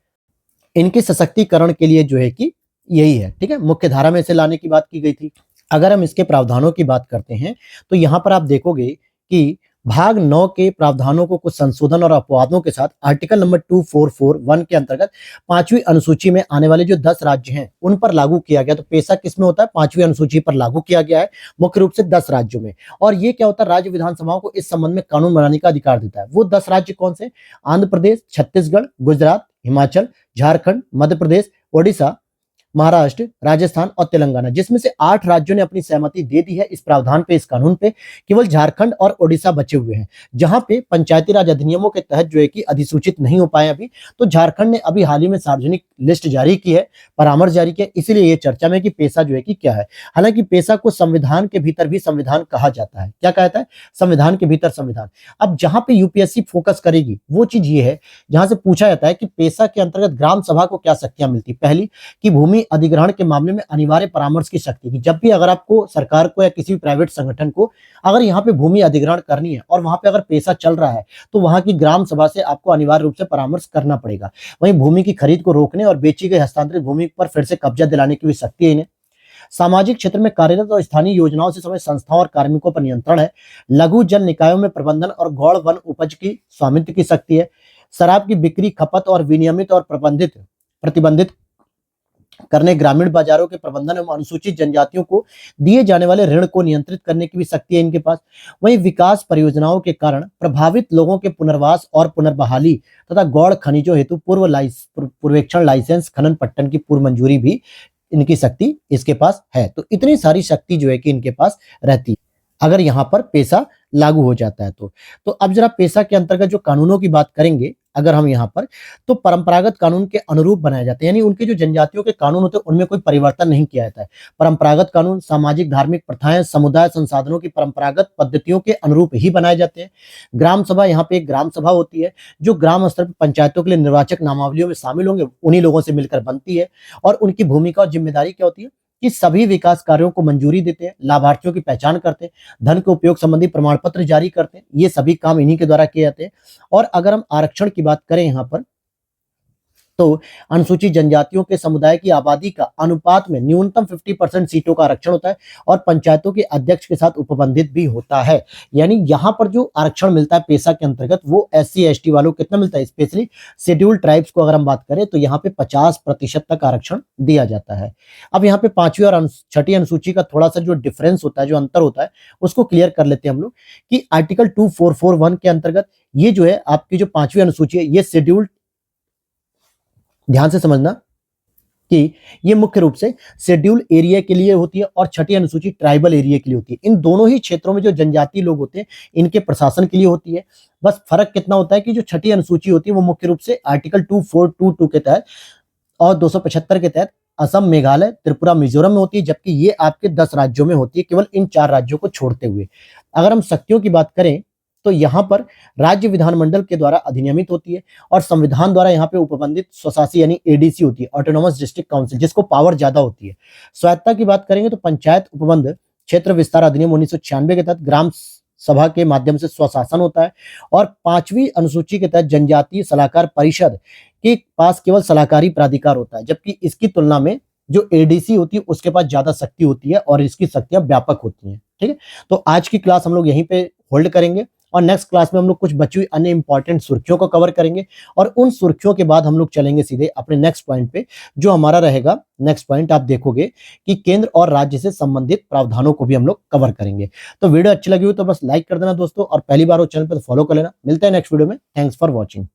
इनके सशक्तिकरण के लिए जो है कि यही है। ठीक है, मुख्य धारा में इसे लाने की बात की गई थी। अगर हम इसके प्रावधानों की बात करते हैं तो यहां पर आप देखोगे कि भाग 9 के प्रावधानों को कुछ संशोधन और अपवादों के साथ आर्टिकल नंबर 2441 के अंतर्गत 5वीं अनुसूची में आने वाले जो 10 राज्य हैं उन पर लागू किया गया। तो पेशा किसमें होता है? 5वीं अनुसूची पर लागू किया गया है, मुख्य रूप से 10 राज्यों में। और ये क्या होता है? राज्य विधानसभाओं को इस संबंध में कानून बनाने का अधिकार देता है। वो 10 राज्य कौन से? आंध्र प्रदेश, छत्तीसगढ़, गुजरात, हिमाचल, झारखंड, मध्य प्रदेश, ओडिशा, महाराष्ट्र, राजस्थान और तेलंगाना, जिसमें से 8 राज्यों ने अपनी सहमति दे दी है इस प्रावधान पे, इस कानून पे। केवल झारखंड और ओडिशा बचे हुए हैं, जहां पे पंचायती राज अधिनियमों के तहत जो है कि अधिसूचित नहीं हो पाए अभी। तो झारखंड ने अभी हाल ही में सार्वजनिक लिस्ट जारी की है, परामर्श जारी किया, इसीलिए ये चर्चा में कि पेशा जो है कि क्या है। हालांकि पेशा को संविधान के भीतर भी संविधान कहा जाता है। क्या कहता है? संविधान के भीतर संविधान। अब जहां पे यूपीएससी फोकस करेगी वो चीज ये है, जहां से पूछा जाता है कि पेशा के अंतर्गत ग्राम सभा को क्या शक्तियां मिलती। पहली कि भूमि अधिग्रहण के मामले में अनिवार्य परामर्श की शक्ति की। जब भी अगर आपको सरकार को या किसी भी प्राइवेट संगठन को अगर यहाँ पे भूमि अधिग्रहण करनी है और वहां पे अगर पेशा चल रहा है, तो वहां की ग्राम सभा से आपको अनिवार्य रूप से परामर्श करना पड़ेगा। वहीं भूमि की खरीद को रोकने और बेची गई हस्तांतरित भूमि पर फिर से कब्जा दिलाने की भी शक्ति है इन्हें। सामाजिक क्षेत्र में कार्यरत और स्थानीय योजनाओं से संबंधित संस्थाओं और कार्मिकों पर नियंत्रण है। लघु जल निकायों में प्रबंधन और गौड़ वन उपज की स्वामित्व की शक्ति है। शराब की बिक्री, खपत और विनियमित और प्रतिबंधित करने, ग्रामीण बाजारों के प्रबंधन एवं अनुसूचित जनजातियों को दिए जाने वाले ऋण को नियंत्रित करने की भी शक्ति है इनके पास। वहीं विकास परियोजनाओं के कारण प्रभावित लोगों के पुनर्वास और पुनर्बहाली तथा गौड़ खनिजों हेतु पूर्वेक्षण लाइसेंस, खनन पट्टन की पूर्व मंजूरी भी इनकी शक्ति इसके पास है। तो इतनी सारी शक्ति जो है कि इनके पास रहती है अगर यहाँ पर पेशा लागू हो जाता है तो अब जरा पेशा के अंतर्गत जो कानूनों की बात करेंगे अगर हम यहाँ पर, तो परंपरागत कानून के अनुरूप बनाए जाते हैं। यानी उनके जो जनजातियों के कानून होते हैं उनमें कोई परिवर्तन नहीं किया जाता है। परंपरागत कानून सामाजिक धार्मिक प्रथाएं, समुदाय संसाधनों की परंपरागत पद्धतियों के अनुरूप ही बनाए जाते हैं। ग्राम सभा, यहाँ पे एक ग्राम सभा होती है जो ग्राम स्तर पर पंचायतों के लिए निर्वाचक नामावलियों में शामिल होंगे, उन्हीं लोगों से मिलकर बनती है। और उनकी भूमिका और जिम्मेदारी क्या होती है कि सभी विकास कार्यों को मंजूरी देते हैं, लाभार्थियों की पहचान करते हैं, धन के उपयोग संबंधी प्रमाण पत्र जारी करते हैं। ये सभी काम इन्हीं के द्वारा किए जाते हैं। और अगर हम आरक्षण की बात करें यहाँ पर, तो अनुसूचित जनजातियों के समुदाय की आबादी का अनुपात में न्यूनतम 50% सीटों का आरक्षण होता है और पंचायतों के अध्यक्ष के साथ उपबंधित भी होता है। यानी यहाँ पर जो आरक्षण मिलता है पेशा के अंतर्गत वो SC ST वालों को कितना मिलता है, स्पेशली शेड्यूल्ड ट्राइब्स को अगर हम बात करें तो यहाँ पे 50% तक आरक्षण दिया जाता है। अब यहाँ पे 5वीं और 6ठी अनुसूची का थोड़ा सा जो डिफरेंस होता है, जो अंतर होता है, उसको क्लियर कर लेते हैं हम लोग कि आर्टिकल 2441 के अंतर्गत ये जो है आपकी जो 5वीं अनुसूची है ये शेड्यूल्ड, ध्यान से समझना कि ये मुख्य रूप से शेड्यूल एरिया के लिए होती है और 6ठी अनुसूची ट्राइबल एरिया के लिए होती है। इन दोनों ही क्षेत्रों में जो जनजातीय लोग होते हैं इनके प्रशासन के लिए होती है। बस फर्क कितना होता है कि जो 6ठी अनुसूची होती है वो मुख्य रूप से आर्टिकल 2422 के तहत और 275 के तहत असम, मेघालय, त्रिपुरा, मिजोरम में होती है, जबकि ये आपके 10 राज्यों में होती है, केवल इन 4 राज्यों को छोड़ते हुए। अगर हम शक्तियों की बात करें तो यहाँ पर राज्य विधानमंडल के द्वारा अधिनियमित होती है और संविधान द्वारा यहाँ पे उपबंधित स्वशासी यानी ADC होती है, ऑटोनोमस डिस्ट्रिक्ट काउंसिल, जिसको पावर ज्यादा होती है। स्वायत्तता की बात करेंगे तो पंचायत उपबंध क्षेत्र विस्तार अधिनियम 1996 के तहत ग्राम सभा के माध्यम से स्वशासन होता है। और 5वीं अनुसूची के तहत जनजातीय सलाहकार परिषद के पास केवल सलाहकारी प्राधिकार होता है, जबकि इसकी तुलना में जो ADC होती है उसके पास ज्यादा शक्ति होती है और इसकी शक्तियां व्यापक होती हैं। ठीक है, तो आज की क्लास हम लोग यहीं पे होल्ड करेंगे और नेक्स्ट क्लास में हम लोग कुछ बची हुई अन्य इंपॉर्टेंट सुर्खियों को कवर करेंगे और उन सुर्खियों के बाद हम लोग चलेंगे सीधे अपने नेक्स्ट पॉइंट पे, जो हमारा रहेगा नेक्स्ट पॉइंट आप देखोगे कि केंद्र और राज्य से संबंधित प्रावधानों को भी हम लोग कवर करेंगे। तो वीडियो अच्छी लगी हो तो बस लाइक कर देना दोस्तों, और पहली बार हो चैनल पर तो फॉलो कर लेना। मिलते हैं नेक्स्ट वीडियो में। Thanks for watching.